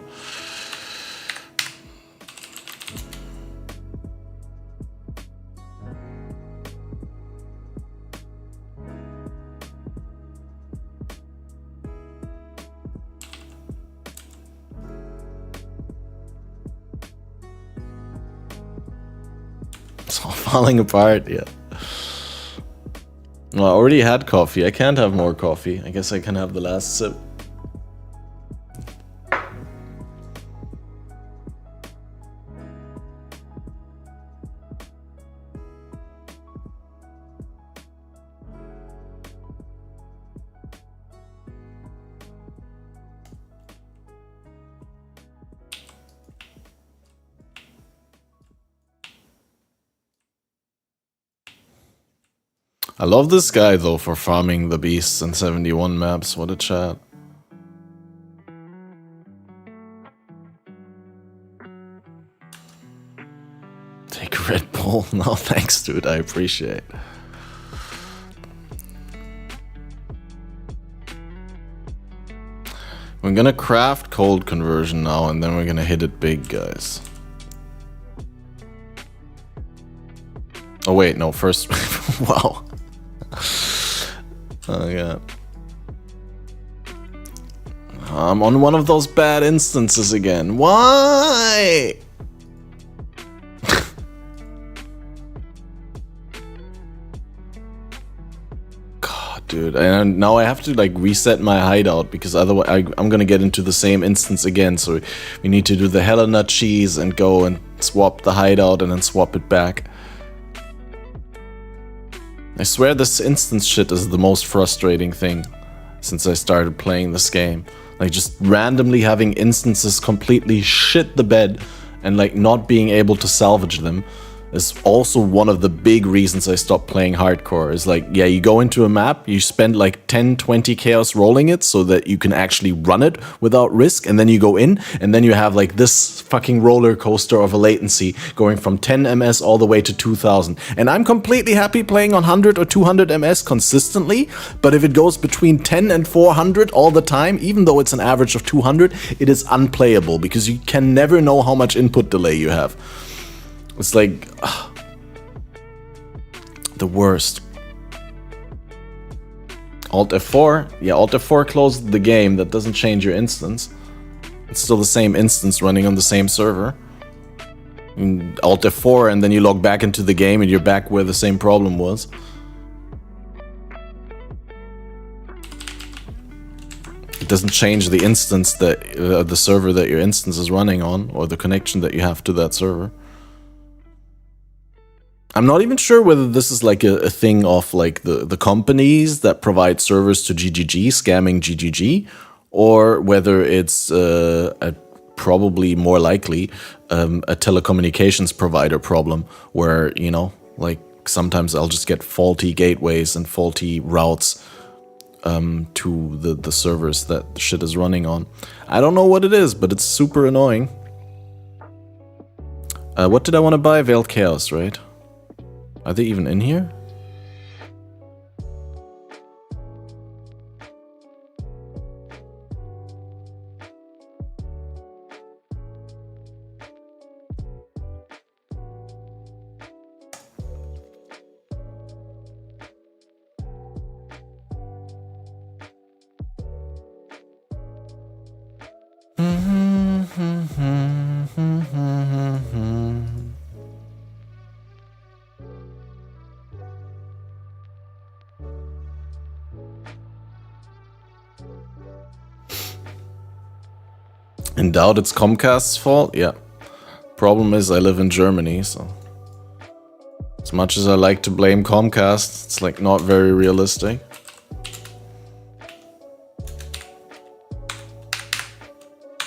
It's all falling apart, yeah. Well, I already had coffee. I can't have more coffee. I guess I can have the last sip. I love this guy though for farming the beasts in 71 maps. What a chat. Take a Red Bull. No thanks, dude. I appreciate. We're gonna craft cold conversion now and then we're gonna hit it big, guys. Oh wait, no, first... Wow. Oh yeah. I'm on one of those bad instances again. Why? God, dude. And now I have to like reset my hideout because otherwise I'm gonna get into the same instance again. So we need to do the Helena cheese and go and swap the hideout and then swap it back. I swear this instance shit is the most frustrating thing since I started playing this game. Like just randomly having instances completely shit the bed and like not being able to salvage them is also one of the big reasons I stopped playing hardcore. Is like, yeah, you go into a map, you spend like 10-20 chaos rolling it so that you can actually run it without risk, and then you go in, and then you have like this fucking roller coaster of a latency going from 10 ms all the way to 2000. And I'm completely happy playing on 100 or 200 ms consistently, but if it goes between 10 and 400 all the time, even though it's an average of 200, it is unplayable because you can never know how much input delay you have. It's like the worst. Alt F4, yeah, Alt F4 closed the game. That doesn't change your instance. It's still the same instance running on the same server. Alt F4 and then you log back into the game and you're back where the same problem was. It doesn't change the instance that the server that your instance is running on, or the connection that you have to that server. I'm not even sure whether this is like a thing of like the companies that provide servers to GGG scamming GGG, or whether it's probably more likely a telecommunications provider problem where, you know, like sometimes I'll just get faulty gateways and faulty routes to the servers that the shit is running on. I don't know what it is, but it's super annoying. What did I want to buy? Veiled Chaos, right? Are they even in here? In doubt it's Comcast's fault? Yeah. Problem is I live in Germany, so... As much as I like to blame Comcast, it's like not very realistic.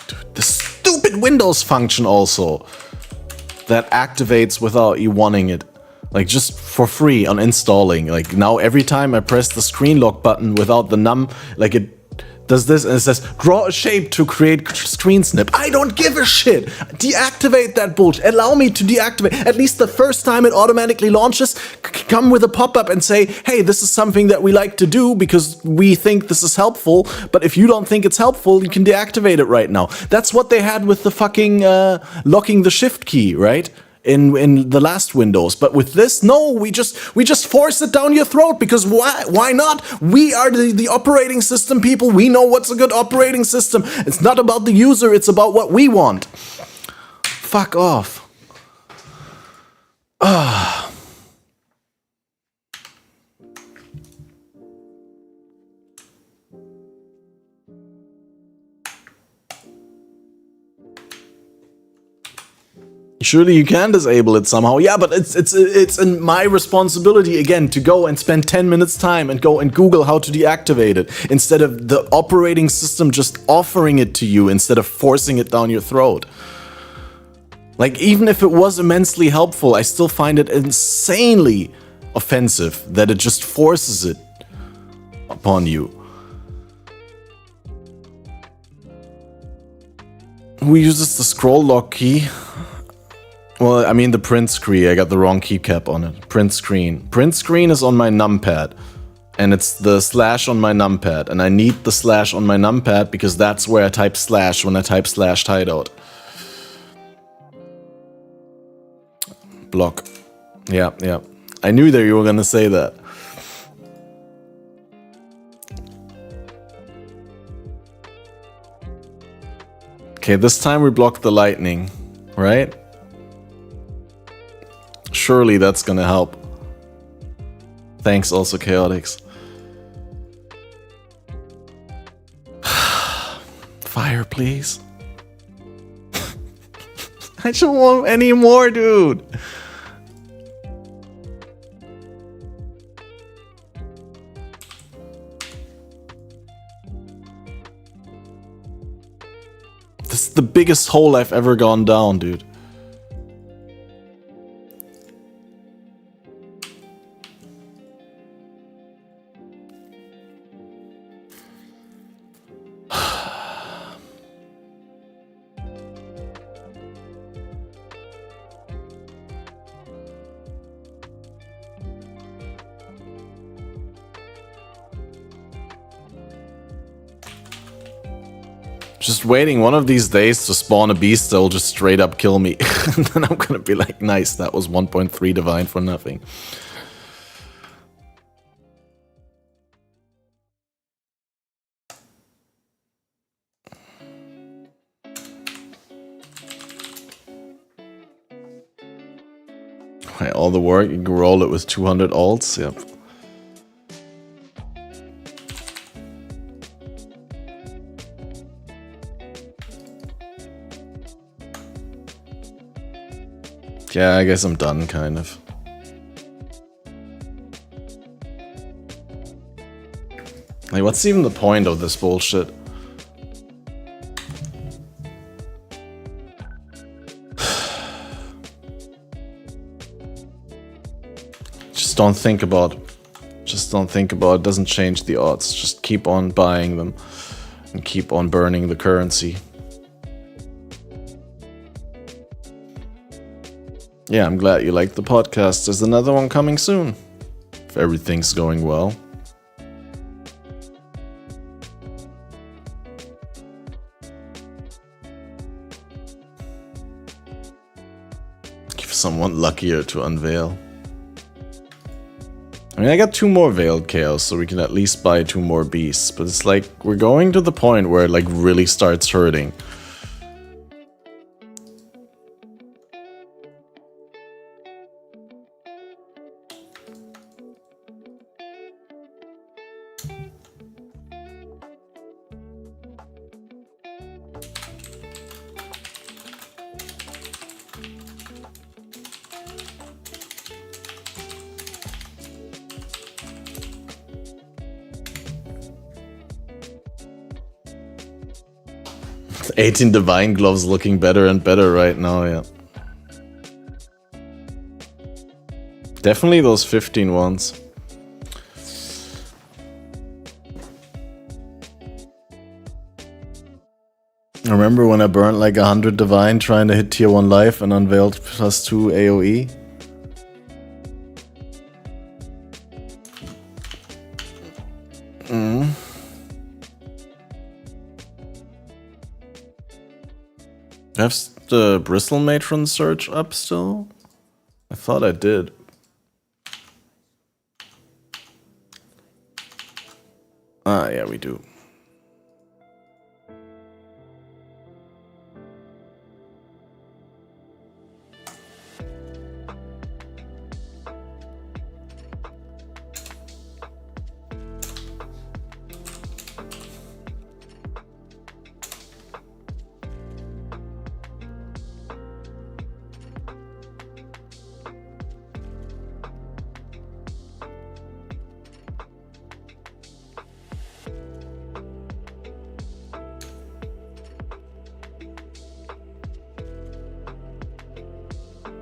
Dude, this stupid Windows function also that activates without you wanting it. Like just for free on installing. Like now every time I press the screen lock button without the num, like it does this and it says draw a shape to create screen snip. I don't give a shit. Deactivate that bullshit. Allow me to deactivate. At least the first time it automatically launches, come with a pop-up and say, hey, this is something that we like to do because we think this is helpful. But if you don't think it's helpful, you can deactivate it right now. That's what they had with the fucking locking the shift key, right? In the last Windows, but with this, no, we just force it down your throat because why not? We are the operating system people. We know what's a good operating system. It's not about the user, it's about what we want. Fuck off. Ah. Surely you can disable it somehow. Yeah, but it's in my responsibility again to go and spend 10 minutes time and go and Google how to deactivate it instead of the operating system just offering it to you instead of forcing it down your throat. Like even if it was immensely helpful, I still find it insanely offensive that it just forces it upon you. Who uses the scroll lock key? Well, I mean the print screen, I got the wrong keycap on it. Print screen. Print screen is on my numpad. And it's the slash on my numpad. And I need the slash on my numpad because that's where I type slash when I type slash hideout. Block. Yeah, yeah. I knew that you were gonna say that. Okay, this time we block the lightning, right? Surely that's gonna help. Thanks also, Chaotix. Fire, please. I don't want any more, dude. This is the biggest hole I've ever gone down, dude. Just waiting one of these days to spawn a beast that will just straight up kill me. And then I'm gonna be like, nice, that was 1.3 divine for nothing. All the work, you can roll it with 200 alts, yep. Yeah, I guess I'm done, kind of. Like, what's even the point of this bullshit? Just don't think about it. Just don't think about it. Doesn't change the odds. Just keep on buying them and keep on burning the currency. Yeah, I'm glad you liked the podcast. There's another one coming soon, if everything's going well. Give someone luckier to unveil. I mean, I got 2 more Veiled Chaos, so we can at least buy 2 more Beasts, but it's like, we're going to the point where it like really starts hurting. The 18 Divine Gloves looking better and better right now, yeah. Definitely those 15 ones. I remember when I burnt like 100 Divine trying to hit tier 1 life and unveiled +2 AoE. I have the Bristle Matron search up still? I thought I did. Ah, yeah, we do.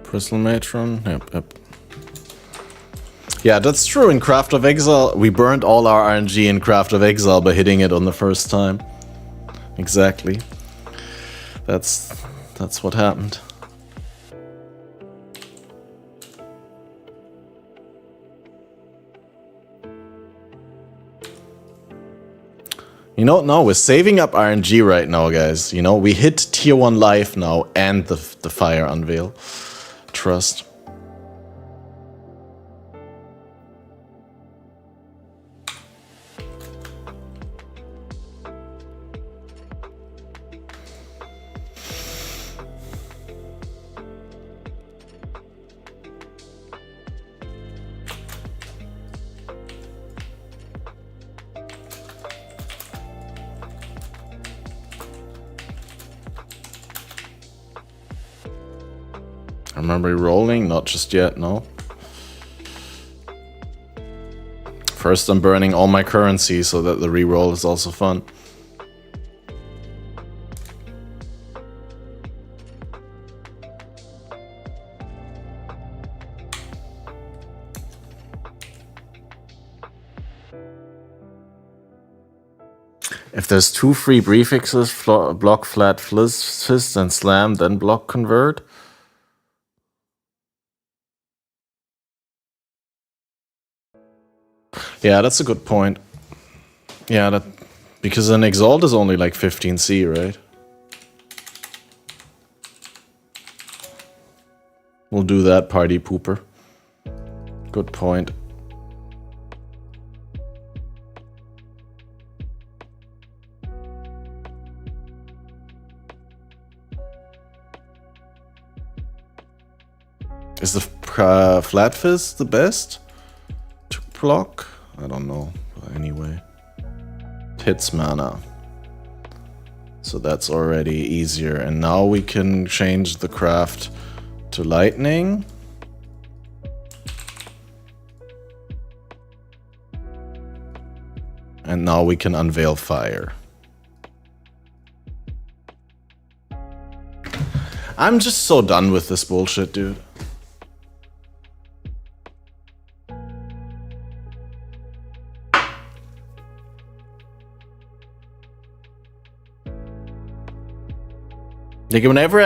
Bristle Matron, yep. Yeah, that's true. In Craft of Exile, we burned all our RNG in Craft of Exile by hitting it on the first time. Exactly. That's what happened. You know, no, we're saving up RNG right now, guys. You know, we hit tier 1 life now and the Fire Unveil. Trust. I remember rolling, not just yet, no. First I'm burning all my currency so that the reroll is also fun. If there's 2 free prefixes, block flat fist and slam, then block convert. Yeah, that's a good point. Yeah, that because an Exalt is only like 15C, right? We'll do that, party pooper. Good point. Is the Flat Fist the best to block? I don't know. But anyway. Hits mana. So that's already easier. And now we can change the craft to lightning. And now we can unveil fire. I'm just so done with this bullshit, dude. Like whenever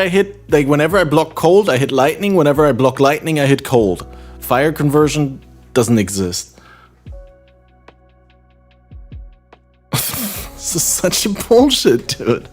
I block cold, I hit lightning. Whenever I block lightning, I hit cold. Fire conversion doesn't exist. This is such a bullshit, dude.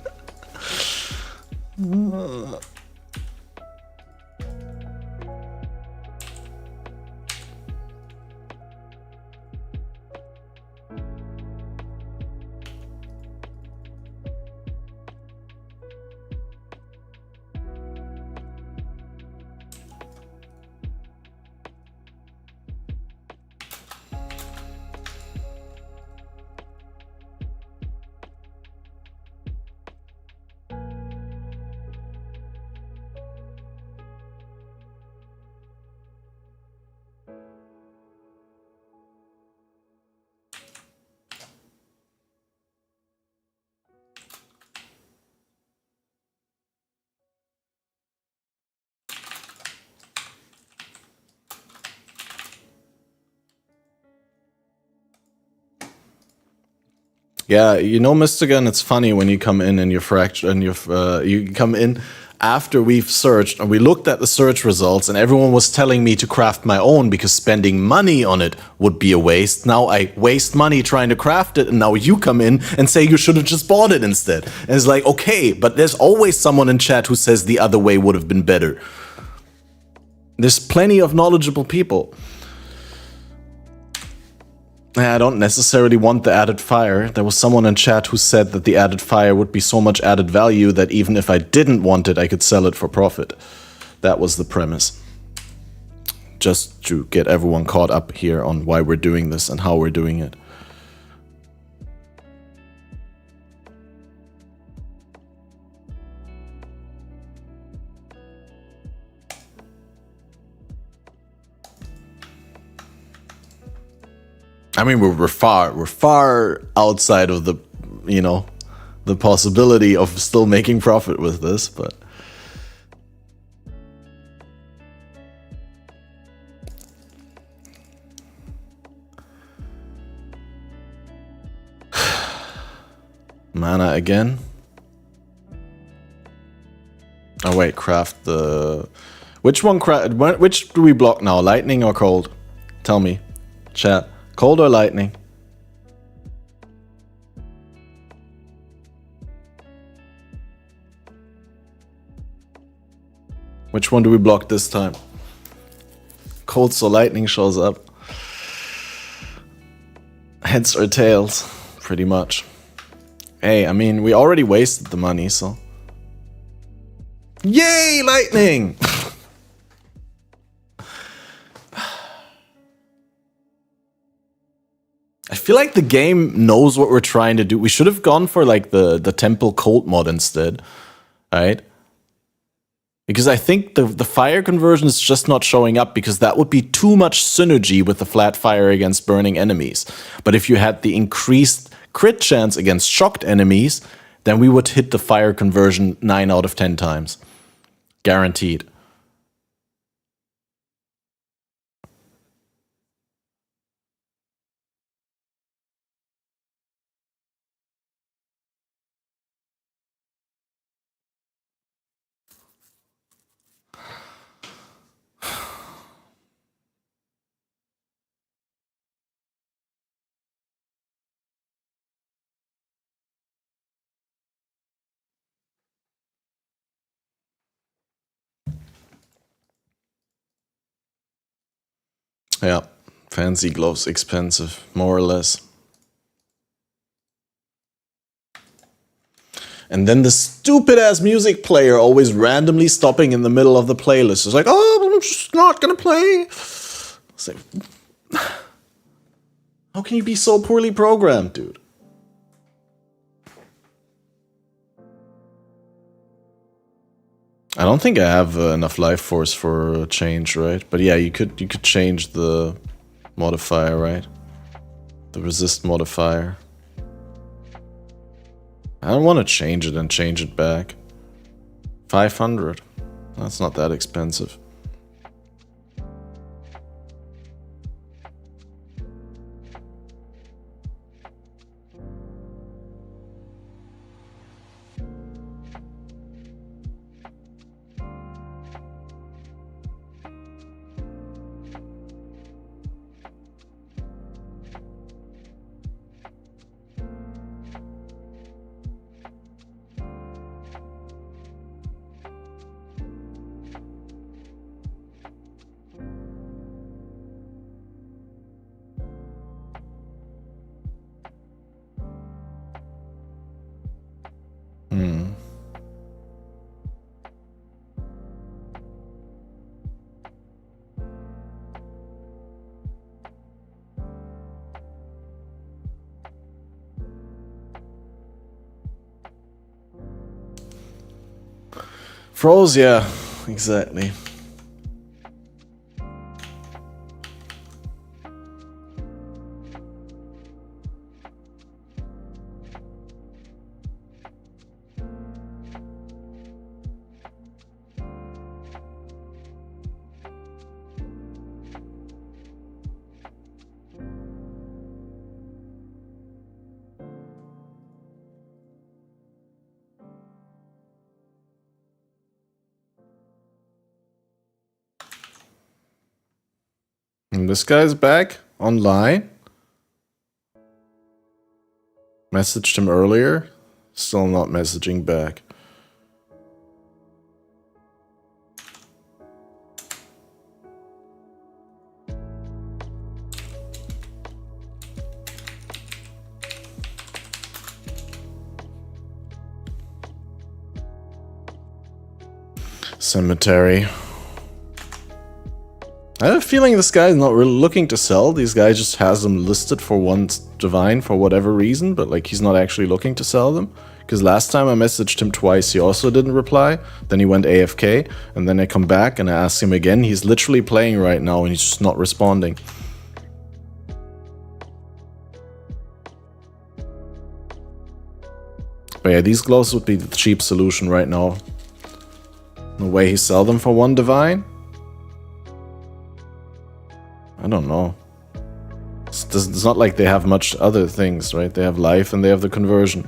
Yeah, you know, Mr. Gun, it's funny when you come in and you come in after we've searched and we looked at the search results and everyone was telling me to craft my own because spending money on it would be a waste. Now I waste money trying to craft it and now you come in and say you should have just bought it instead. And it's like, okay, but there's always someone in chat who says the other way would have been better. There's plenty of knowledgeable people. I don't necessarily want the added fire. There was someone in chat who said that the added fire would be so much added value that even if I didn't want it, I could sell it for profit. That was the premise. Just to get everyone caught up here on why we're doing this and how we're doing it. I mean, we're far outside of the, you know, the possibility of still making profit with this, but mana again. Oh wait, craft the which do we block now? Lightning or cold? Tell me, chat. Cold or lightning? Which one do we block this time? Cold so lightning shows up. Heads or tails, pretty much. Hey, I mean, we already wasted the money, so... Yay, lightning! I feel like the game knows what we're trying to do. We should have gone for like the temple cold mod instead, right? Because I think the fire conversion is just not showing up because that would be too much synergy with the flat fire against burning enemies. But if you had the increased crit chance against shocked enemies, then we would hit the fire conversion 9 out of 10 times. Guaranteed. Yeah, fancy gloves, expensive, more or less. And then the stupid ass music player always randomly stopping in the middle of the playlist. It's like, oh, I'm just not gonna play. It's like, how can you be so poorly programmed, dude? I don't think I have enough life force for a change, right? But yeah, you could change the modifier, right? The resist modifier. I don't want to change it and change it back. 500. That's not that expensive. Froze, yeah, exactly. And this guy's back online. Messaged him earlier. Still not messaging back. Cemetery. I have a feeling this guy's not really looking to sell. These guys just has them listed for one divine for whatever reason, but like he's not actually looking to sell them. Because last time I messaged him twice, he also didn't reply. Then he went AFK, and then I come back and I ask him again. He's literally playing right now and he's just not responding. But yeah, these gloves would be the cheap solution right now. The way he sell them for one divine? I don't know. It's not like they have much other things, right? They have life and they have the conversion.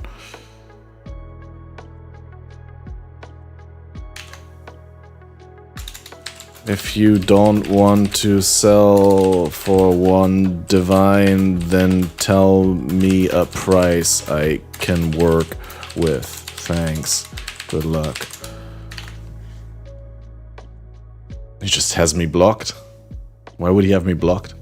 If you don't want to sell for one divine, then tell me a price I can work with. Thanks. Good luck. He just has me blocked. Why would he have me blocked?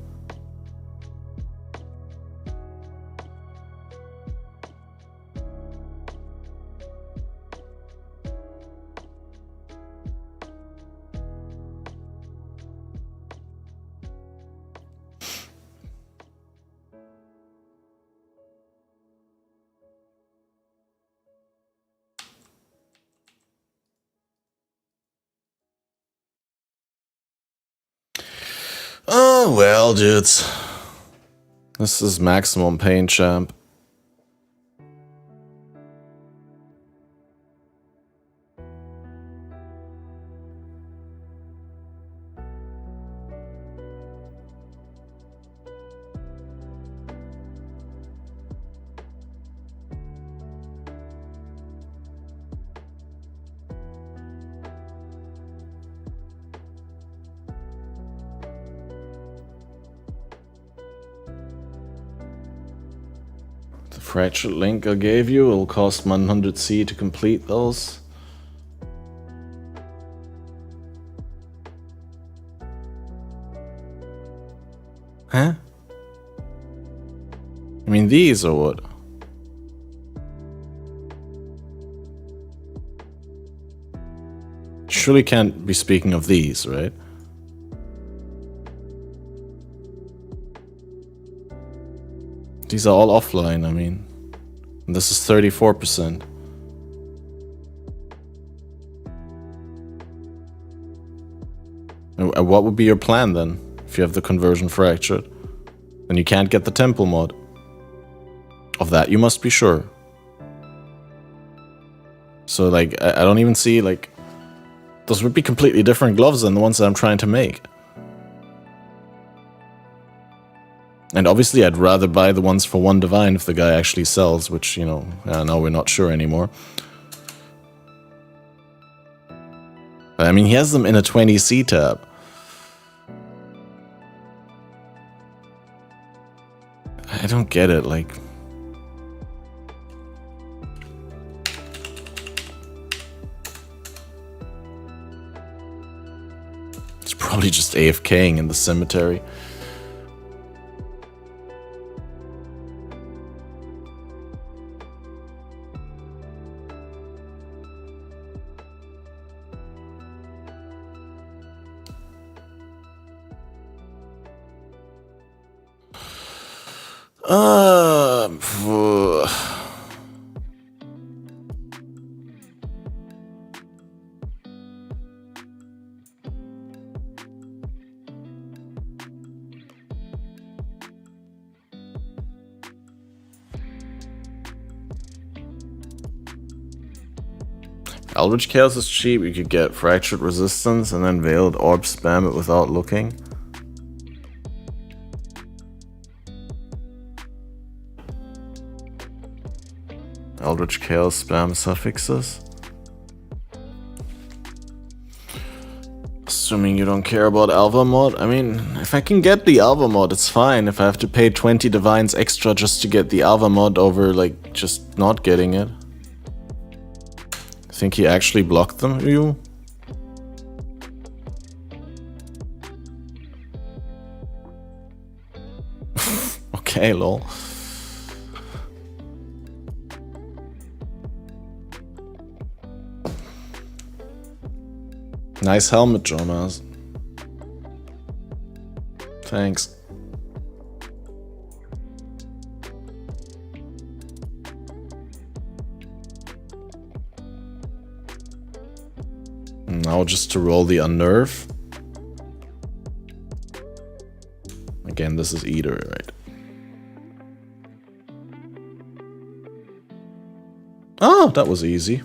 Oh, well, dudes. This is maximum pain, champ. Fractured link I gave you, it'll cost 100C to complete those. Huh? I mean these or what? surely can't be speaking of these, right? These are all offline, I mean. And this is 34%. And what would be your plan then, if you have the conversion fractured? Then you can't get the temple mod. Of that you must be sure. So like, I don't even see, like, those would be completely different gloves than the ones that I'm trying to make. And obviously I'd rather buy the ones for 1 divine if the guy actually sells, which, you know, now we're not sure anymore. But I mean, he has them in a 20C tab. I don't get it, like... It's probably just AFKing in the cemetery. Phew. Eldritch Chaos is cheap. You could get Fractured Resistance and then Veiled Orb spam it without looking. Eldritch Chaos spam suffixes. Assuming you don't care about Alva mod. I mean, if I can get the Alva mod, it's fine. If I have to pay 20 divines extra just to get the Alva mod over, like, just not getting it. Think he actually blocked them, you? Okay, lol. Nice helmet, Jonas. Thanks. Now just to roll the unnerve. Again, this is Eater, right? Oh, that was easy.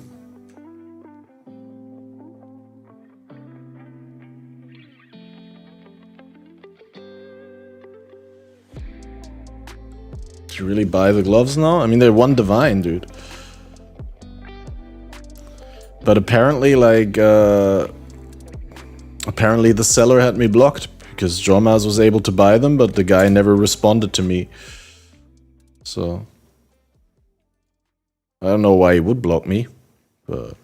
Did you really buy the gloves now? I mean, they're 1 divine, dude. But apparently, like, apparently the seller had me blocked because Jormaz was able to buy them, but the guy never responded to me. So I don't know why he would block me, but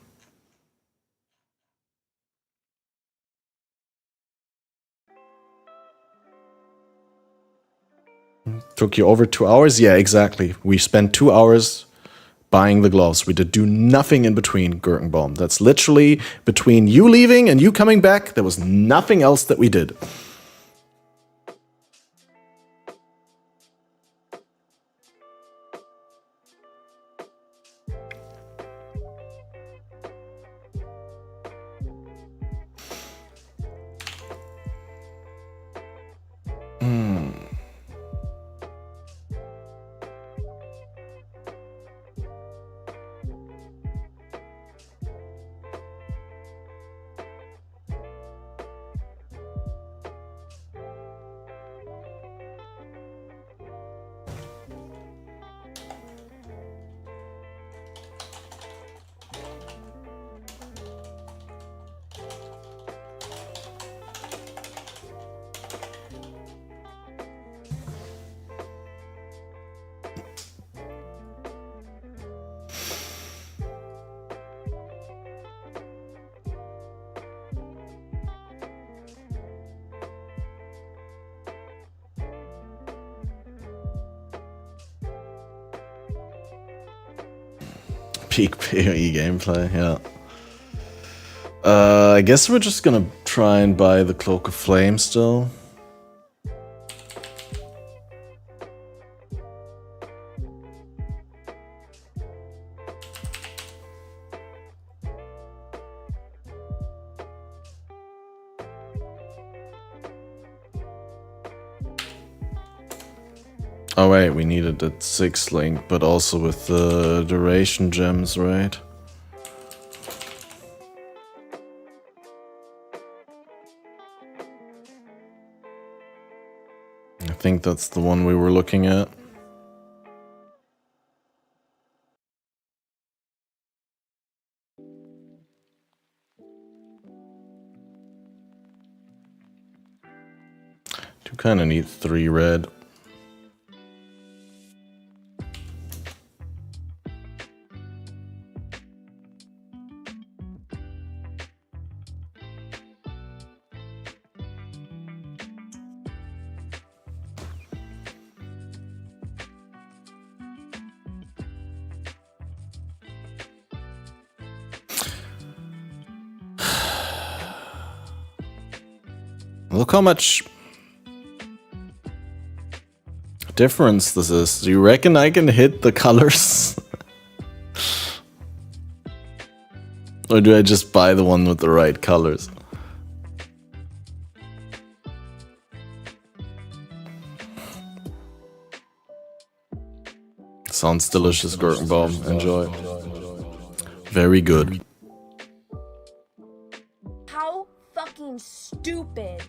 took you over 2 hours? Yeah, exactly. We spent 2 hours buying the gloves. We did do nothing in between, Gurkenbaum. That's literally between you leaving and you coming back. There was nothing else that we did. Peak PoE gameplay, yeah. I guess we're just gonna try and buy the Cloak of Flame still. Oh wait, we needed that 6 link, but also with the duration gems, right? I think that's the one we were looking at. Do kind of need 3 red. Look how much difference this is. Do you reckon I can hit the colors? Or do I just buy the one with the right colors? Sounds delicious, Gurkenbaum. Enjoy. Very good. How fucking stupid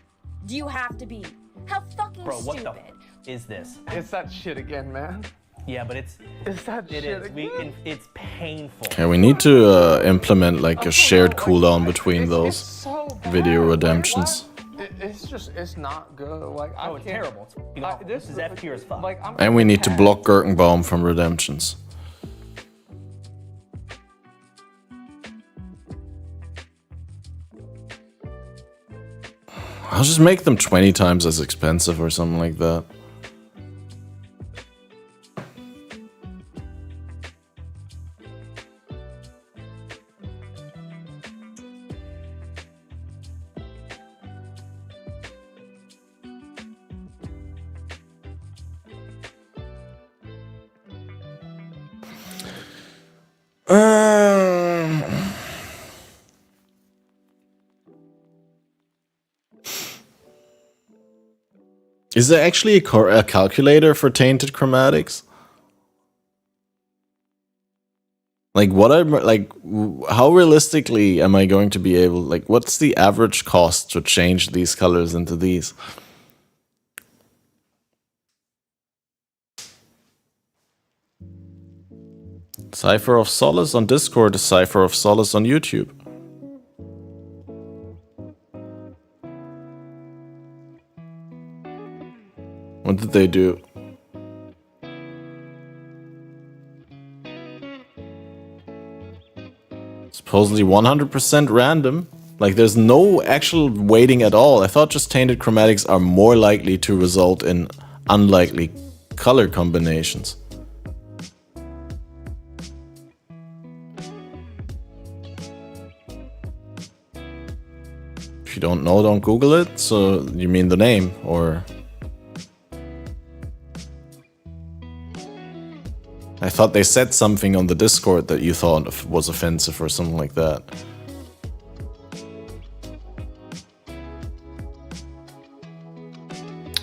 do you have to be? How fucking Bro, what stupid? the is this? It's that shit again, man. Yeah, but it's that it shit is. again? It's painful. Okay, we need to implement like a shared cooldown between It's those so bad. video Like, redemptions. what? It's not good. Like, I Oh, it's can't- terrible. It's fucking awful. This is F tier as fuck. Like, I'm And we need to attacked. block Gurkenbaum from redemptions. I'll just make them 20 times as expensive or something like that. Is there actually a calculator for tainted chromatics? Like what I'm like, how realistically am I going to be able? Like, what's the average cost to change these colors into these? Cipher of Solace on Discord, Cipher of Solace on YouTube. What did they do? Supposedly 100% random. Like there's no actual weighting at all. I thought just tainted chromatics are more likely to result in unlikely color combinations. If you don't know, don't Google it. So you mean the name or... I thought they said something on the Discord that you thought was offensive or something like that.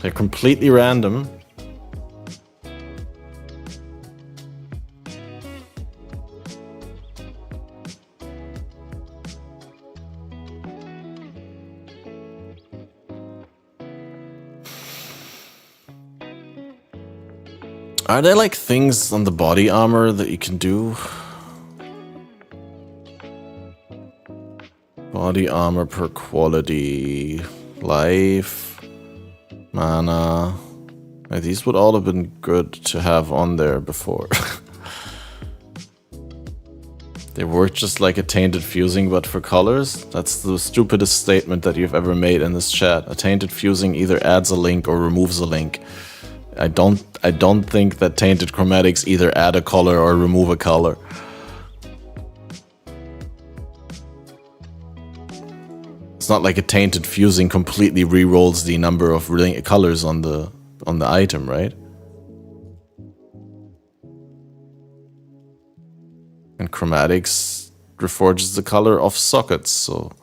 They're completely random. Are there like things on the body armor that you can do? Body armor per quality, life, mana. These would all have been good to have on there before. They work just like a tainted fusing but for colors? That's the stupidest statement that you've ever made in this chat. A tainted fusing either adds a link or removes a link. I don't think that tainted chromatics either add a color or remove a color. It's not like a tainted fusing completely re-rolls the number of colors on the item, right? And chromatics reforges the color of sockets, so...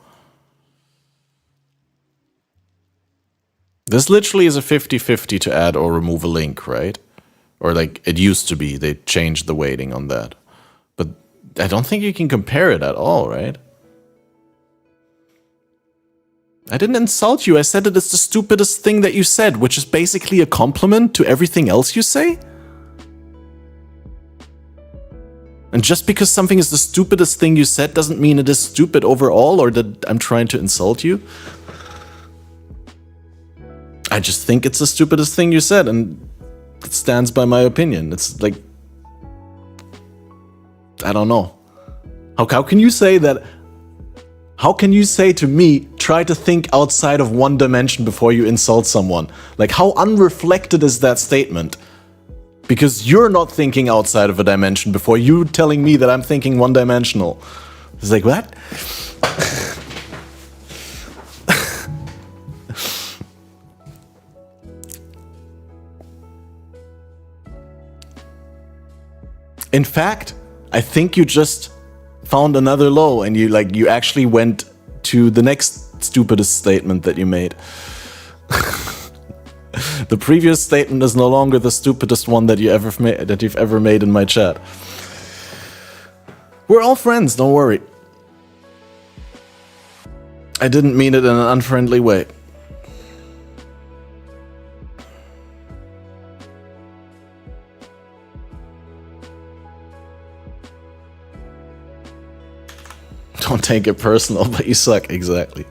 This literally is a 50-50 to add or remove a link, right? Or like, it used to be, they changed the weighting on that. But I don't think you can compare it at all, right? I didn't insult you, I said it is the stupidest thing that you said, which is basically a compliment to everything else you say? And just because something is the stupidest thing you said doesn't mean it is stupid overall or that I'm trying to insult you. I just think it's the stupidest thing you said and it stands by my opinion. It's like... I don't know. How can you say that... How can you say to me, try to think outside of one dimension before you insult someone? Like, how unreflected is that statement? Because you're not thinking outside of a dimension before you telling me that I'm thinking one-dimensional. It's like, what? In fact, I think you just found another low and you actually went to the next stupidest statement that you made. The previous statement is no longer the stupidest one that you've ever made in my chat. We're all friends, don't worry. I didn't mean it in an unfriendly way. Don't take it personal, but you suck, exactly.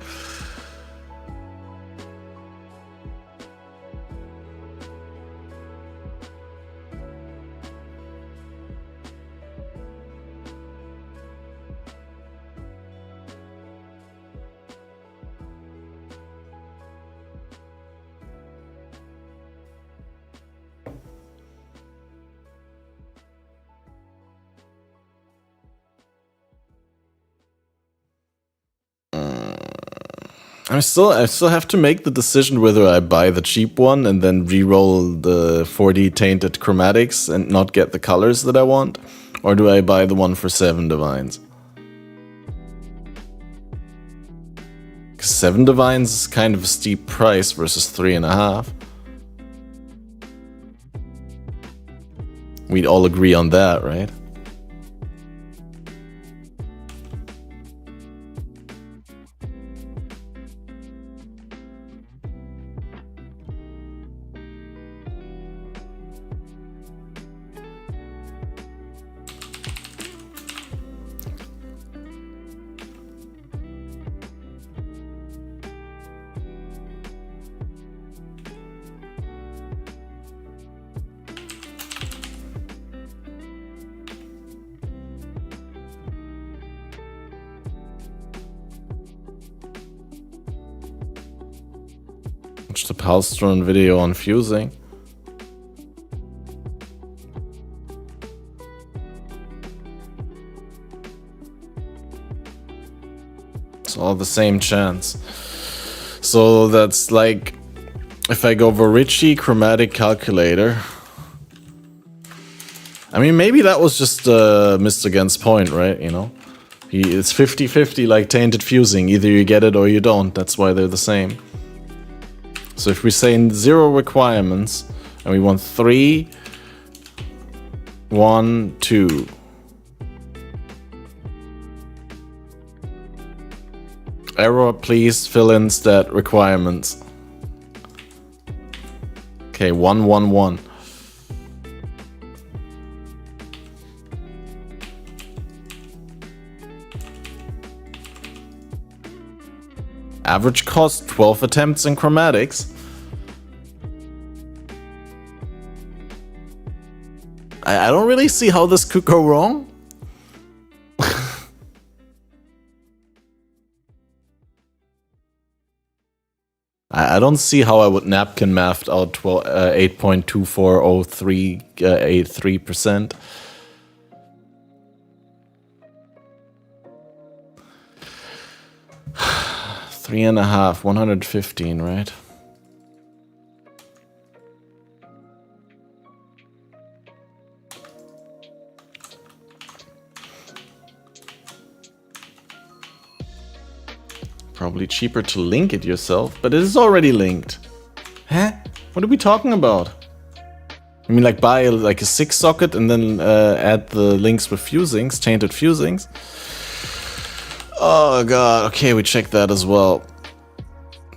I still have to make the decision whether I buy the cheap one and then re-roll the 40 tainted chromatics and not get the colors that I want, or do I buy the one for 7 divines? 'Cause 7 divines is kind of a steep price versus 3.5. We'd all agree on that, right? Watch the Palstron video on fusing. It's all the same chance. So that's like, if I go Verici chromatic calculator. I mean, maybe that was just missed against point, right? You know? It's 50-50 like tainted fusing. Either you get it or you don't. That's why they're the same. So if we say 0 requirements, and we want 3, 1, 2. Error, please fill in stat requirements. Okay, 1, 1, 1. Average cost 12 attempts in chromatics. I don't really see how this could go wrong. I don't see how I would napkin math out 8.240383%. 3.5, 115, right? Probably cheaper to link it yourself, but it is already linked. Huh? What are we talking about? I mean, like buy like a 6 socket and then add the links with fusings, tainted fusings. Oh god, okay, we checked that as well.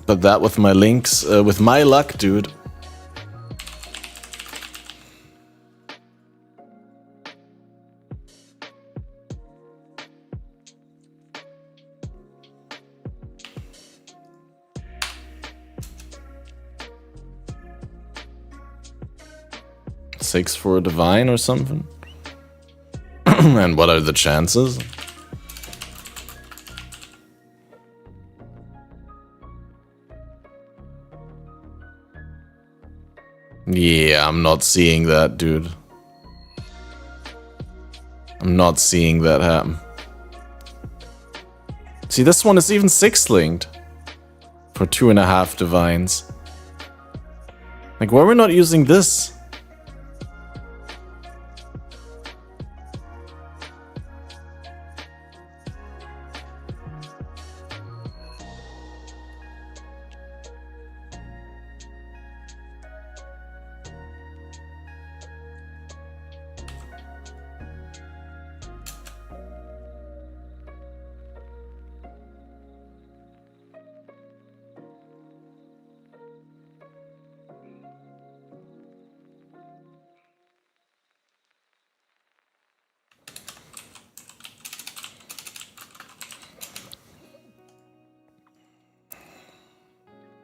But that with my links, with my luck, dude. Six for a divine or something? And what are the chances? Yeah, I'm not seeing that, dude. I'm not seeing that happen. See, this one is even 6 linked. For 2.5 divines. Like, why are we not using this?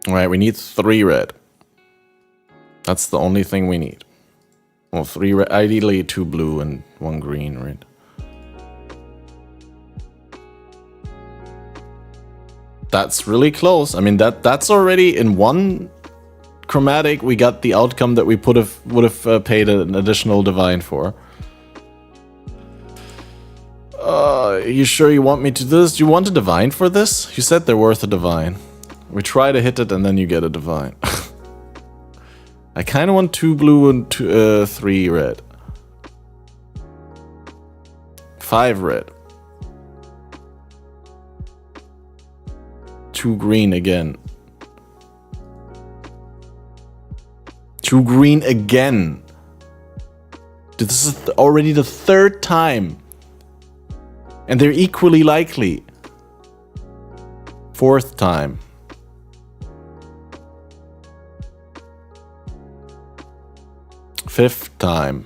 Alright, we need 3 red. That's the only thing we need. Well, 3 red, ideally 2 blue and 1 green, right? That's really close. I mean, that's already in 1 chromatic. We got the outcome that we would have paid an additional divine for. You sure you want me to do this? Do you want a divine for this? You said they're worth a divine. We try to hit it and then you get a divine. I kind of want 2 blue and 3 red. 5 red. 2 green again. 2 green again. Dude, this is already the 3rd time. And they're equally likely. 4th time. 5th time.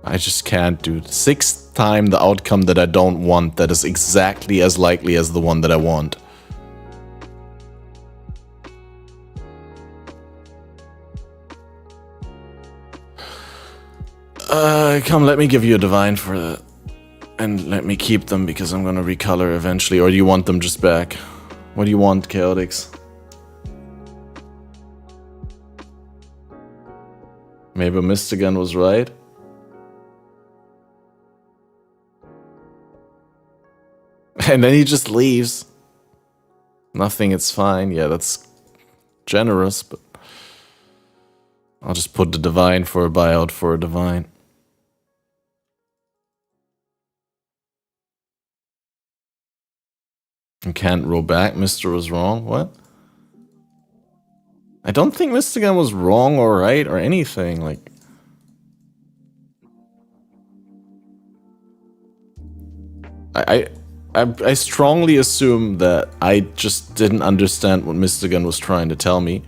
I just can't, dude. 6th time, the outcome that I don't want, that is exactly as likely as the one that I want. Come, let me give you a divine for that. And let me keep them because I'm gonna recolor eventually. Or do you want them just back? What do you want, Chaotix? Maybe Mystigan was right? And then he just leaves. Nothing, it's fine. Yeah, that's generous, but I'll just put the divine for a buyout for a divine. You can't roll back. Mr. was wrong. What? I don't think Mystigan was wrong or right or anything. Like, I strongly assume that I just didn't understand what Mystigan was trying to tell me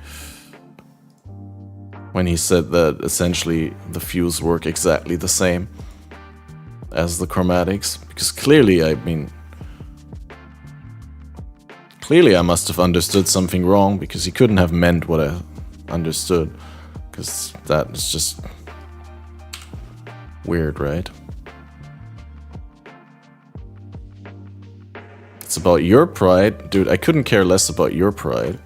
when he said that essentially the fuse work exactly the same as the chromatics. Because clearly, I mean, clearly I must have understood something wrong because he couldn't have meant what I understood. Because that is just weird, right? It's about your pride. Dude, I couldn't care less about your pride.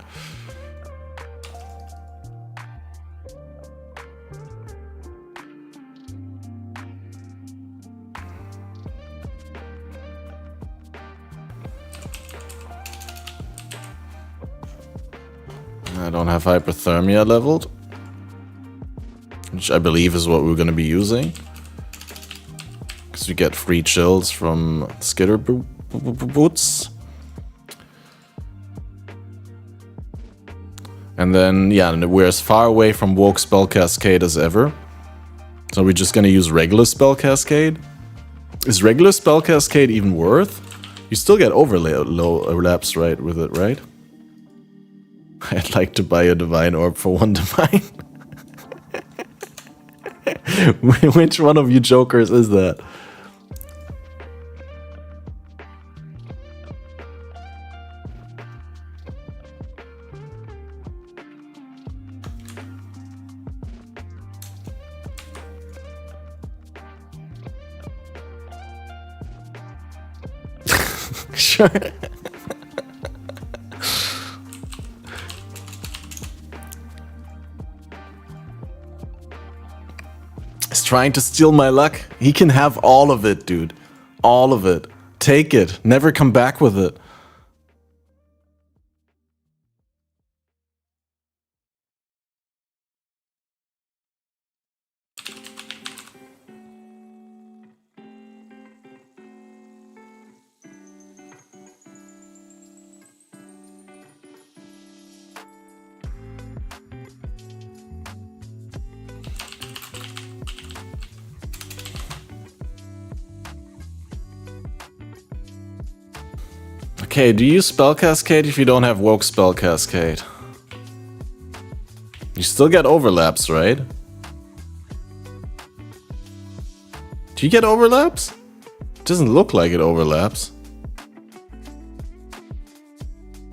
I don't have hyperthermia leveled, which I believe is what we're going to be using. Because we get free chills from skitter boots. And then, yeah, we're as far away from Woke Spell Cascade as ever. So we're just going to use regular Spell Cascade. Is regular Spell Cascade even worth? You still get overlaps, right, with it, right? I'd like to buy a Divine Orb for 1 Divine. Which one of you jokers is that? Sure. He's trying to steal my luck. He can have all of it, dude. All of it. Take it. Never come back with it. Okay, do you Spell Cascade if you don't have Woke Spell Cascade? You still get overlaps, right? Do you get overlaps? It doesn't look like it overlaps.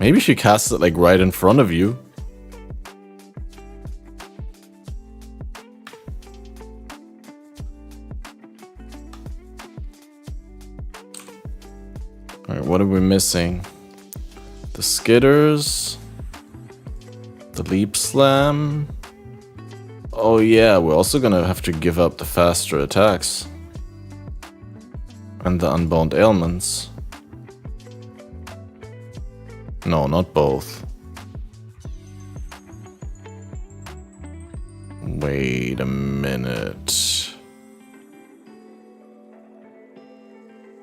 Maybe if you cast it like right in front of you. Alright, what are we missing? The Skitters. The Leap Slam. Oh yeah, we're also gonna have to give up the faster attacks. And the Unbound Ailments. No, not both. Wait a minute.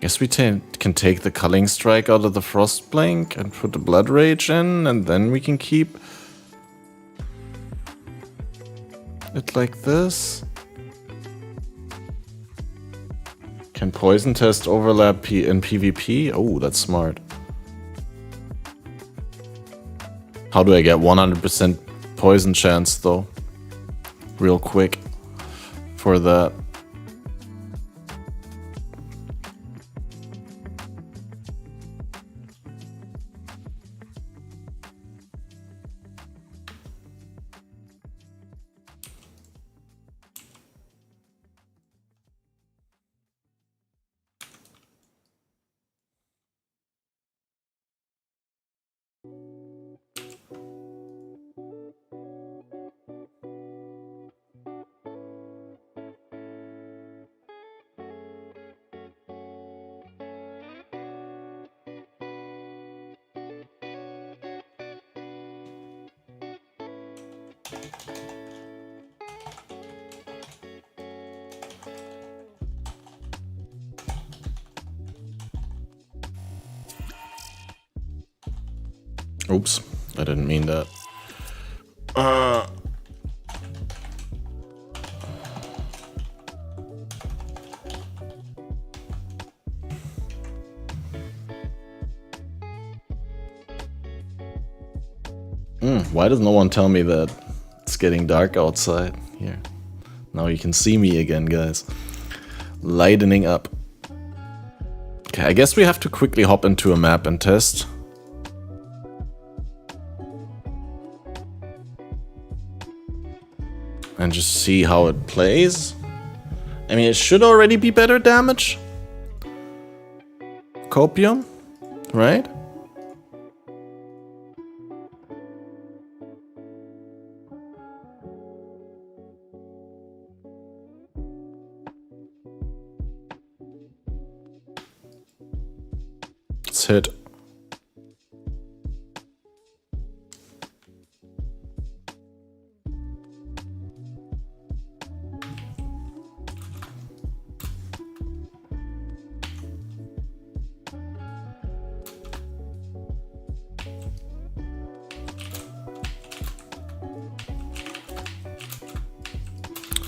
Guess we can take the Culling Strike out of the Frostblink and put the Blood Rage in, and then we can keep it like this. Can Poison Test overlap in PvP? Oh, that's smart. How do I get 100% poison chance though? Real quick for that. Oops, I didn't mean that. Why does no one tell me that it's getting dark outside? Here. Now you can see me again, guys. Lightening up. Okay, I guess we have to quickly hop into a map and test. And just see how it plays. I mean, it should already be better damage. Copium, right? Let's hit.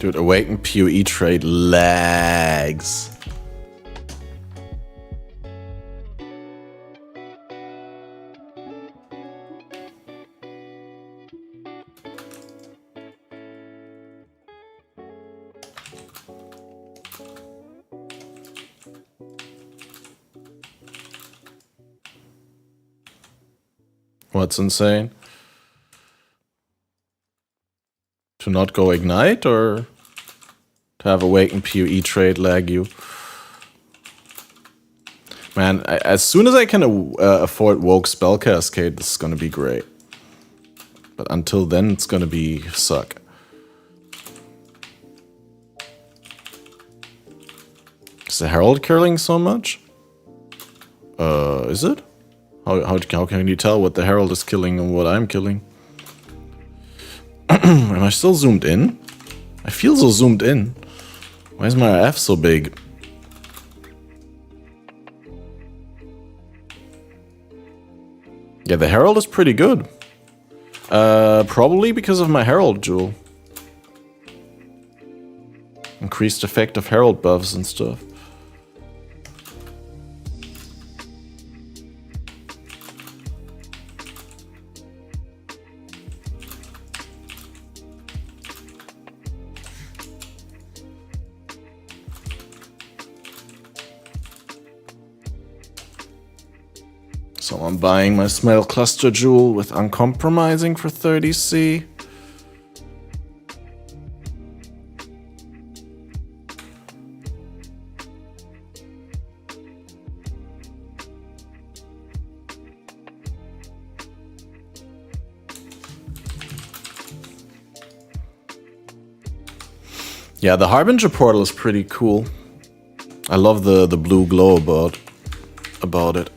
Dude, Awaken PoE trade lags. What's insane? To not go Ignite, or to have Awaken PoE trade lag you? Man, as soon as I can afford Woke Spell Cascade, this is gonna be great. But until then, it's gonna be suck. Is the Herald killing so much? Is it? How can you tell what the Herald is killing and what I'm killing? Am I still zoomed in? I feel so zoomed in. Why is my F so big? Yeah, the Herald is pretty good. Probably because of my Herald jewel. Increased effect of Herald buffs and stuff. So I'm buying my Smell Cluster Jewel with Uncompromising for 30C. Yeah, the Harbinger portal is pretty cool. I love the blue glow about it.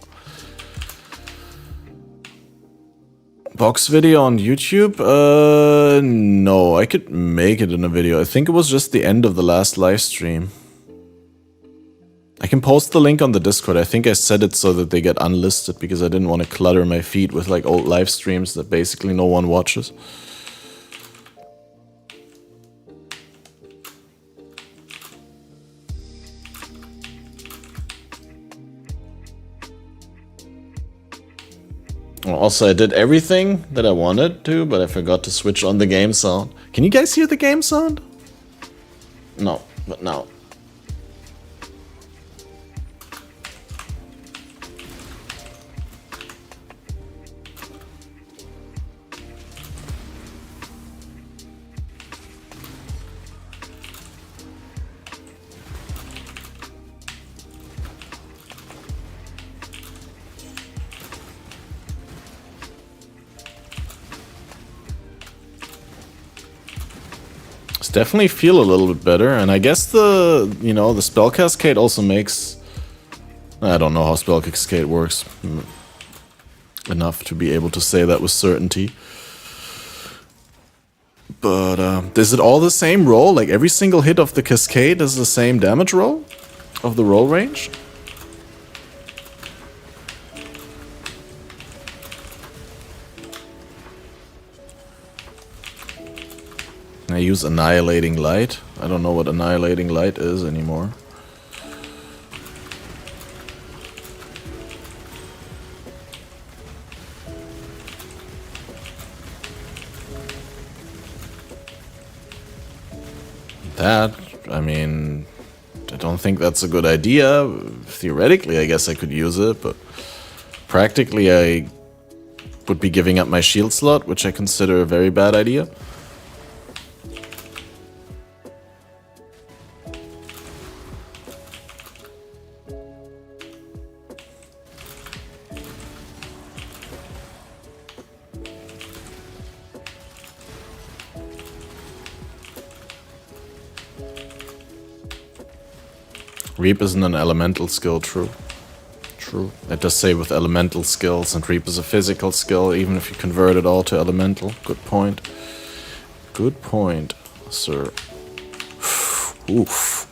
Box video on YouTube? No, I could make it in a video. I think it was just the end of the last live stream. I can post the link on the Discord. I think I set it so that they get unlisted because I didn't want to clutter my feed with like old live streams that basically no one watches. Also, I did everything that I wanted to, but I forgot to switch on the game sound. Can you guys hear the game sound? No, but now. Definitely feel a little bit better, and I guess the spell cascade also makes... I don't know how spell cascade works enough to be able to say that with certainty. But is it all the same roll? Like every single hit of the cascade is the same damage roll of the roll range? I use Annihilating Light. I don't know what Annihilating Light is anymore. I mean, I don't think that's a good idea. Theoretically, I guess I could use it, but practically I would be giving up my shield slot, which I consider a very bad idea. Reap isn't an elemental skill, true. True. It does say with elemental skills, and Reap is a physical skill, even if you convert it all to elemental. Good point. Good point, sir. Oof.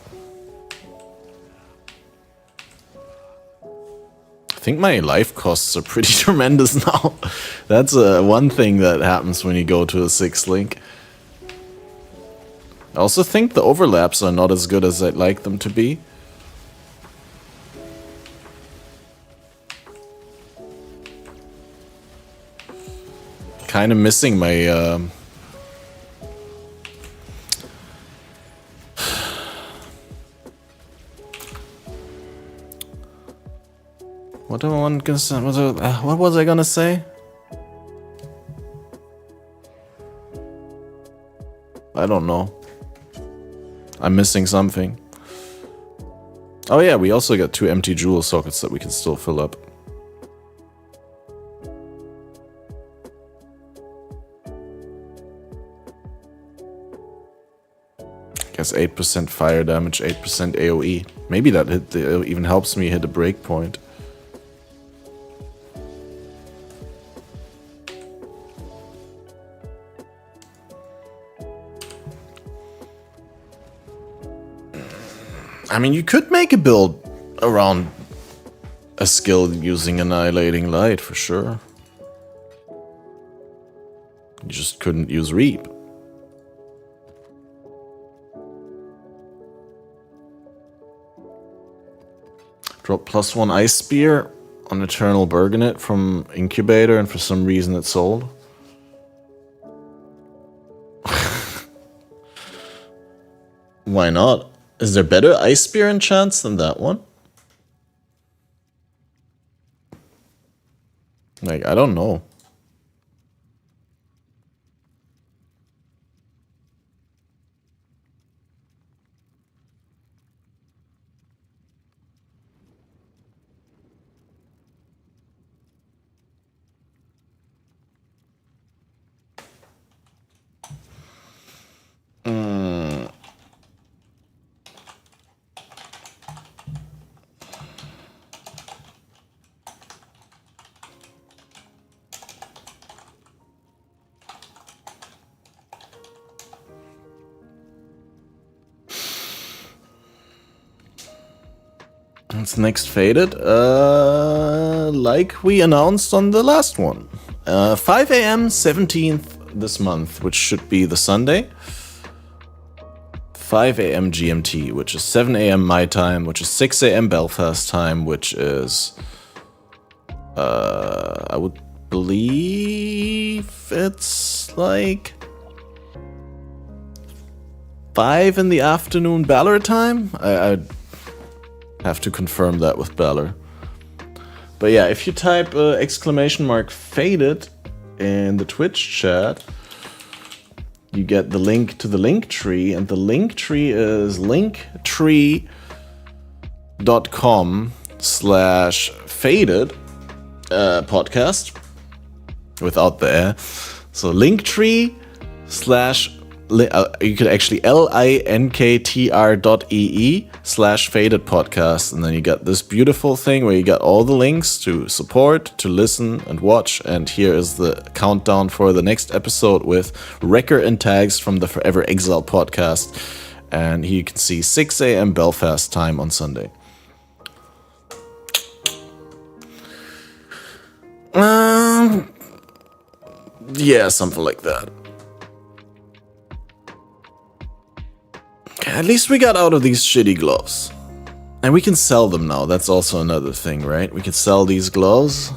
I think my life costs are pretty tremendous now. That's one thing that happens when you go to a 6th link. I also think the overlaps are not as good as I'd like them to be. Kind of missing my what was I gonna say? I don't know. I'm missing something. Oh yeah, we also got 2 empty jewel sockets that we can still fill up. Guess 8% fire damage, 8% AoE. Maybe that even helps me hit a breakpoint. I mean, you could make a build around a skill using Annihilating Light, for sure. You just couldn't use Reap. Drop +1 Ice Spear on Eternal Bergonet from Incubator, and for some reason it sold. Why not? Is there better Ice Spear enchants than that one? Like, I don't know. What's next faded? Like we announced on the last one. 5 AM 17th this month, which should be the Sunday. 5 AM GMT, which is 7 AM my time, which is 6 AM Belfast time, which is... I would believe it's like... 5 in the afternoon Balor time? I'd have to confirm that with Balor. But yeah, if you type !faded in the Twitch chat, you get the link to the link tree, and the link tree is linktree.com/faded podcast without the air. So linktree/ you could actually linktr.ee/faded podcast, and then you got this beautiful thing where you got all the links to support, to listen and watch. And here is the countdown for the next episode with record and tags from the Forever Exile podcast. And here you can see 6 AM Belfast time on Sunday. Yeah, something like that. At least we got out of these shitty gloves. And we can sell them now. That's also another thing, right? We can sell these gloves.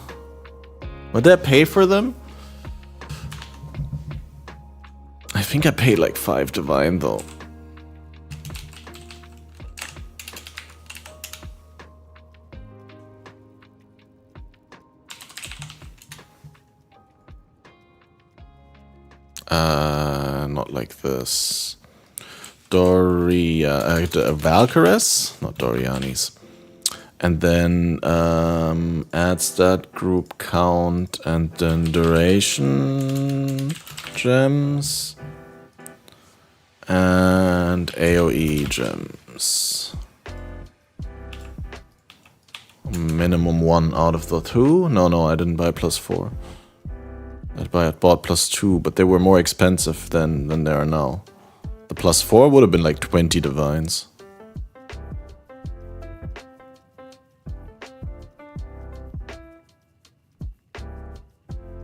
Would that pay for them? I think I paid like 5 divine though. Not like this. Valkyries, not Dorianis. And then adds that group count, and then duration gems and AoE gems. Minimum 1 out of the 2. No, I didn't buy +4. I bought +2, but they were more expensive than they are now. The +4 would have been like 20 divines.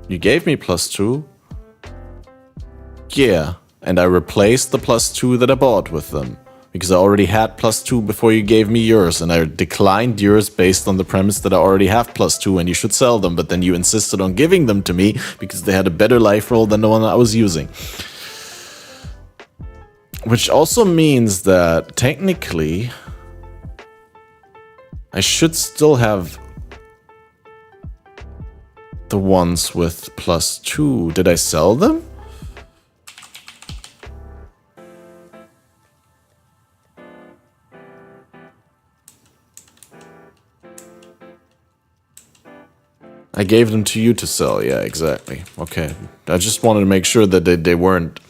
You gave me +2? Yeah. and I replaced the +2 that I bought with them. Because I already had +2 before you gave me yours, and I declined yours based on the premise that I already have +2 and you should sell them, but then you insisted on giving them to me because they had a better life roll than the one I was using. Which also means that technically I should still have the ones with +2. Did I sell them? I gave them to you to sell, yeah, exactly. Okay, I just wanted to make sure that they weren't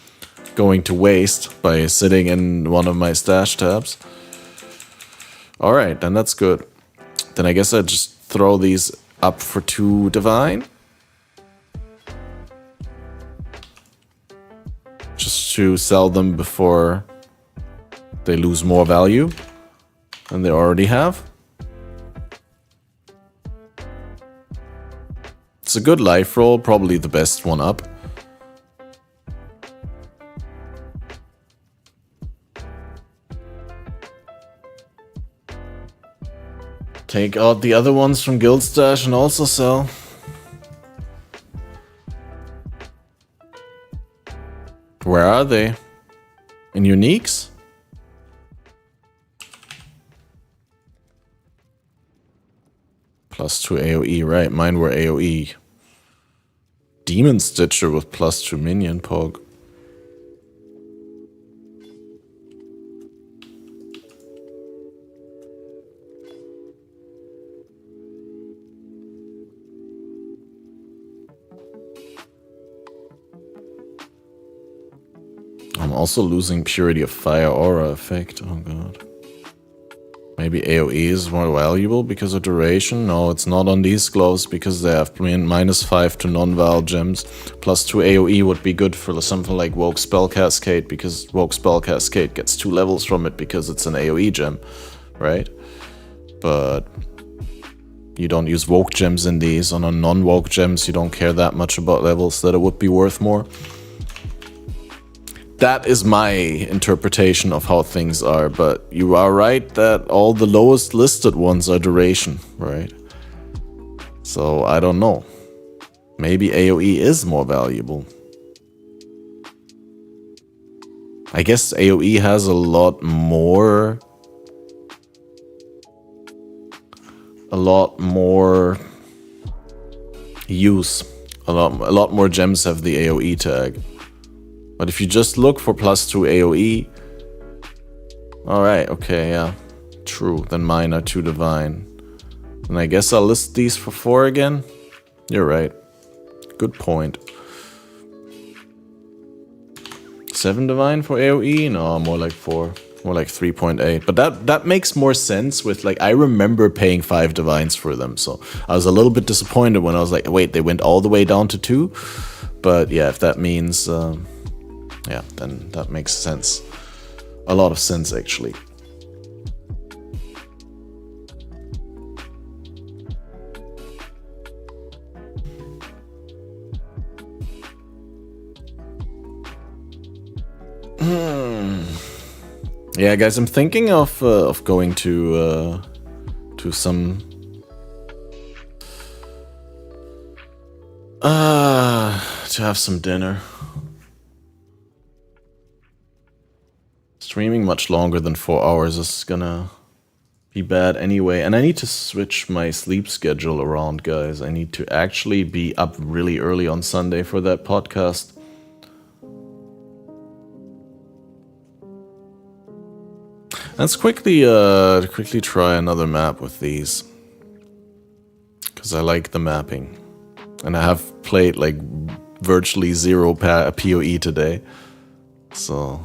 going to waste by sitting in one of my stash tabs. Alright, then that's good. Then I guess I just throw these up for 2 divine. Just to sell them before they lose more value than they already have. It's a good life roll, probably the best one up. Take out the other ones from Guild Stash and also sell. Where are they? In uniques? +2 AoE, right? Mine were AoE. Demon Stitcher with +2 minion pog. I'm also losing Purity of Fire Aura effect. Oh god. Maybe AoE is more valuable because of duration? No, it's not on these gloves because they have -5 to non-val gems. +2 AoE would be good for something like Woke Spell Cascade because Woke Spell Cascade gets 2 levels from it because it's an AoE gem, right? But you don't use Woke gems in these. On a non-Woke gems, you don't care that much about levels that it would be worth more. That is my interpretation of how things are, but you are right that all the lowest listed ones are duration, right? So, I don't know. Maybe AoE is more valuable. I guess AoE has a lot more use. A lot more gems have the AoE tag. But if you just look for +2 AoE... Alright, okay, yeah. True, then mine are 2 divine. And I guess I'll list these for 4 again? You're right. Good point. 7 divine for AoE? No, more like 4. More like 3.8. But that makes more sense with, like, I remember paying 5 divines for them. So I was a little bit disappointed when I was like, wait, they went all the way down to 2? But yeah, if that means... yeah, then that makes sense. A lot of sense, actually. Yeah, guys, I'm thinking of going to some... to have some dinner. Streaming much longer than 4 hours is gonna be bad anyway. And I need to switch my sleep schedule around, guys. I need to actually be up really early on Sunday for that podcast. Let's quickly try another map with these. Because I like the mapping. And I have played like virtually 0 PoE today. So...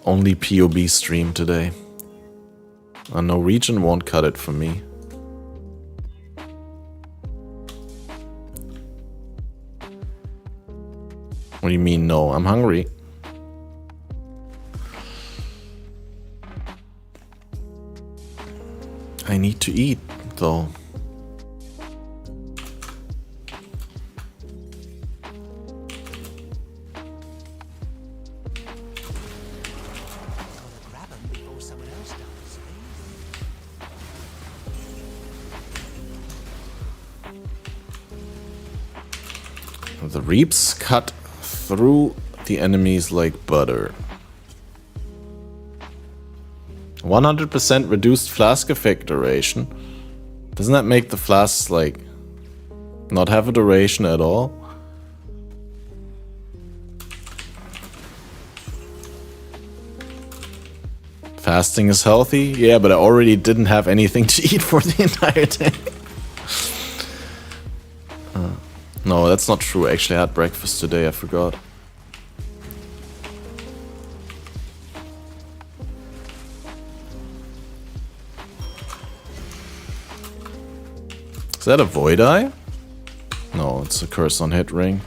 only POB stream today. Norwegian won't cut it for me. What do you mean no? I'm hungry. I need to eat, though. The reaps cut through the enemies like butter. 100% reduced flask effect duration. Doesn't that make the flasks like not have a duration at all? Fasting is healthy? Yeah, but I already didn't have anything to eat for the entire day. No, that's not true. Actually, I had breakfast today, I forgot. Is that a void eye? No, it's a curse on hit ring.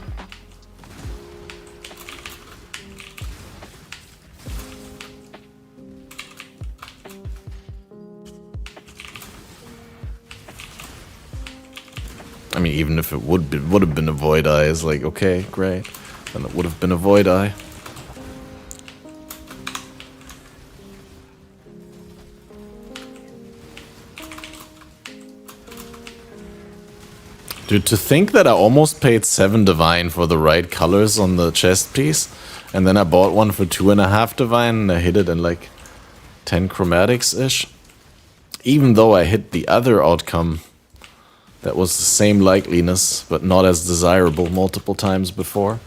I mean, even if it would have been a void eye, it's like, okay, great. Then it would have been a void eye. Dude, to think that I almost paid 7 divine for the right colors on the chest piece, and then I bought one for 2.5 divine, and I hit it in like 10 chromatics-ish. Even though I hit the other outcome that was the same likeliness, but not as desirable multiple times before.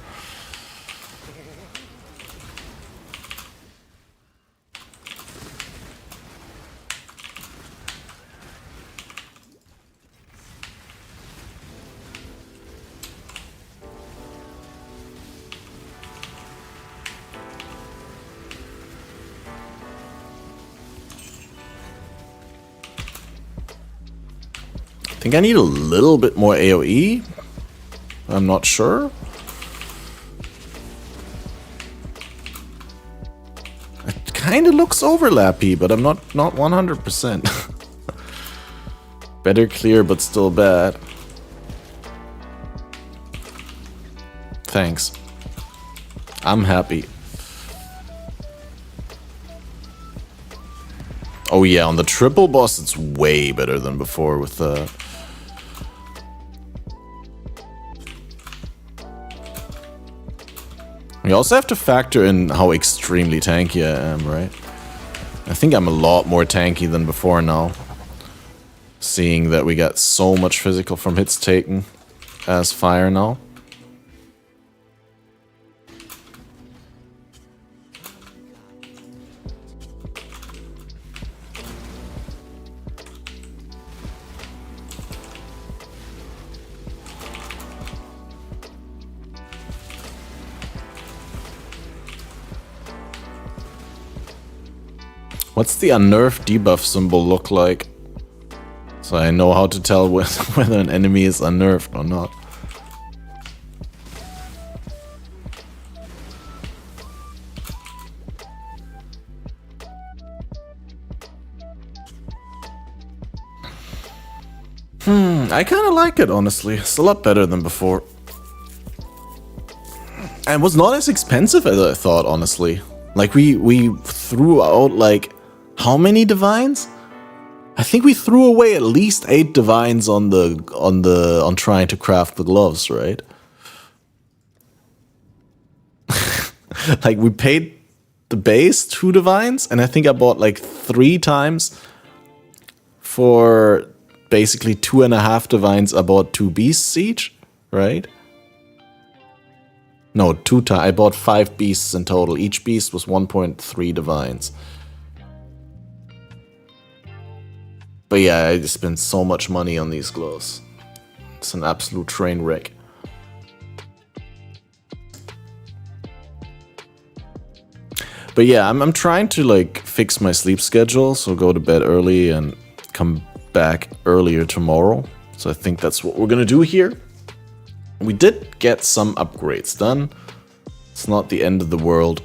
I think I need a little bit more AoE. I'm not sure. It kind of looks overlappy, but I'm not 100%. Better clear, but still bad. Thanks. I'm happy. Oh yeah, on the triple boss, it's way better than before with the... We also have to factor in how extremely tanky I am, right? I think I'm a lot more tanky than before now. Seeing that we got so much physical from hits taken as fire now. What's the unnerved debuff symbol look like? So I know how to tell whether an enemy is unnerved or not. I kind of like it, honestly. It's a lot better than before. And it was not as expensive as I thought, honestly. Like, we threw out, like, how many divines? I think we threw away at least 8 divines on trying to craft the gloves, right? Like, we paid the base 2 divines, and I think I bought like 3 times for basically 2.5 divines. I bought 2 beasts each, right? No, 2 times. I bought 5 beasts in total. Each beast was 1.3 divines. But yeah, I just spent so much money on these gloves. It's an absolute train wreck. But yeah, I'm trying to like fix my sleep schedule, so go to bed early and come back earlier tomorrow. So I think that's what we're gonna do here. We did get some upgrades done. It's not the end of the world.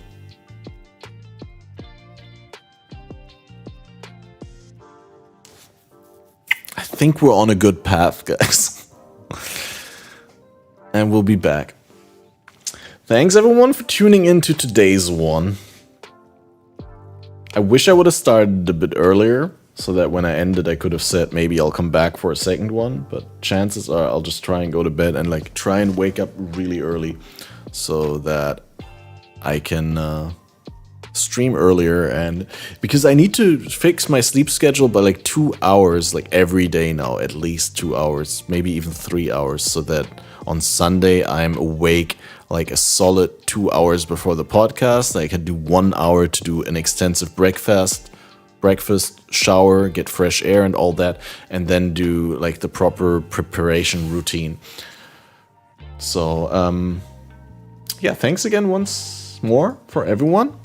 I think we're on a good path, guys. And we'll be back. Thanks everyone for tuning in to today's one. I wish I would have started a bit earlier, so that when I ended, I could have said maybe I'll come back for a second one, but chances are I'll just try and go to bed and like try and wake up really early so that I can stream earlier. And because I need to fix my sleep schedule by like 2 hours like every day now, at least 2 hours, maybe even 3 hours, so that on Sunday I'm awake like a solid 2 hours before the podcast. I can do 1 hour to do an extensive breakfast, shower, get fresh air and all that, and then do like the proper preparation routine. So yeah, thanks again once more for everyone.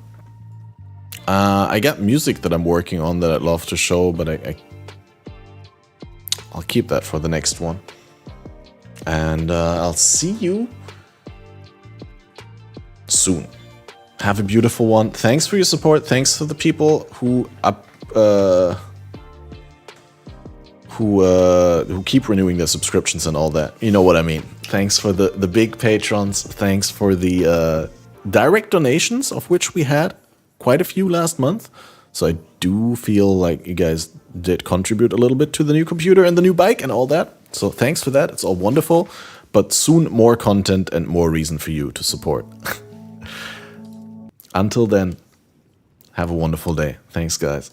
I got music that I'm working on that I'd love to show, but I'll keep that for the next one. And I'll see you soon. Have a beautiful one. Thanks for your support. Thanks for the people who keep renewing their subscriptions and all that. You know what I mean. Thanks for the big patrons. Thanks for the direct donations, of which we had quite a few last month. So I do feel like you guys did contribute a little bit to the new computer and the new bike and all that. So thanks for that. It's all wonderful. But soon more content and more reason for you to support. Until then, have a wonderful day. Thanks, guys.